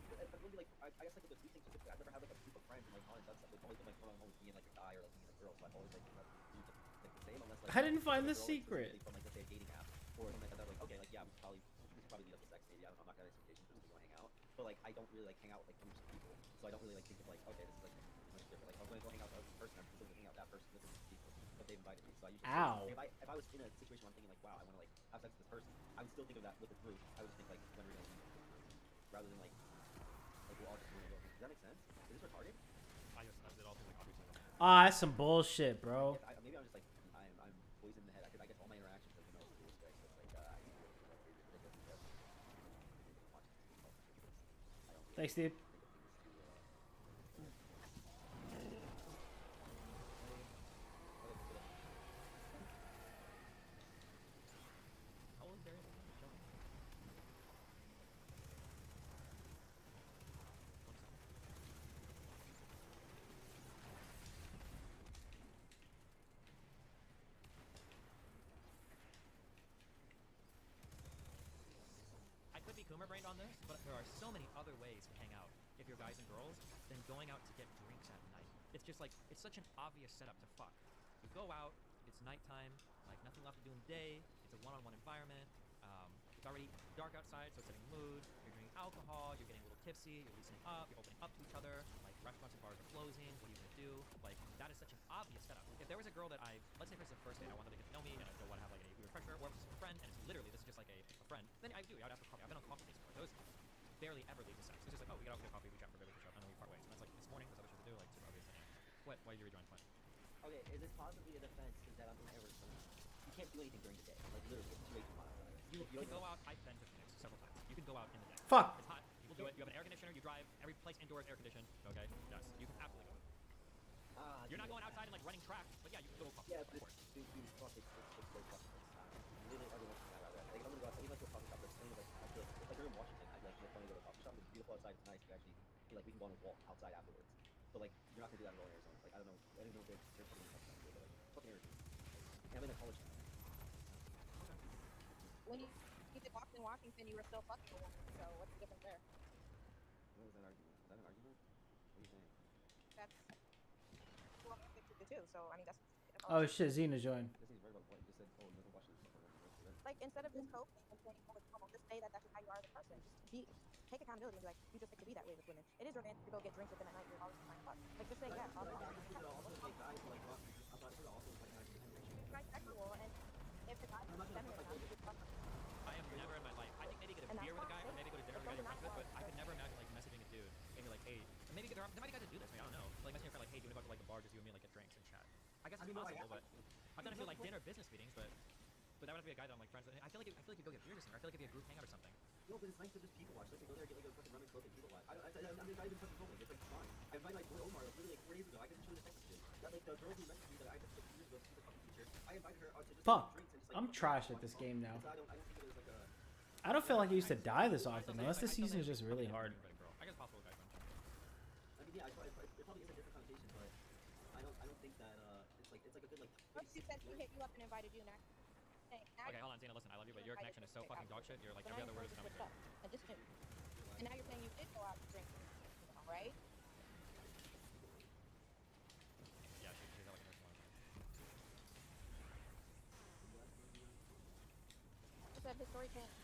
guess like with the two things specifically, I've never had like a group of friends and like all that stuff. It's always been like one-on-one with me and like a guy or like me and a girl. So I've always like dudes like the same unless like. I didn't find the secret. From like let's say a dating app or something like that. Like okay, like yeah, we probably lead up to sex maybe. I don't know. I'm not gonna have expectations for just go hang out. But like I don't really like hang out with like groups of people. So I don't really like think of like okay, this is like much different. Like I'm gonna go hang out with this person. I'm still gonna hang out with that person with these people. But they invited me. So I usually. Ow. If I was in a situation where I'm thinking like wow, I want to like have sex with this person, I would still think of that with a group. I would just think like when we're gonna leave, rather than like we're all just gonna go. Does that make sense? Is this retarded? I just it all seems like obviously. Ah, that's some bullshit, bro. Maybe I'm just like I'm poisoned in the head. I guess all my interactions have been those respects. It's like Thanks, Steve. I could be Coomer brained on this, but there are so many other ways to hang out if you're guys and girls than going out to get drinks at night. It's just like it's such an obvious setup to fuck. You go out, it's nighttime, like nothing left to do in the day. It's a one-on-one environment. It's already dark outside, so it's setting the mood. You're drinking alcohol, you're getting a little tipsy, you're loosening up, you're opening up to each other. Like restaurants and bars are closing. What are you gonna do? Like that is such an obvious setup. If there was a girl that let's say for the first date, I wanted to get to know me and I don't want to have like a weird pressure, or if it's a friend and it's literally this is just like a friend, then I would ask for coffee. I've been on coffee dates before. Those barely ever lead to sex. It's just like, oh, we get out, we get coffee, we chat for a bit, we push up, and then we part ways. And that's like this morning, that's what we should do, like super obvious thing. What? Why did you rejoin the point? Okay, is this possibly a defense? Is that I'm in Arizona? You can't do anything during the day. Like literally, it's way too hot outside. You can go out. I've been to Phoenix several times. You can go out in the day. Fuck. It's hot. People do it. You have an air conditioner. You drive. Every place indoors air conditioned. Okay. Yes. You can absolutely go. You're not going outside and like running track, but yeah, you can go coffee. Yeah, but dude, fuck, it's so fucking hot. Literally everyone's out right there. Like I'm gonna go outside, even like to a coffee shop. That's only like I feel like you're in Washington. I'd like want to go to a coffee shop. It's beautiful outside. It's nice. You actually feel like we can go on a walk outside afterwards. But like you're not gonna do that in Arizona. Like I don't know. I don't know if they're putting in something but like fucking Arizona. And I'm in a college town. When you did Boston, Washington, you were still fucking a woman. So what's the difference there? What was that argument? Was that an argument? What are you saying? That's well, the two. So I mean, that's. Oh shit, Xena joined. This is right about what you said. Oh, never watched this before. Like instead of just coping and saying, "Oh, just say that that's just how you are as a person." Just take accountability and be like, "You just like to be that way with women." It is romantic to go get drinks with them at night. You're always trying to fuck. Like just say yes. I'll do that. Bisexual, and if the guy is feminine enough, you just fuck them. I have never in my life. I think maybe get a beer with a guy, or maybe go to dinner with a guy you're friends with, but I could never imagine like messaging a dude and you're like, hey, maybe there might be guys that do this. I mean, I don't know. Like messaging your friend like, hey, do you want to go to like a bar just you and me like get drinks? I guess it's possible, but I've done a few like dinner business meetings, but that would have to be a guy that I'm like friends with. I feel like you go get beers or something. I feel like it'd be a group hangout or something. No, but it's nice to just people watch. Like, go there, get like a fucking rum and coke and people watch. I mean, I even fucking told me, it's like fine. I invited like boy Omar like literally like 4 days ago. I can show you the text messages. That like the girl who messaged me that I texted like 2 years ago, she's a fucking teacher. I invited her out to just Fuck. drinks and just like. I'm trash at this game now. I don't think there's like a. I don't feel like I used to die this often, unless this season is just really hard. I guess it's possible, guys. I mean, yeah, it probably is a different connotation, but I don't think that it's like a good like. First you said he hit you up and invited you next. Okay, hold on, Zena, listen, I love you, but your connection is so fucking dog shit. You're like every other word is coming. And just knew. And now you're saying you did go out to drink, right? Yeah, she's got like a nurse one. He said his story changed.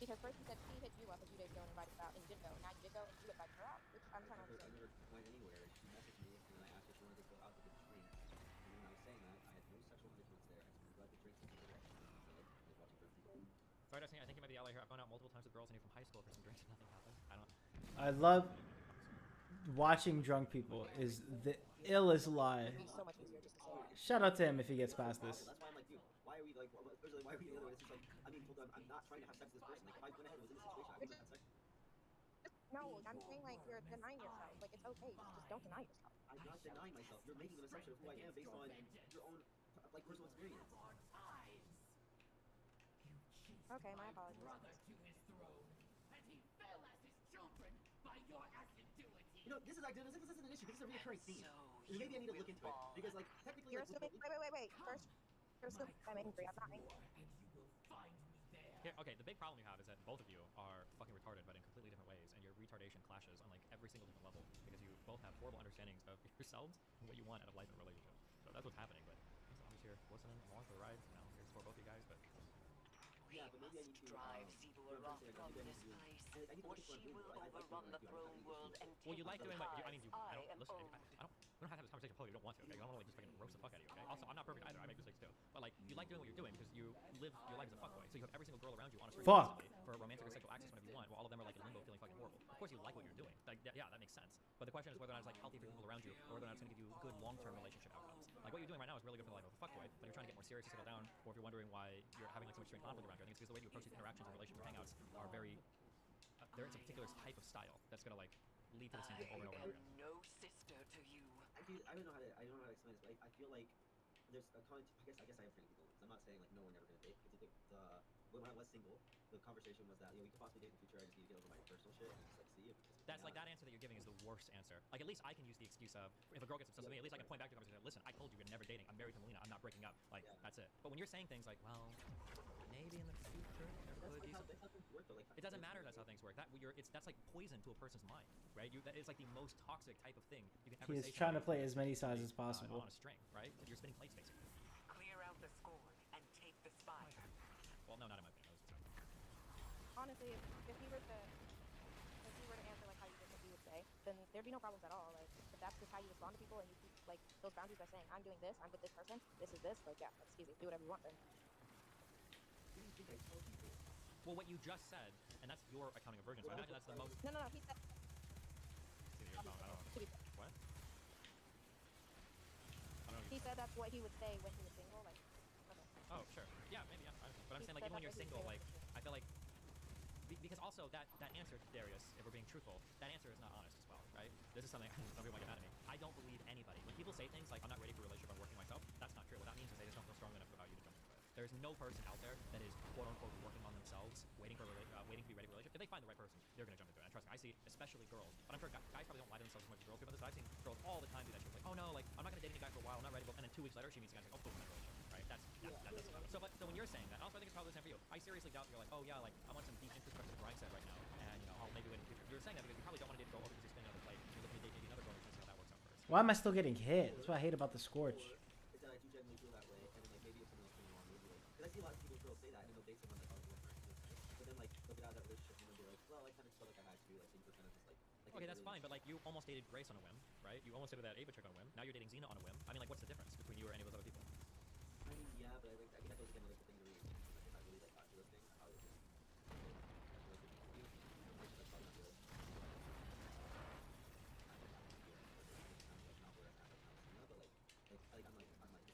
Because first he said he hit you up a few days ago and invited her out, and you didn't go. Now you did go and you invited her out, which I'm trying to understand. I never went anywhere. She messaged me and then I asked her if she wanted to go out to get drinks. And when I was saying that, I had no sexual intercourse there. I just wanted to go out to drinks and I was watching her people. Sorry, Destiny, I think you might be out here. I've gone out multiple times with girls I knew from high school for some drinks and nothing happened. I love watching drunk people is the illest lie. It'd be so much easier just to say. Shout out to him if he gets past this. That's why I'm like, dude, why are we like, especially why are we the other way? It's just like, I mean, I'm not trying to have sex with this person. Like, if I went ahead and was in this situation, I would have had sex. No, I'm saying like you're denying yourself. Like it's okay, just don't deny yourself. I'm not denying myself. You're making an assumption of who I am based on your own like personal experience. Okay, my apologies. You know, this isn't an issue. This is a recurring theme. Maybe I need to look into it because, like, technically, You're like, assuming. Wait. First, you're assuming I'm angry. I'm not angry. Here, okay, the big problem you have is that both of you are fucking retarded, but in completely different ways, and your retardation clashes on like every single different level because you both have horrible understandings of yourselves and what you want out of life and a relationship. So that's what's happening. But I'm just here listening, I'm along for the ride. You know, here to support both you guys, but. Yeah, but maybe I need to drive Seymour off from this place, or she will overrun the throne world and Well, you like doing what I mean. I don't am listen. We don't have to have this conversation. Probably you don't want to. Okay, you don't want to like just fucking roast the fuck out of you. Okay. Also, I'm not perfect either. I make mistakes too. But like, you like doing what you're doing because you live your life as a fuckboy. So you have every single girl around you on a string Fuck. for romantic or sexual access whenever you want. While all of them are like in limbo, feeling fucking horrible. Of course, you like what you're doing. Like, yeah, that makes sense. But the question is whether or not it's like healthy for people around you, or whether or not it's going to give you good long-term relationship outcomes. Like what you're doing right now is really good for the life of a fuckboy. But if you're trying to get more serious, to settle down, or if you're wondering why you're having like so much strange conflict around here, I think it's because the way you approach these interactions and relationship hangouts are very. There's a particular type of style that's gonna like lead to the same thing over and over again. No sister to you. I don't know how to explain this, but I feel like there's a I guess I have training people. I'm not saying like no, we're never gonna date. When I was single, the conversation was that we could possibly date in the future. I just need to get over my personal shit and just like see if. That's like that answer that you're giving is the worst answer. Like at least I can use the excuse of if a girl gets obsessed with me, at least I can point back to the conversation. Listen, I told you we're never dating. I'm married to Melina. I'm not breaking up. Like that's it. But when you're saying things like, well, maybe in the future there could be something. It doesn't matter. That's how things work. That's like poison to a person's mind, right? That is like the most toxic type of thing you can ever say. He is trying to play as many sides as possible. On a string, right? You're spinning plates basically. Clear out the score and take the spy. Well, no, not in my opinion. Honestly, if he were to answer like how you just would say, then there'd be no problems at all. Like if that's just how you respond to people and you keep like those boundaries by saying, I'm doing this, I'm with this person, this is this, like yeah, that's easy. Do whatever you want then. Well, what you just said, and that's your accounting of virgins. So I imagine that's the most. No, he said. What? He said that's what he would say when he was single, like. Okay. Oh, sure. Yeah, maybe. Yeah. But I'm saying like even when you're single, like I feel like. Because also that answer, Darius, if we're being truthful, that answer is not honest as well, right? This is something some people might get mad at me. I don't believe anybody. When people say things like I'm not ready for a relationship, I'm working myself, that's not true. What that means is they just don't feel strong enough about you to jump into it. There's no person out there that is quote unquote working on themselves, waiting to be ready for a relationship. If they find the right person, they're gonna jump into it. And trust me, I see especially girls, but I'm sure guys probably don't lie to themselves as much as girls do about this. But I've seen girls all the time do that shit. Like, oh no, like I'm not gonna date any guy for a while, I'm not ready, and then 2 weeks later she meets a guy and like, oh, cool, I'm in a relationship, right? That doesn't matter. So when you're saying that, also I think it's probably the same for you. I seriously doubt you're like, oh yeah, like I want some deep introspective mindset right now, and you know I'll maybe wait in the future. You're saying that because you probably don't want to date a girl over because you're spinning on the plate. You're looking to date maybe another girl because you see how that works out first. Why am I still getting hit? That's what I hate about the Scorch. It's that I do genuinely feel that way, and then like maybe it's something else going on. Maybe like because I see a lot of people girls say that, and then they'll date someone like oh, but then like they'll get out of that relationship and they'll be like, well, I kind of felt like I had to. Like things were kind of just like. Okay, that's fine, but like you almost dated Grace on a whim, right? You almost dated that Ava chick on a whim. Now you're dating Xena on a whim. I mean, like, what's the difference between you or any of those other people? I mean, yeah, but I think that goes again with like the thing to read. Like, if I really like got to those things, I would just. I'm like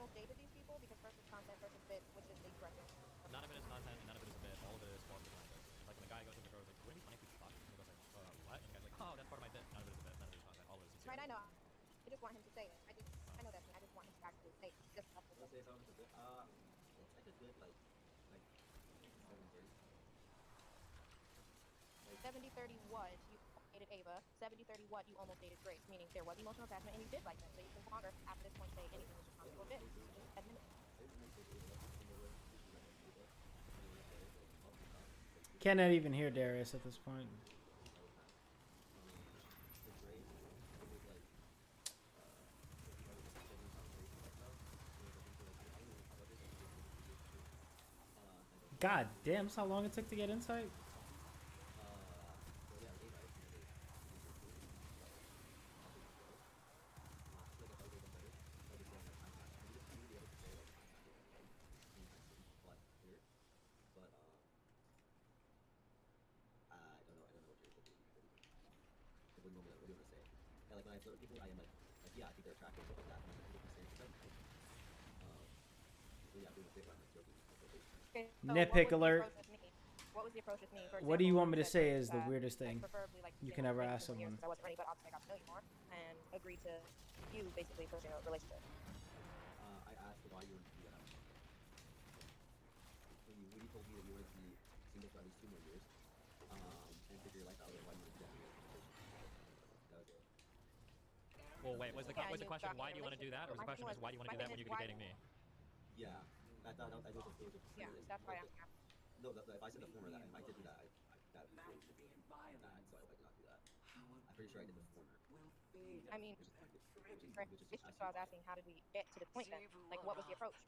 almost dated these people because first is content versus bits, which is the direction. None of it is content and none of it is a bit. All of it is part of the content. Like when the guy goes to the girl, like, wouldn't it be funny if we fucked? And the girl's like, what? And the guy's like, oh, that's part of my bit. None of it is a bit. None of it is content. All of it is sincere. Right, I know. I just want him to say it. I know that's me. I just want him to actually say it. Just helpful. I'll say something to it's like a good like 7-30. 70-30 what you dated Ava. 70-30 what you almost dated Grace. Meaning there was emotional attachment and you did like them. So you can longer after this point say anything was responsible bit. So just admit it. Cannot even hear Darius at this point. God damn, that's how long it took to get insight? Like when I flirt with people, I am like yeah, I think they're attractive, but like that. Yeah, doing a bit around like joking. Okay, so Nitpick alert. What was the approach with me? For What do you example, want me to said, say is the weirdest thing preferably, like, you you can know, ever maybe ask for years, someone? I wasn't ready, but obviously I got to know you more and agree to you basically pushing a relationship. I asked why you wanted to do that. When you told me that you wanted to be single for at least 2 more years, and figure your life out, why you wanted to get in a relationship. That was it. Well, wait, was the question why do you want to do that, or was the question is why do you want to do that when you could be dating me? Yeah, that was Yeah, that's why I'm asking. No, if I said the former, that I did do that, that so I hope I did not do that. I'm pretty sure I did the former. I mean, so I was asking, how did we get to the point then? Like, what was the approach?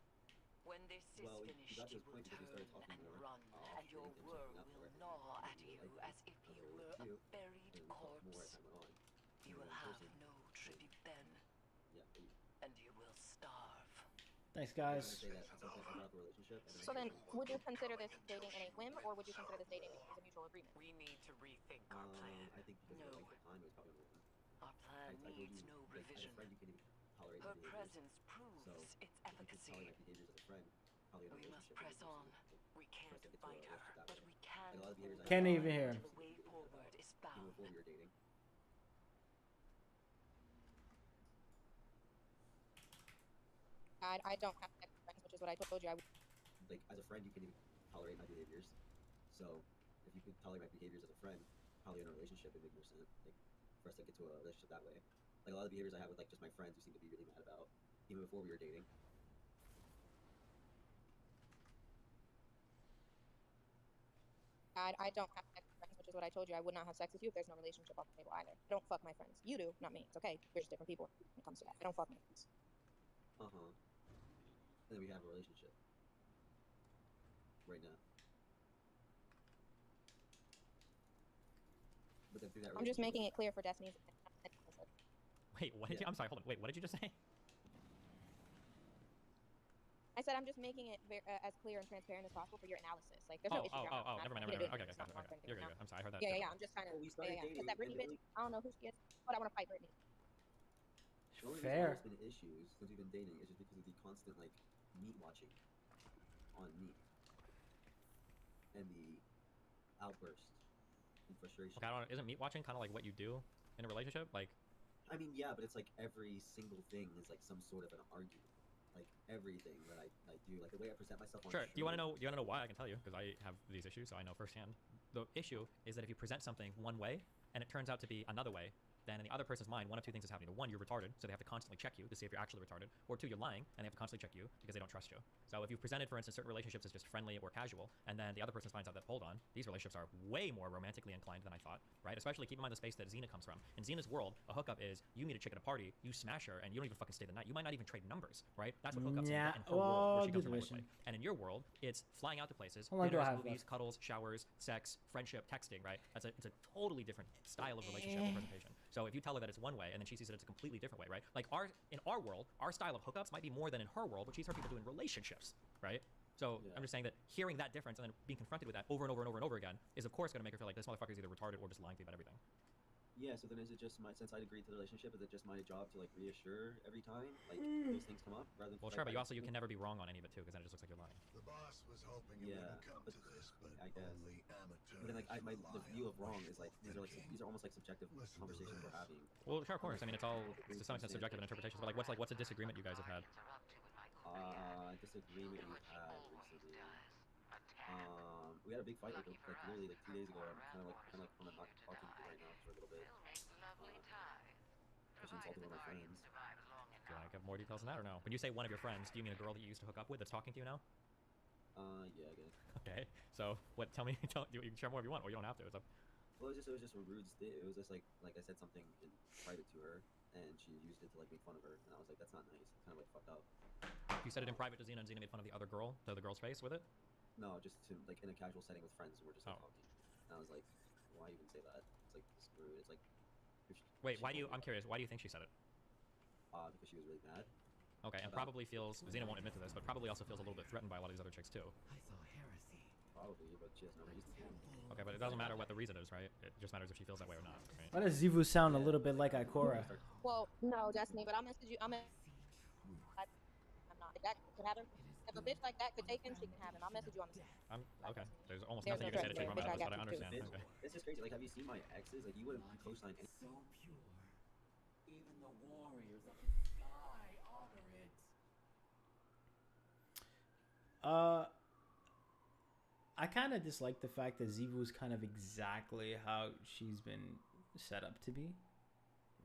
When this is finished, you will turn and run, and your worm will gnaw at you as if you were a buried corpse. You will have no tribute then, and you will starve. Thanks, guys. So then, would you consider this dating in a whim, or would you consider this dating as a mutual agreement? We need to rethink our plan. I think because No. like the time was probably more. Our plan needs no revision. As a friend, you can even tolerate Her my behaviors. presence proves So, its if you can efficacy. tolerate my behaviors as a friend, probably in a We must relationship, press we on. can We can't get to a fight her, relationship that but way. we can. Like a lot of behaviors I Can't had, even hear him. The way forward is even found. before we were dating. I don't have sex with friends, which is what I told you I would. Like as a friend, you can even tolerate my behaviors. So if you could tolerate my behaviors as a friend, probably in a relationship, it would make more sense. Like for us to get to a relationship that way. Like a lot of the behaviors I have with like just my friends who seem to be really mad about, even before we were dating. I don't have sex with friends, which is what I told you I would not have sex with you if there's no relationship off the table either. I don't fuck my friends. You do, not me. It's okay. We're just different people when it comes to that. I don't fuck my friends. And then we have a relationship. Right now. But then through that I'm just making it clear for Destiny's. Wait, what did you? I'm sorry, hold on. Wait, what did you just say? I said I'm just making it as clear and transparent as possible for your analysis. Like, there's no issue. Never mind. Okay, you're good. I'm sorry, I heard that. Yeah. I'm just trying to. Because that Britney bitch, I don't know who she is, but I want to fight Britney. The only Fair. reason there's been issues since we've been dating is just because of the constant like meat watching on me and the outburst and frustration. Okay, I don't know. Isn't meat watching kind of like what you do in a relationship? Like, I mean, yeah, but it's like every single thing is like some sort of an argument. Like everything that I do, like the way I present myself on sure. stream. Do you want to know? Why? I can tell you because I have these issues, so I know firsthand. The issue is that if you present something one way and it turns out to be another way, then in the other person's mind, one of two things is happening. One, you're retarded, so they have to constantly check you to see if you're actually retarded. Or two, you're lying, and they have to constantly check you because they don't trust you. So if you've presented, for instance, certain relationships as just friendly or casual, and then the other person finds out that, hold on, these relationships are way more romantically inclined than I thought, right? Especially keep in mind the space that Xena comes from. In Xena's world, a hookup is you meet a chick at a party, you smash her, and you don't even fucking stay the night. You might not even trade numbers, right? That's what hookups Yeah, in her world, where she comes from. mission. And in your world, it's flying out to places, How long do I dinners, have movies, left? cuddles, showers, sex, friendship, texting, right? It's a totally different style of relationship and presentation. So if you tell her that it's one way and then she sees it as a completely different way, right? Like in our world, our style of hookups might be more than in her world, but she's heard people doing relationships, right? So I'm just saying that hearing that difference and then being confronted with that over and over and over and over again is of course going to make her feel like this motherfucker is either retarded or just lying to you about everything. Yeah, so then is it just since I agreed to the relationship, is it just my job to like reassure every time like those things come up rather than? Well, sure, but you can never be wrong on any of it too, because then it just looks like you're lying. The boss was hoping it wouldn't come to this, but I guess. only amateurs. But then like the view of wrong is like these are almost like subjective conversations we're having. Well, sure, of course. I mean, it's all to some extent subjective in interpretations. But like, what's a disagreement you guys have had? Disagreement we had recently. We had a big fight like literally like 2 days ago. I'm kind of like want to not talk to you right now for a little bit. Because she insulted one of my friends. Do you want to give more details on that or no? When you say one of your friends, do you mean a girl that you used to hook up with that's talking to you now? Yeah, I guess. Okay. So what? Tell me. You can share more if you want, or you don't have to. It's up. Well, it was just a rude it was just like I said something in private to her, and she used it to like make fun of her, and I was like, that's not nice. It's kind of like fucked up. You said it in private to Xena, and Xena made fun of the other girl, the girl's face with it? No, just to like in a casual setting with friends, and we're just like talking. And I was like, why even say that? It's like screw. It's like. Wait, why do you? I'm curious. Why do you think she said it? Because she was really mad. Okay, and probably feels Xena won't admit to this, but probably also feels a little bit threatened by a lot of these other chicks too. I saw heresy. Probably, but she has no reason. Okay, but it doesn't matter what the reason is, right? It just matters if she feels that way or not, right? Why does Zivu sound a little bit like Ikora? Well, no, Destiny, but I'll message you. I'm not. If that could have her, if a bitch like that could take him, she can have him. I'll message you on the. Okay. There's almost nothing you can say to change my mind, but I understand. Okay. This is crazy. Like, have you seen my exes? Like, you wouldn't co-sign any. So pure. Even the warriors of the sky honor it. I kind of dislike the fact that Zivu is kind of exactly how she's been set up to be.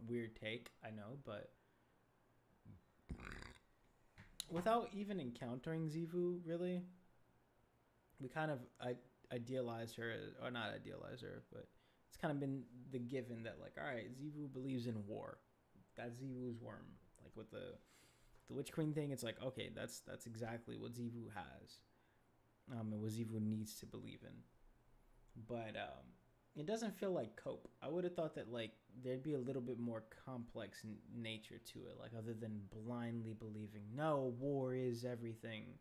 Weird take, I know, but without even encountering Zivu, really, we kind of idealized her, or not idealized her, but it's kind of been the given that, like, all right, Zivu believes in war. That's Zivu's worm. Like with the Witch Queen thing, it's like, okay, that's exactly what Zivu has. And what Zivu needs to believe in. But it doesn't feel like Cope. I would have thought that like there'd be a little bit more complex nature to it, like other than blindly believing, no, war is everything.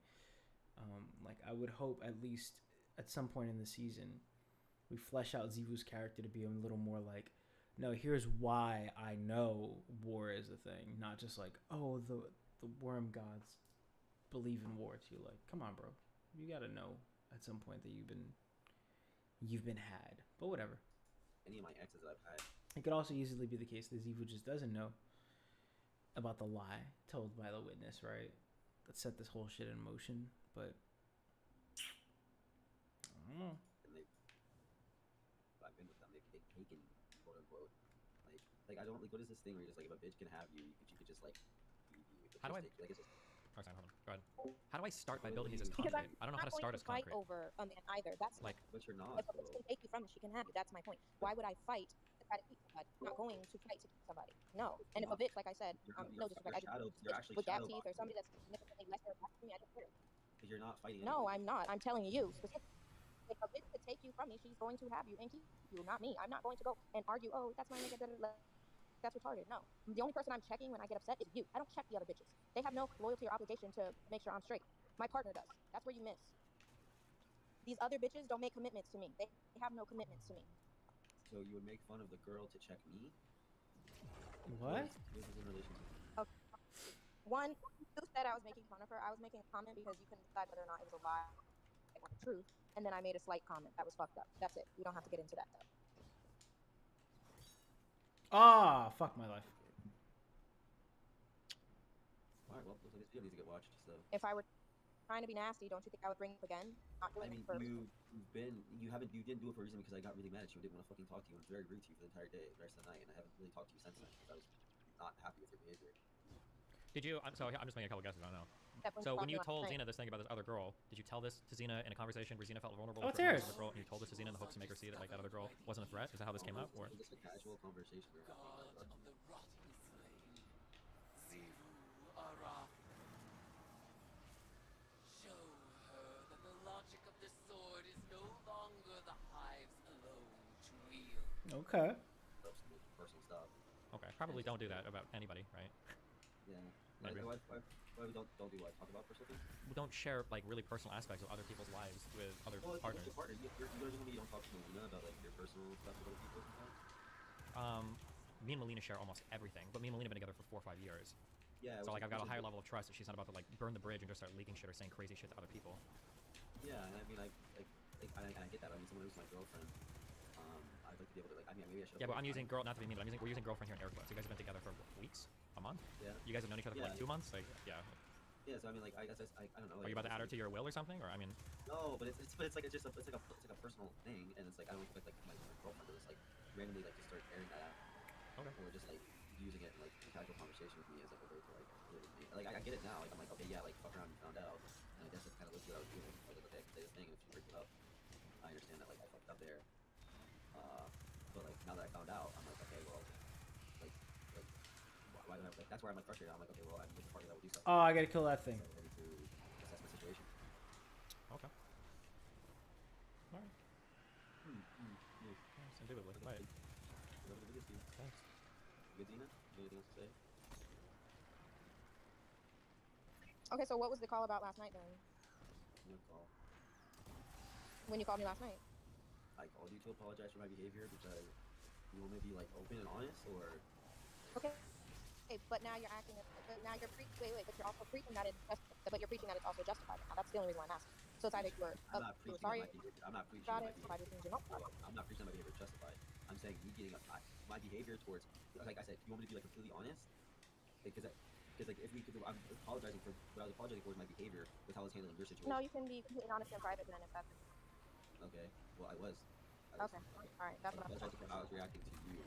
Like I would hope at least at some point in the season we flesh out Zivu's character to be a little more like, no, here's why I know war is a thing, not just like, oh, the worm gods believe in war too. Like, come on, bro. You gotta know at some point that you've been had. But whatever. Any of my exes that I've had. It could also easily be the case that Zivu just doesn't know about the lie told by the witness, right? That set this whole shit in motion. But I don't know. And I've been with them. They've taken, quote unquote. Like I don't like. What is this thing where you're just like, if a bitch can have you, you could just like. How do I? Like it's just. Oh, sorry, hold on. Go ahead. How do I start by building these as concrete? I don't know how to start as fight concrete. over a man either. That's like. But you're not. If a bitch can take you from it, she can have you. That's my point. Why would I fight to try to keep somebody? I'm not going to fight to keep somebody. No. And if a bitch, like I said, no disrespect, with gap teeth or somebody that's significantly less than me, I don't care. Because you're not fighting. No, I'm not. I'm telling you specifically. If a bitch could take you from me, she's going to have you and keep you, not me. I'm not going to go and argue. Oh, that's my nigga. That's retarded. No. The only person I'm checking when I get upset is you. I don't check the other bitches. They have no loyalty or obligation to make sure I'm straight. My partner does. That's where you miss. These other bitches don't make commitments to me. They have no commitments to me. So you would make fun of the girl to check me? What? This is in relation to. Okay. One, you said I was making fun of her. I was making a comment because you couldn't decide whether or not it was a lie or the truth. And then I made a slight comment. That was fucked up. That's it. We don't have to get into that, though. Ah, fuck my life. Alright, well, looks like this video needs to get watched, so. If I were trying to be nasty, don't you think I would bring it up again? Not doing it for you didn't do it for a reason because I got really mad at you and didn't want to fucking talk to you and was very rude to you for the entire day, the rest of the night, and I haven't really talked to you since then because I was not happy with your behavior. Did you? I'm just making a couple guesses. I don't know. So when you told Xena this thing about this other girl, did you tell this to Xena in a conversation where Xena felt vulnerable? Oh, it's yours. The girl, and you told this to Xena in the hopes to make her see that like that other girl wasn't a threat? Is that how this came up? Or just a casual conversation. God of the rotting slain, Zivu Araf. Show her that the logic of the sword is no longer the hives alone to wield. Okay. Personal stuff. Okay, probably don't do that about anybody, right? Yeah. Why we don't do what? Talk about personal things? We don't share like really personal aspects of other people's lives with other partners. You don't talk to Melina about like your personal stuff with other people sometimes? me and Melina share almost everything, but me and Melina have been together for 4 or 5 years. Yeah. So like I've got a higher good. level of trust that she's not about to like burn the bridge and just start leaking shit or saying crazy shit to other people. Yeah, and I mean, I get that. I mean, someone who's my girlfriend, I'd like to be able to, like, I mean, maybe I should. Yeah, but I'm using girl, not to be mean, but we're using girlfriend here in air quotes. You guys have been together for what, weeks, a month. Yeah. You guys have known each other for like 2 months, like yeah. Yeah, so I mean, like, I guess I don't know. Are you about to add her to your will or something, or I mean? No, but it's like a personal thing, and it's like I don't expect like my girlfriend to just like randomly like just start airing that out. Okay. Or just like using it in like a casual conversation with me as like a way to like really like I get it now. Like I'm like, okay, yeah, like fuck around and found out, and I guess it's kind of what I was doing. Like okay, I can say this thing, and if you break it up, I understand that like I fucked up there. But like now that I found out, I'm like, okay, well, like why do I have, like that's where I'm like frustrated. I'm like, okay, well, I'm with the party that will do stuff. Oh, I gotta kill that thing. So I need to assess my situation. Okay. Alright. Yeah. Indubitably. Right. Whatever the biggest deal. Thanks. Good, Dina? You got anything else to say? Okay, so what was the call about last night then? No call. When you called me last night? I called you to apologize for my behavior because you want me to be like open and honest, or Okay. Okay, but now you're acting. But now you're wait. But you're also preaching that it's. But you're preaching that it's also justified. Now that's the only reason why I'm asking. So it's either you were. I'm not preaching sorry. my behavior. I'm not preaching About my it. behavior. Things you're not about it. I'm not preaching my behavior is justified. I'm saying you getting my behavior towards, like I said, you want me to be like completely honest, because like if we could, I'm apologizing for what I was apologizing for is my behavior with how I was handling your situation. No, you can be completely honest in private then if that's. Okay. Well, I was. Okay. All right. That's what I'm apologizing for how I was reacting to you.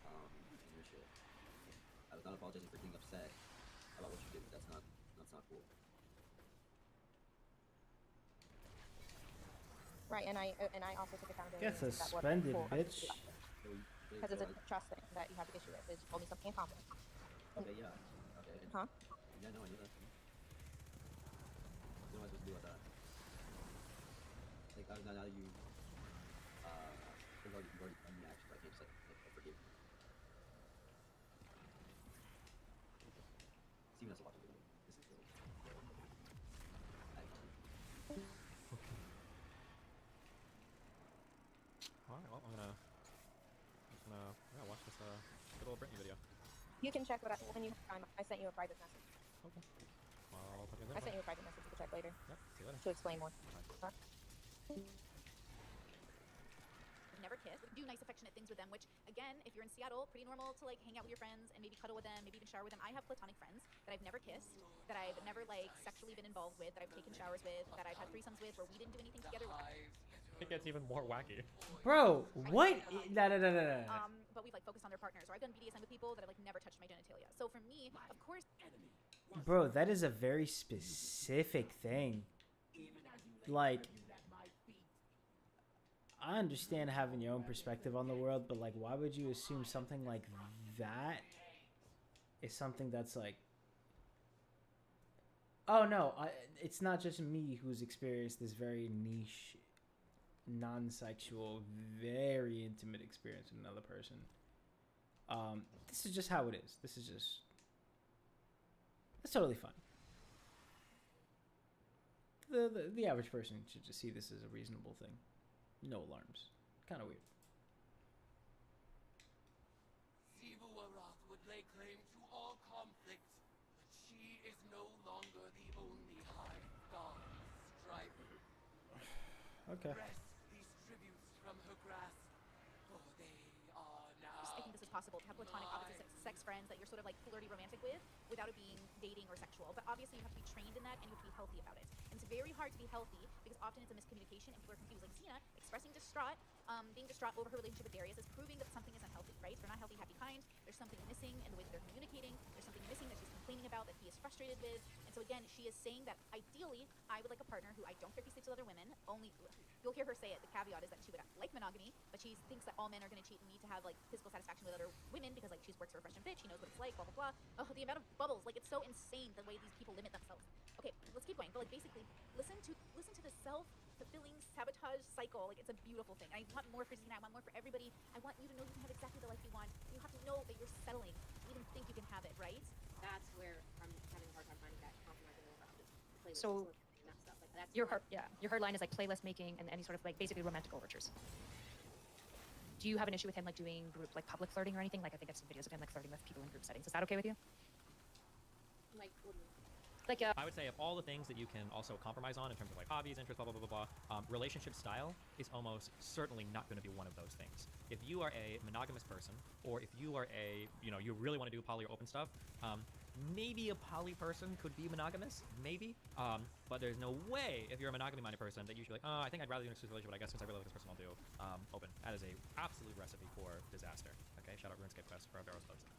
And your shit. I was not apologizing for being upset about what you did. That's not cool. Right, and I also took accountability. Get suspended, bitch. Because it's a trust thing that you have to issue with. Is you told me something in confidence. Okay, yeah. Okay. Huh? Yeah, no, I knew that. What am I supposed to do with that? Like, now you, you've already done the action, so I can't just, like forgive you. Steven has to watch the video. This is really... Alright, well, I'm gonna watch this good old Britney video. You can check when you have time. I sent you a private message. Okay. Well, I'll talk to you I later. sent you a private message. You can check later. Yep, see you later. To explain more. Huh? Never kiss. Do nice affectionate things with them, which again, if you're in Seattle, pretty normal to like hang out with your friends and maybe cuddle with them, maybe even shower with them. I have platonic friends that I've never kissed, that I've never like sexually been involved with, that I've taken showers with, that I've had threesomes with, where we didn't do anything together. It gets even more wacky. Bro, what? No. But we've like focused on their partners, or I've done BDSM with people that have like never touched my genitalia. So for me, of course. Bro, that is a very specific thing. Like, I understand having your own perspective on the world, but like, why would you assume something like that is something that's like, oh no, it's not just me who's experienced this very niche, non-sexual, very intimate experience with another person. This is just how it is. It's totally fine. The average person should just see this as a reasonable thing. No alarms. Kind of weird. Siva Warath would lay claim to all conflict, but she is no longer the only high god striver. Okay. Wrest these tributes from her grasp, for they are now. I think this is possible to have platonic opposite sex friends that you're sort of like flirty romantic with without it being dating or sexual. But obviously you have to be trained in that and you have to be healthy about it. And it's very hard to be healthy because often it's a miscommunication and people are confused. Like Xena expressing being distraught over her relationship with Darius is proving that something isn't healthy, right? They're not healthy, happy, kind. There's something missing in the way that they're communicating. There's something missing that she's complaining about that he is frustrated with. And so again, she is saying that ideally I would like a partner who I don't care if he sleeps with other women. Only you'll hear her say it. The caveat is that she would like monogamy, but she thinks that all men are going to cheat and need to have like physical satisfaction with other women because like she's works for a fresh and fit. She knows what it's like. Blah blah blah. Oh, the amount of bubbles! Like it's so insane the way these people limit themselves. Okay, let's keep going. But like basically, listen to the self-fulfilling sabotage cycle. Like it's a beautiful thing. I want more for Xena. I want more for everybody. I want you to know you can have exactly the life you want. You have to know that you're settling. You even think you can have it, right? That's where I'm having a hard time finding that compromising around it. So- And that stuff. Like that's Your hard line is like playlist making and any sort of like basically romantic overtures. Do do you have an issue with him like doing group like public flirting or anything? Like I think I've seen videos of him like flirting with people in group settings. Is that okay with you? Like, what do you mean? Like I would say of all the things that you can also compromise on in terms of like hobbies, interests, blah, blah, blah, blah, blah, relationship style is almost certainly not going to be one of those things. If you are a monogamous person, or if you are a, you know, you really want to do poly or open stuff, maybe a poly person could be monogamous, maybe, but there's no way if you're a monogamy-minded person that you should be like, oh, I think I'd rather do an exclusive relationship, but I guess since I really like this person, I'll do open. That is a absolute recipe for disaster. Okay, shout out RuneScape Quest for Barrow's Thugs.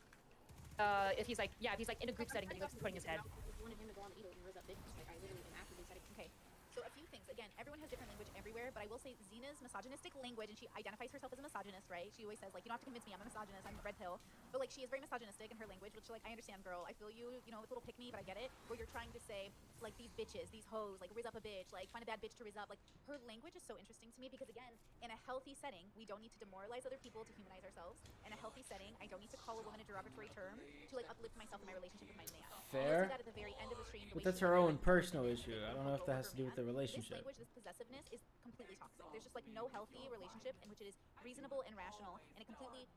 If he's like, yeah, if he's like in a group setting, but he likes putting his head. I wanted him to go on the Edo and raise up bitches. Like, I literally am actively setting. Okay. So a few things. Again, everyone has different language everywhere, but I will say Xena's misogynistic language, and she identifies herself as a misogynist, right? She always says, like, you don't have to convince me I'm a misogynist, I'm red pill. But, like, she is very misogynistic in her language, which, like, I understand, girl. I feel you, you know, it's a little pick-me, but I get it. Where you're trying to say, like, these bitches, these hoes, like, riz up a bitch, like, find a bad bitch to riz up. Like, her language is so interesting to me because, again, in a healthy setting, we don't need to demoralize other people to humanize ourselves. In a healthy setting, I don't need to call a woman a derogatory term to, like, uplift myself in my relationship with my man. Fair. That at the very end of the stream, the But way that's she her said, own like, personal issue. I don't know if that has to do with the this relationship. language, this possessiveness is completely toxic. There's just like no healthy relationship in which it is reasonable and rational and a completely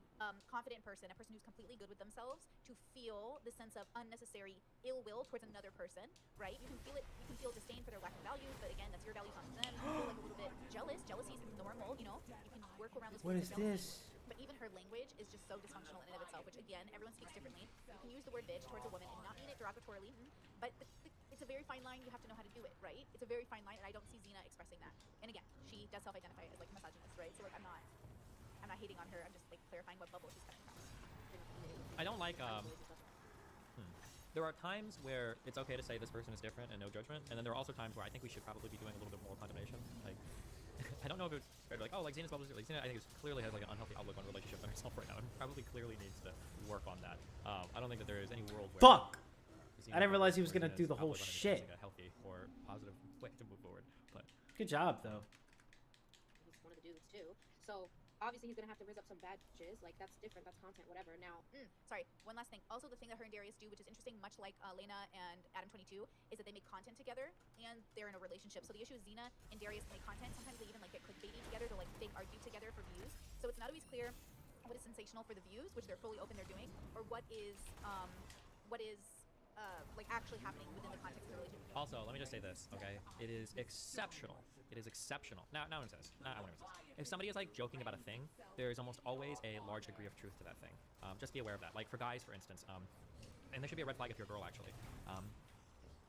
confident person, a person who's completely good with themselves, to feel the sense of unnecessary ill will towards another person, right? You can feel it, you can feel disdain for their lack of values, but again, that's your values on them. You can feel like a little bit jealous. Jealousy is normal, you know? You can work around this. What is this? But even her language is just so dysfunctional in and of itself, which again, everyone speaks differently. You can use the word bitch towards a woman and not mean it derogatorily, but it's a very fine line. You have to know how to do it, right? It's a very fine line, and I don't see Xena expressing that. And again, she does self-identify as like a misogynist, right? So like, I'm not hating on her. I'm just like clarifying what bubble she's coming from. I don't like, there are times where it's okay to say this person is different and no judgment, and then there are also times where I think we should probably be doing a little bit more condemnation. Like, I don't know if it's fair to be like, oh, like Xena's bubble, like Xena, I think clearly has like an unhealthy outlook on relationships and herself right now, and probably clearly needs to work on that. I don't think that there is any world where... Fuck! Xena I didn't realize he was Xena's gonna do the whole outlook on it is, shit. like, a healthy or positive way to move forward. But Good job, though. He's one of the dudes too. So obviously he's gonna have to raise up some bad bitches. Like that's different. That's content. Whatever. Now, sorry. One last thing. Also, the thing that her and Darius do, which is interesting, much like Lena and Adam 22, is that they make content together and they're in a relationship. So the issue is Xena and Darius make content. Sometimes they even like get clickbaity together. They'll like fake argue together for views. So it's not always clear what is sensational for the views, which they're fully open they're doing, or what is like actually happening within the context of the relationship. also, let me just say this, okay? It is exceptional. It is exceptional. Now one says. If somebody is like joking about a thing, there is almost always a large degree of truth to that thing. Just be aware of that. Like for guys, for instance, and there should be a red flag if you're a girl actually.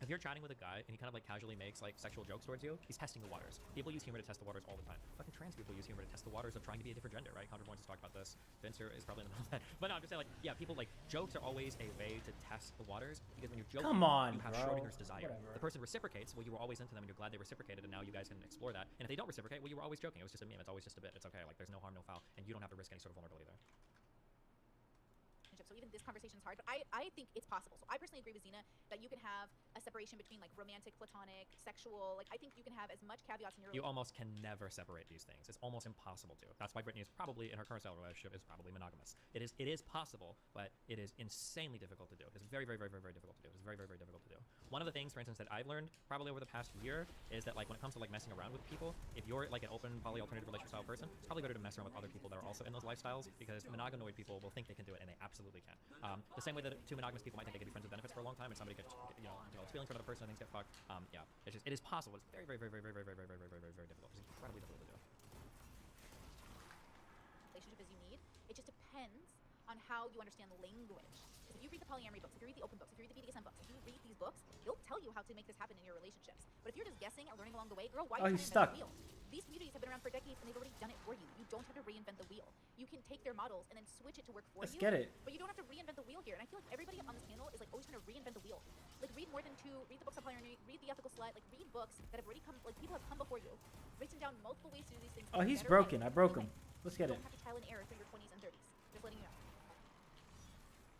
If you're chatting with a guy and he kind of like casually makes like sexual jokes towards you, he's testing the waters. People use humor to test the waters all the time. Fucking trans people use humor to test the waters of trying to be a different gender, right? Counterpoints has talked about this. Vincer is probably in the middle of that. But no, I'm just saying like, yeah, people like jokes are always a way to test the waters because when you're joking, Come on, you have bro. Schrodinger's desire. Whatever. The person reciprocates, well, you were always into them and you're glad they reciprocated and now you guys can explore that. And if they don't reciprocate, well, you were always joking. It was just a meme. It's always just a bit. It's okay. Like there's no harm, no foul, and you don't have to risk any sort of vulnerability there. So even this conversation is hard, but I think it's possible. So I personally agree with Xena that you can have a separation between like romantic, platonic, sexual. Like I think you can have as much caveats in your You almost can never separate these things. It's almost impossible to. That's why Brittany is probably, in her current style of relationship, is probably monogamous. It is possible, but it is insanely difficult to do. It's very, very, very, very, very difficult to do. It's very, very, very difficult to do. One of the things, for instance, that I've learned probably over the past year is that like when it comes to like messing around with people, if you're like an open, poly, alternative relationship style person, it's probably better to mess around with other people that are also in those lifestyles because monogamoid people will think they can do it and they absolutely can. The same way that two monogamous people might think they can be friends with benefits for a long time, and somebody gets, you know, develops feelings for another person and things get fucked. Yeah, it is possible. It's very, very, very, very, very, very, very, very, very, very, very difficult. It's incredibly difficult to do. relationship as you need. It just depends on how you understand the language. If you read the polyamory books, if you read the open books, if you read the BDSM books, if you read these books, they'll tell you how to make this happen in your relationships. But if you're just guessing or learning along the way, girl, why are you he's trying to stuck. invent the wheel? These communities have been around for decades and they've already done it for you. You don't have to reinvent the wheel. You can take their models and then switch it to work for Let's you. get it. But you don't have to reinvent the wheel here. And I feel like everybody on this panel is like always trying to reinvent the wheel. Like read more than two, read the books on polyamory, read The Ethical Slut, like read books that have already come, like people have come before you, written down multiple ways to do these things. Oh, in a he's better broken. way. I broke him. Let's get You it. don't have to trial and error through your 20s and 30s. Just letting you know.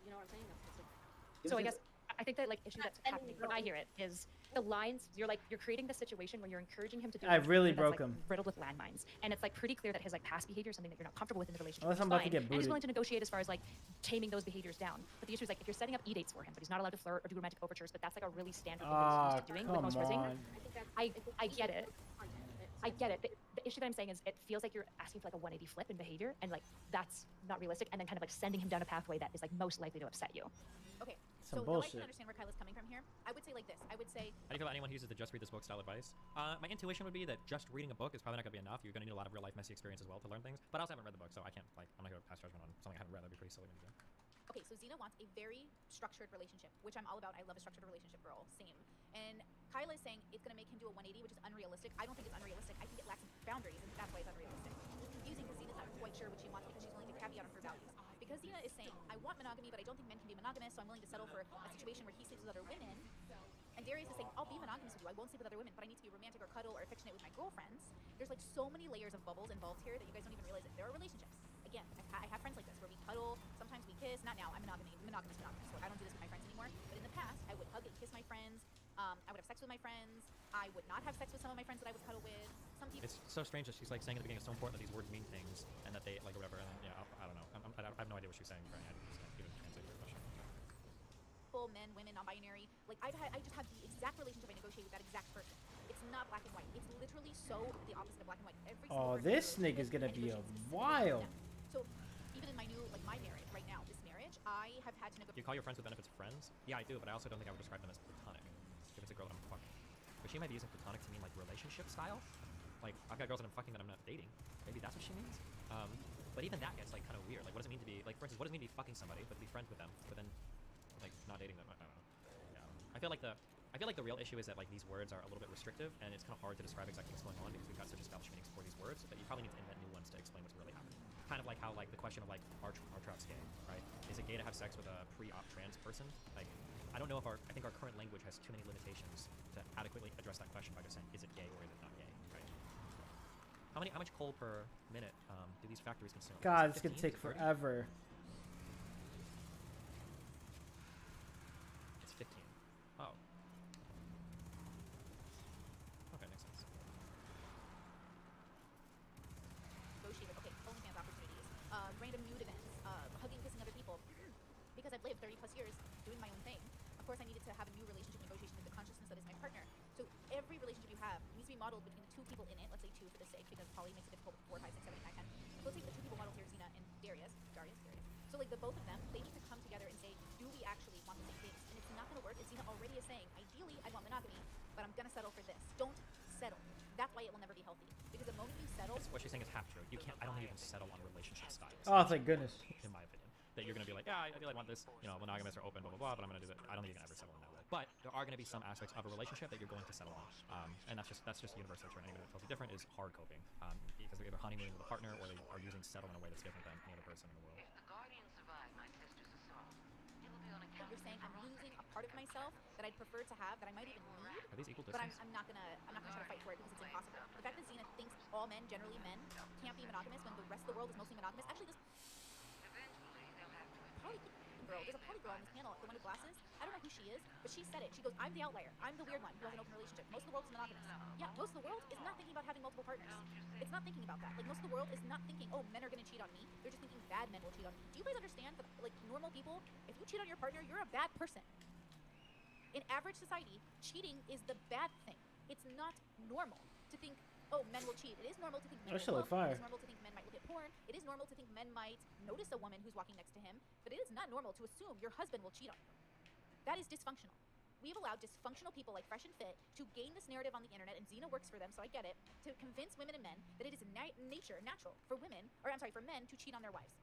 You know what I'm saying? That's So I guess I think that like issue that's happening when I hear it is the lines. You're creating this situation where you're encouraging him to do. I really that's, broke like, him. riddled with landmines, and it's like pretty clear that his like past behavior is something that you're not comfortable with in the relationship. Unless which I'm is about to fine, get and he's booted. willing to negotiate as far as like taming those behaviors down. But the issue is like if you're setting up e-dates for him, but he's not allowed to flirt or do romantic overtures, but that's like a really standard thing that he's used to doing with most rizzing. I get it. I get it. The issue that I'm saying is it feels like you're asking for like a 180 flip in behavior, and like that's not realistic, and then kind of like sending him down a pathway that is like most likely to upset you. Okay. Some so though I bullshit. can understand where Kyla's coming from here, I would say like this. I would say How do you feel about anyone who uses the just read this book style advice? My intuition would be that just reading a book is probably not going to be enough. You're going to need a lot of real life messy experience as well to learn things. But I also haven't read the book, so I can't I'm not going to pass judgment on something I haven't read. That'd be pretty silly to do. okay, so Xena wants a very structured relationship, which I'm all about. I love a structured relationship, girl. Same. And Kyla is saying it's going to make him do a 180, which is unrealistic. I don't think it's unrealistic. I think it lacks boundaries, and that's why it's unrealistic. It's confusing because Xena's not quite sure what she wants because she's willing to caveat on her values. Because Xena is saying, I want monogamy, but I don't think men can be monogamous, so I'm willing to settle for a situation where he sleeps with other women. And Darius is saying, I'll be monogamous with you. I won't sleep with other women, but I need to be romantic or cuddle or affectionate with my girlfriends. There's like so many layers of bubbles involved here that you guys don't even realize that there are relationships. Again, I have friends like this where we cuddle, sometimes we kiss. Not now, I'm monogamous. So I don't do this with my friends anymore. But in the past, I would hug and kiss my friends. I would have sex with my friends. I would not have sex with some of my friends that I would cuddle with. Some people. It's so strange that she's like saying at the beginning it's so important that these words mean things and that they like whatever. And then, yeah, I don't know. I have no idea what she's saying. Right? I just can't even translate her question. Men, women, non-binary. Like I just have the exact relationship I negotiate with that exact person. It's not black and white. It's literally so the opposite of black and white. Every single person this I go nigga's through gonna and be a negotiate specifically wild. with them. So even in my new my marriage right now, this marriage, I have had to negotiate. Do you call your friends with benefits friends? Yeah, I do, but I also don't think I would describe them as platonic. If it's a girl that I'm fucking. But she might be using platonic to mean like relationship style. Like I've got girls that I'm fucking that I'm not dating. Maybe that's what she means. But even that gets like kind of weird. Like what does it mean to be like, for instance, what does it mean to be fucking somebody but to be friends with them, but then like not dating them? I don't know. Yeah. I feel like the real issue is that like these words are a little bit restrictive, and it's kind of hard to describe exactly what's going on because we've got such established meanings for these words that you probably need to invent new ones to explain what's really happening. Kind of like how like the question of like are Trout's gay, right? Is it gay to have sex with a pre-op trans person? Like I don't know if I think our current language has too many limitations to adequately address that question by just saying is it gay or is it not gay, right? How much coal per minute do these factories consume? God, it's gonna 15 take to 30? forever. It's 15. Oh. Okay, makes sense. Negotiated. Okay, OnlyFans opportunities, random nude events, hugging, kissing other people. Because I've lived 30 plus years doing my own thing. Of course, I needed to have a new relationship negotiation with the consciousness that is my partner. So every relationship you have needs to be modeled between the two people in it. Let's say two for the sake, because poly makes it difficult with 4, 5, 6, 7, 8, 9, 10. So let's take the two people modeled here, Xena and Darius. So like the both of them, they need to come together and say, do we actually want the same things? And it's not going to work. And Xena already is saying, ideally, I want monogamy, but I'm going to settle for this. Don't settle. That's why it will never be healthy. Because the moment you settle, What she's saying is half true. You can't. I don't think you can settle on relationship styles. Oh, thank goodness. In my opinion, that you're gonna be like, yeah, I really want this, monogamous or open, blah blah blah, but I'm gonna do that. I don't think you can ever settle in that way. But there are gonna be some aspects of a relationship that you're going to settle on, and that's just universal. And anybody that tells you different is hard coping, because they're either honeymooning with a partner or they are using settle in a way that's different than any other person in the world. you're saying I'm losing a part of myself that I'd prefer to have, that I might even need. Are these equal But distance? I'm not gonna try to fight for it because it's impossible. The fact that Xena thinks all men, generally men, can't be monogamous when the rest of the world is mostly monogamous. Actually, this poly girl, there's a poly girl on this panel, the one with glasses. I don't know who she is, but she said it. She goes, I'm the outlier. I'm the weird one who has an open relationship. Most of the world is monogamous. Yeah, most of the world is not thinking about having multiple partners. It's not thinking about that. Like, most of the world is not thinking, oh, men are gonna cheat on me. They're just thinking bad men will cheat on me. Do you guys understand that, like, normal people, if you cheat on your partner, you're a bad person. In average society, cheating is the bad thing. It's not normal to think, oh, men will cheat. It is normal to think men Actually, will look. fire. It is normal to think men might look at porn. It is normal to think men might notice a woman who's walking next to him. But it is not normal to assume your husband will cheat on you. That is dysfunctional. We've allowed dysfunctional people like Fresh and Fit to gain this narrative on the internet, and Xena works for them, so I get it, to convince women and men that it is natural for women, or I'm sorry, for men to cheat on their wives.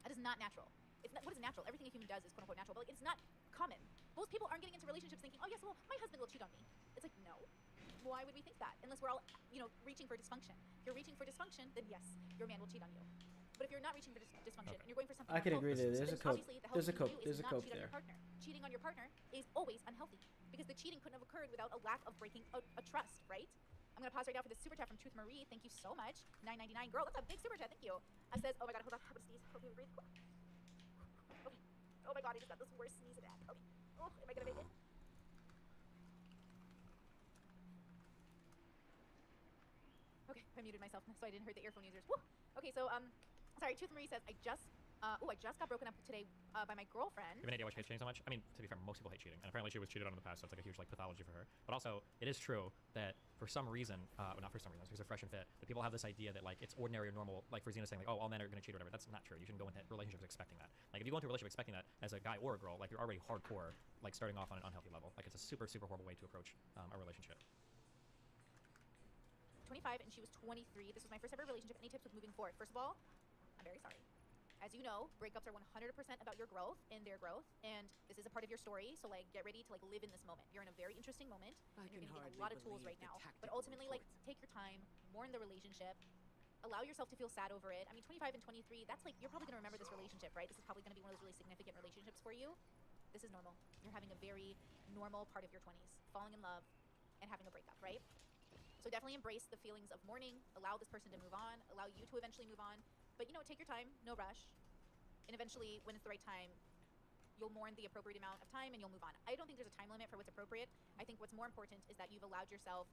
That is not natural. It's not, what is natural? Everything a human does is quote unquote natural, but like, it's not common. Most people aren't getting into relationships thinking, oh yes, well, my husband will cheat on me. It's like, no. Why would we think that? Unless we're all, reaching for dysfunction. If you're reaching for dysfunction, then yes, your man will cheat on you. But if you're not reaching for dysfunction and you're going for something I can more agree healthy, there. There's then a cope. obviously the There's a healthy cope. thing to do There's is a not cope cheat on there. your partner. Cheating on your partner is always unhealthy because the cheating couldn't have occurred without a lack of breaking a trust, right? I'm gonna pause right now for the super chat from Truth Marie. Thank you so much. $9.99, girl. That's a big super chat. Thank you. Says, oh my god, hold on, I'm gonna sneeze. Okay, breathe. Okay. Oh my god, I just got this worst sneeze attack. Okay. Oh, am I gonna make it? Okay, I muted myself so I didn't hurt the earphone users. Woo! Okay, so sorry, Truth Marie says, I just I just got broken up today by my girlfriend. You have any idea why she hates cheating so much? I mean, to be fair, most people hate cheating, and apparently she was cheated on in the past, so it's like a huge like pathology for her. But also, it is true that for some reason, well, not for some reason, because they're fresh and fit, that people have this idea that like it's ordinary or normal. Like for Xena saying like, oh, all men are gonna cheat or whatever. That's not true. You shouldn't go into relationships expecting that. Like if you go into a relationship expecting that as a guy or a girl, like you're already hardcore, like starting off on an unhealthy level. Like it's a super horrible way to approach a relationship. 25 and she was 23. This was my first ever relationship. Any tips with moving forward? First of all, I'm very sorry. As you know, breakups are 100% about your growth and their growth, and this is a part of your story, so like get ready to like live in this moment. You're in a very interesting moment, and you're gonna get a lot of tools right now. But ultimately, like take your time, mourn the relationship, allow yourself to feel sad over it. I mean, 25 and 23, that's like, you're probably gonna remember this relationship, right? This is probably gonna be one of those really significant relationships for you. This is normal. You're having a very normal part of your 20s, falling in love and having a breakup, right? So definitely embrace the feelings of mourning, allow this person to move on, allow you to eventually move on. But you know, take your time, no rush. And eventually, when it's the right time, you'll mourn the appropriate amount of time and you'll move on. I don't think there's a time limit for what's appropriate. I think what's more important is that you've allowed yourself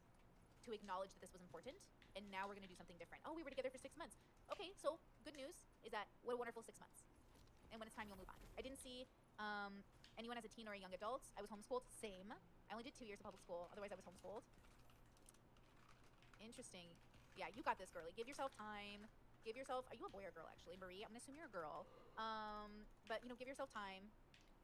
to acknowledge that this was important, and now we're gonna do something different. Oh, we were together for 6 months. Okay, so good news is that what a wonderful 6 months. And when it's time, you'll move on. I didn't see anyone as a teen or a young adult. I was homeschooled, same. I only did 2 years of public school, otherwise I was homeschooled. Interesting. Yeah, you got this, girlie. Give yourself time. Give yourself, are you a boy or girl actually? Marie, I'm gonna assume you're a girl. But you know, give yourself time.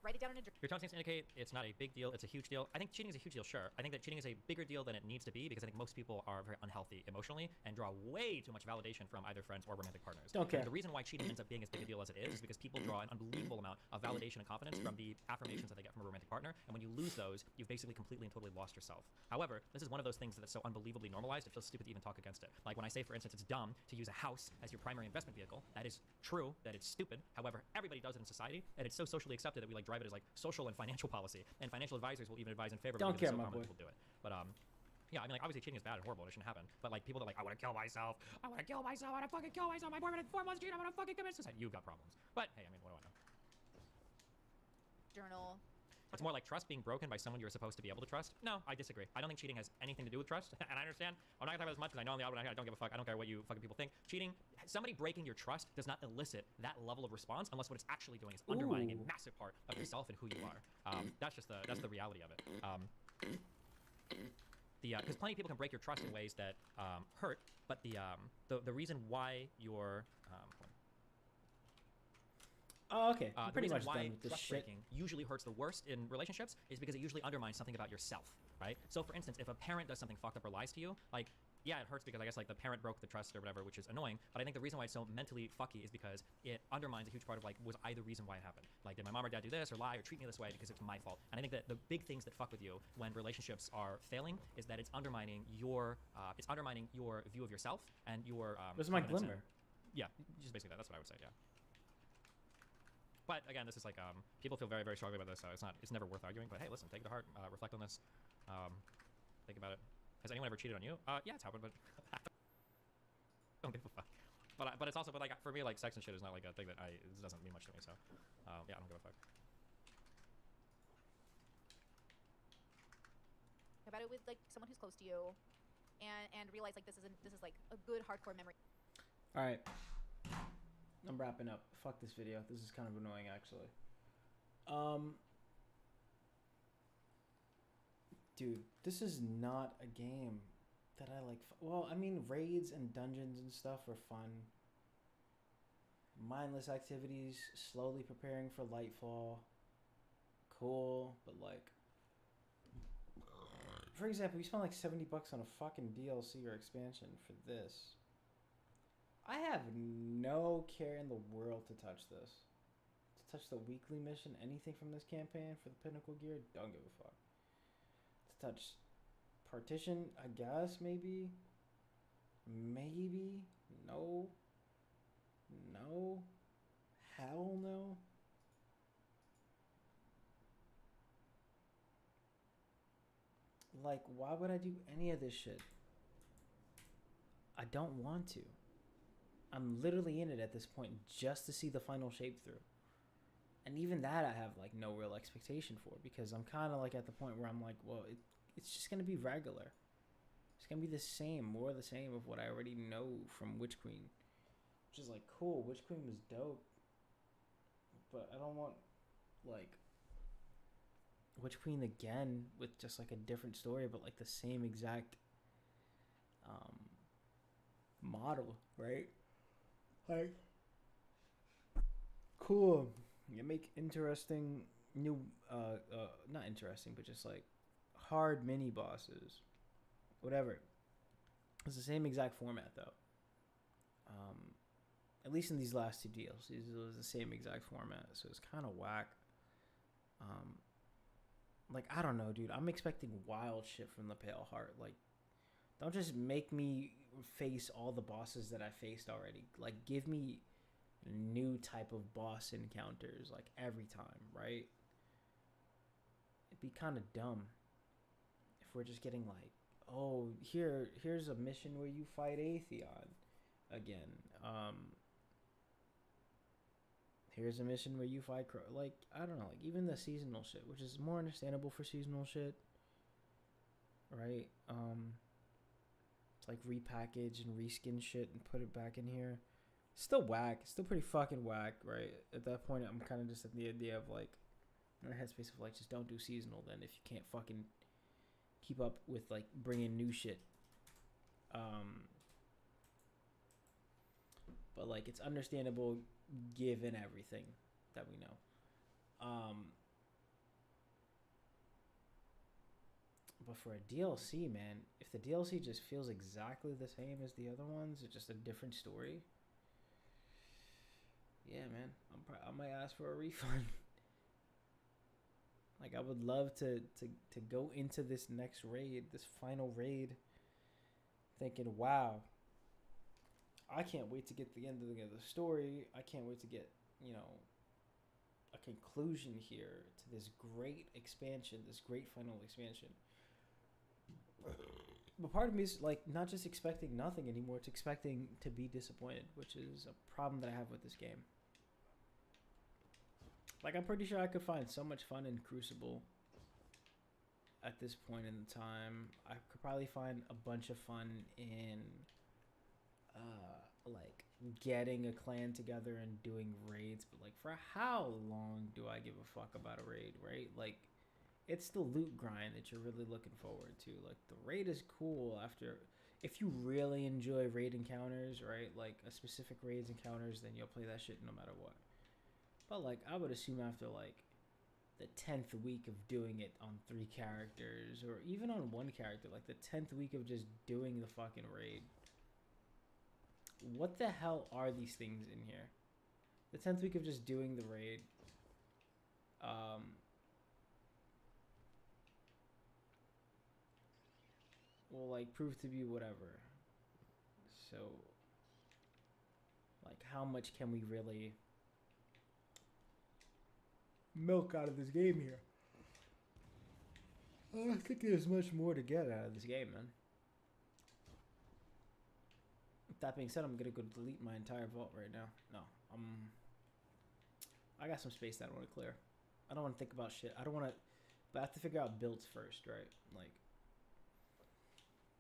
Write it down in a journal. Your tone seems to indicate it's not a big deal, it's a huge deal. I think cheating is a huge deal, sure. I think that cheating is a bigger deal than it needs to be because I think most people are very unhealthy emotionally and draw way too much validation from either friends or romantic partners. Okay. And the reason why cheating ends up being as big a deal as it is because people draw an unbelievable amount of validation and confidence from the affirmations that they get from a romantic partner, and when you lose those, you've basically completely and totally lost yourself. However, this is one of those things that's so unbelievably normalized, it feels stupid to even talk against it. Like when I say, for instance, it's dumb to use a house as your primary investment vehicle, that is true, that it's stupid. However, everybody does it in society, and it's so socially accepted that we like drive it as like social and financial policy, and financial advisors will even advise in favor of it Don't because care, it's so my common boy. people do it. But yeah, I mean, like, obviously cheating is bad and horrible, and it shouldn't happen. But like people that like, I want to kill myself, I want to kill myself, I want to fucking kill myself, my boyfriend had 4 months cheating, I want to fucking commit suicide. You've got problems. But hey, I mean, what do I know? Journal. It's more like trust being broken by someone you're supposed to be able to trust. No, I disagree. I don't think cheating has anything to do with trust. And I understand. I'm not gonna talk about this much because I know I'm the odd one. I don't give a fuck. I don't care what you fucking people think. Cheating, somebody breaking your trust does not elicit that level of response unless what it's actually doing is undermining a massive part of yourself and who you are. That's the reality of it. Because plenty of people can break your trust in ways that hurt, but the reason why you're Oh, okay. the Pretty reason much why done with this trust shit. breaking usually hurts the worst in relationships is because it usually undermines something about yourself, right? So for instance, if a parent does something fucked up or lies to you, like, yeah, it hurts because I guess like the parent broke the trust or whatever, which is annoying, but I think the reason why it's so mentally fucky is because it undermines a huge part of like, was I the reason why it happened? Like, did my mom or dad do this or lie or treat me this way because it's my fault? And I think that the big things that fuck with you when relationships are failing is that it's undermining your view of yourself and your This is my confidence glimmer. yeah, just basically that's what I would say, yeah. But again, this is like people feel very strongly about this, so it's never worth arguing. But hey, listen, take it to heart, reflect on this, think about it. Has anyone ever cheated on you? Yeah, it's happened, but don't give a fuck. But it's also, but like for me, like sex and shit is not like a thing that it doesn't mean much to me. So yeah, I don't give a fuck. About it with like someone who's close to you, and realize like this is like a good hardcore memory. All right. I'm wrapping up. Fuck this video. This is kind of annoying, actually. Dude, this is not a game that I like. Well, I mean, raids and dungeons and stuff are fun. Mindless activities, slowly preparing for Lightfall. Cool, but like... For example, you spend like $70 on a fucking DLC or expansion for this. I have no care in the world to touch this. To touch the weekly mission, anything from this campaign for the Pinnacle gear, don't give a fuck. To touch Partition, I guess, maybe? Maybe? No. No. Hell no. Like, why would I do any of this shit? I don't want to. I'm literally in it at this point just to see the final shape through. And even that I have like no real expectation for because I'm kind of like at the point where I'm like, well, it's just going to be regular. It's going to be the same, more of the same of what I already know from Witch Queen. Which is like, cool, Witch Queen was dope. but I don't want like Witch Queen again with just like a different story, but like the same exact model, right? Like, cool. You make interesting new, not interesting, but just like hard mini bosses, whatever. It's the same exact format though. At least in these last two DLCs, it was the same exact format, so it's kind of whack. Like, I don't know, dude. I'm expecting wild shit from the Pale Heart. Like, don't just make me face all the bosses that I faced already. Like, give me new type of boss encounters, like, every time, right? It'd be kind of dumb if we're just getting, like, oh, here's a mission where you fight Atheon again. Here's a mission where you fight Crow. Like, I don't know, like, even the seasonal shit, which is more understandable for seasonal shit, right? It's like repackage and reskin shit and put it back in here. Still whack. Still pretty fucking whack, right? At that point, I'm kind of just at the idea of, like, in a headspace of, like, just don't do seasonal then if you can't fucking keep up with, like, bringing new shit. But, like, it's understandable given everything that we know. But for a DLC, man, if the DLC just feels exactly the same as the other ones, it's just a different story. Yeah, man, I might ask for a refund. Like, I would love to go into this next raid, this final raid, thinking, wow, I can't wait to get the end of the story. I can't wait to get, you know, a conclusion here to this great expansion, this great final expansion. But part of me is, like, not just expecting nothing anymore, it's expecting to be disappointed, which is a problem that I have with this game. Like, I'm pretty sure I could find so much fun in Crucible at this point in time. I could probably find a bunch of fun in like getting a clan together and doing raids, but like, for how long do I give a fuck about a raid, right? Like, it's the loot grind that you're really looking forward to. Like, the raid is cool after, if you really enjoy raid encounters, right? Like a specific raids encounters, then you'll play that shit no matter what. But like, I would assume after like the 10th week of doing it on 3 characters, or even on 1 character, like the 10th week of just doing the fucking raid. What the hell are these things in here? The 10th week of just doing the raid. Will like prove to be whatever. So, like, how much can we really milk out of this game here? I don't think there's much more to get out of this game, man. That being said, I'm gonna go delete my entire vault right now. No, I got some space that I want to clear. I don't want to think about shit. I don't want to, but I have to figure out builds first, right? Like,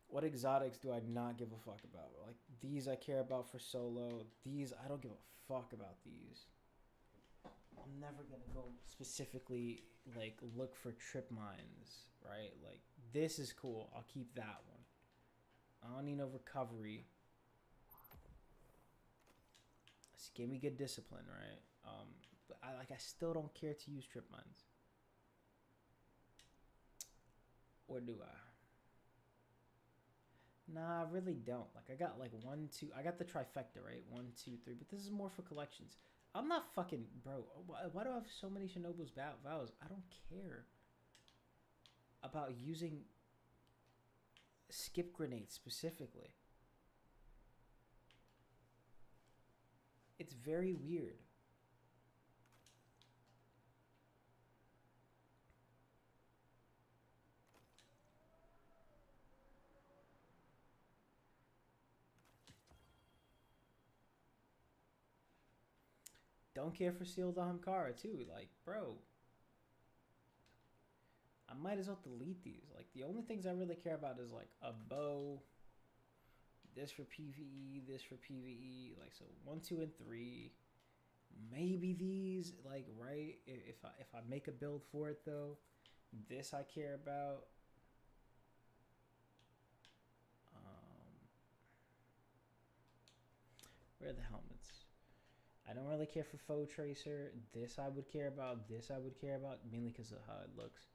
what exotics do I not give a fuck about? Like, these I care about for solo. These, I don't give a fuck about these. I'm never gonna go specifically, like, look for trip mines, right? Like, this is cool. I'll keep that one. I don't need no recovery. Just give me good discipline, right? But I still don't care to use trip mines. Or do I? Nah, I really don't. Like, I got like 1, 2. I got the trifecta, right? 1, 2, 3. But this is more for collections. I'm not fucking, bro. Why do I have so many Shinobu's vows? I don't care about using skip grenades specifically. It's very weird. Don't care for Seal the Hamkara too. Like, bro, I might as well delete these. Like, the only things I really care about is like a bow, this for PvE, this for PvE. Like, so 1, 2, and 3. Maybe these, like, right? If I make a build for it though, this I care about. Where are the helmets? I don't really care for Foe Tracer. This I would care about. This I would care about, mainly because of how it looks.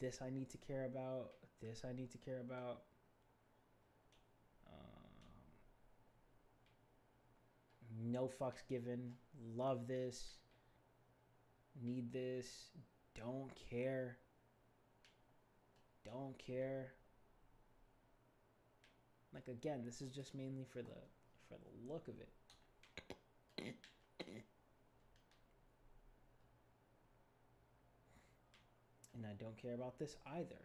This I need to care about. This I need to care about. No fucks given. Love this. Need this. Don't care. Don't care. Like, again, this is just mainly for the look of it. And I don't care about this either.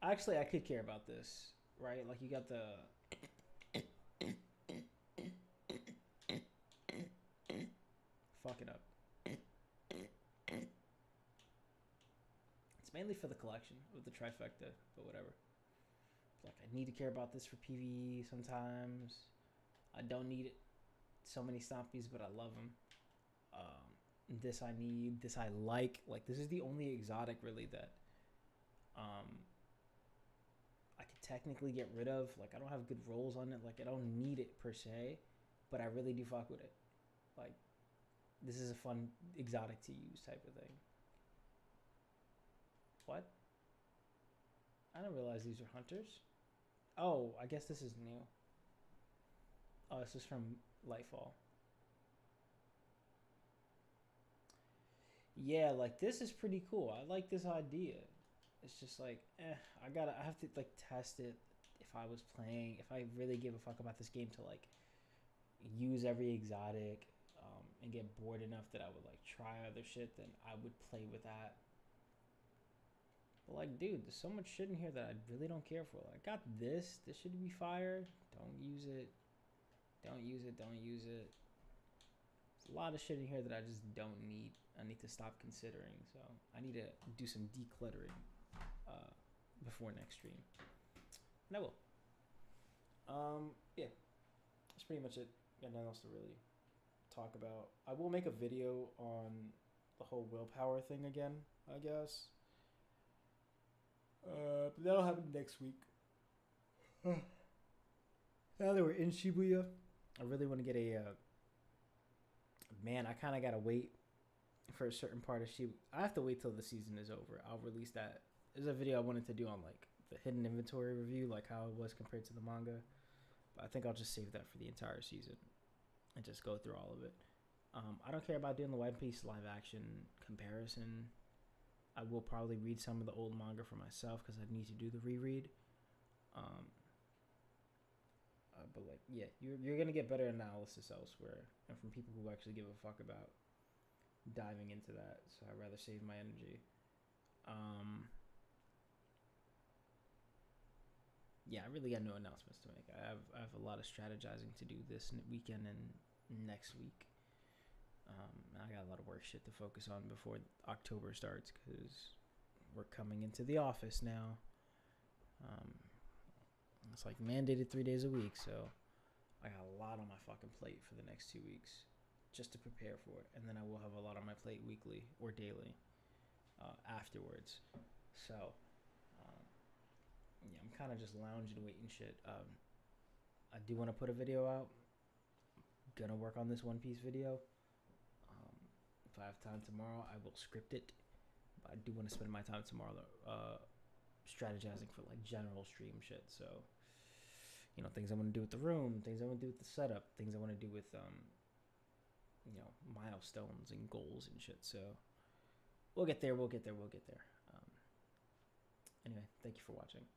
Actually, I could care about this, right? Like, you got the... Fuck it up. It's mainly for the collection with the trifecta, but whatever. Like, I need to care about this for PvE sometimes. I don't need it. So many stompies, but I love them. This I need. This I like. Like, this is the only exotic, really, that I could technically get rid of. Like, I don't have good rolls on it. Like, I don't need it per se, but I really do fuck with it. Like, this is a fun exotic to use type of thing. What? I didn't realize these were hunters. Oh, I guess this is new. Oh, this is from Lightfall. Yeah, like, this is pretty cool. I like this idea. It's just like, I have to, like, test it if I was playing, if I really give a fuck about this game to, like, use every exotic, and get bored enough that I would, like, try other shit, then I would play with that. But, like, dude, there's so much shit in here that I really don't care for. Like, I got this. This should be fire. Don't use it. Don't use it. Don't use it. There's a lot of shit in here that I just don't need. I need to stop considering. So I need to do some decluttering before next stream. And I will. Yeah. That's pretty much it. Got nothing else to really talk about. I will make a video on the whole willpower thing again, I guess. But that'll happen next week. Now that we're in Shibuya, I really want to get a... man, I kind of got to wait for a certain part of Shibuya. I have to wait till the season is over. I'll release that. There's a video I wanted to do on, like, the hidden inventory review, like how it was compared to the manga. But I think I'll just save that for the entire season and just go through all of it. I don't care about doing the One Piece live action comparison. I will probably read some of the old manga for myself because I need to do the reread. But, like, yeah, you're going to get better analysis elsewhere and from people who actually give a fuck about diving into that. So I'd rather save my energy. Yeah, I really got no announcements to make. I have a lot of strategizing to do this weekend and next week. I got a lot of work shit to focus on before October starts because we're coming into the office now. It's like mandated 3 days a week, so I got a lot on my fucking plate for the next 2 weeks just to prepare for it. And then I will have a lot on my plate weekly or daily afterwards. So, yeah, I'm kind of just lounging, waiting shit. I do want to put a video out. Gonna work on this One Piece video. If I have time tomorrow, I will script it. But I do want to spend my time tomorrow strategizing for, like, general stream shit. So, you know, things I want to do with the room, things I want to do with the setup, things I want to do with, you know, milestones and goals and shit. So we'll get there. Anyway, thank you for watching.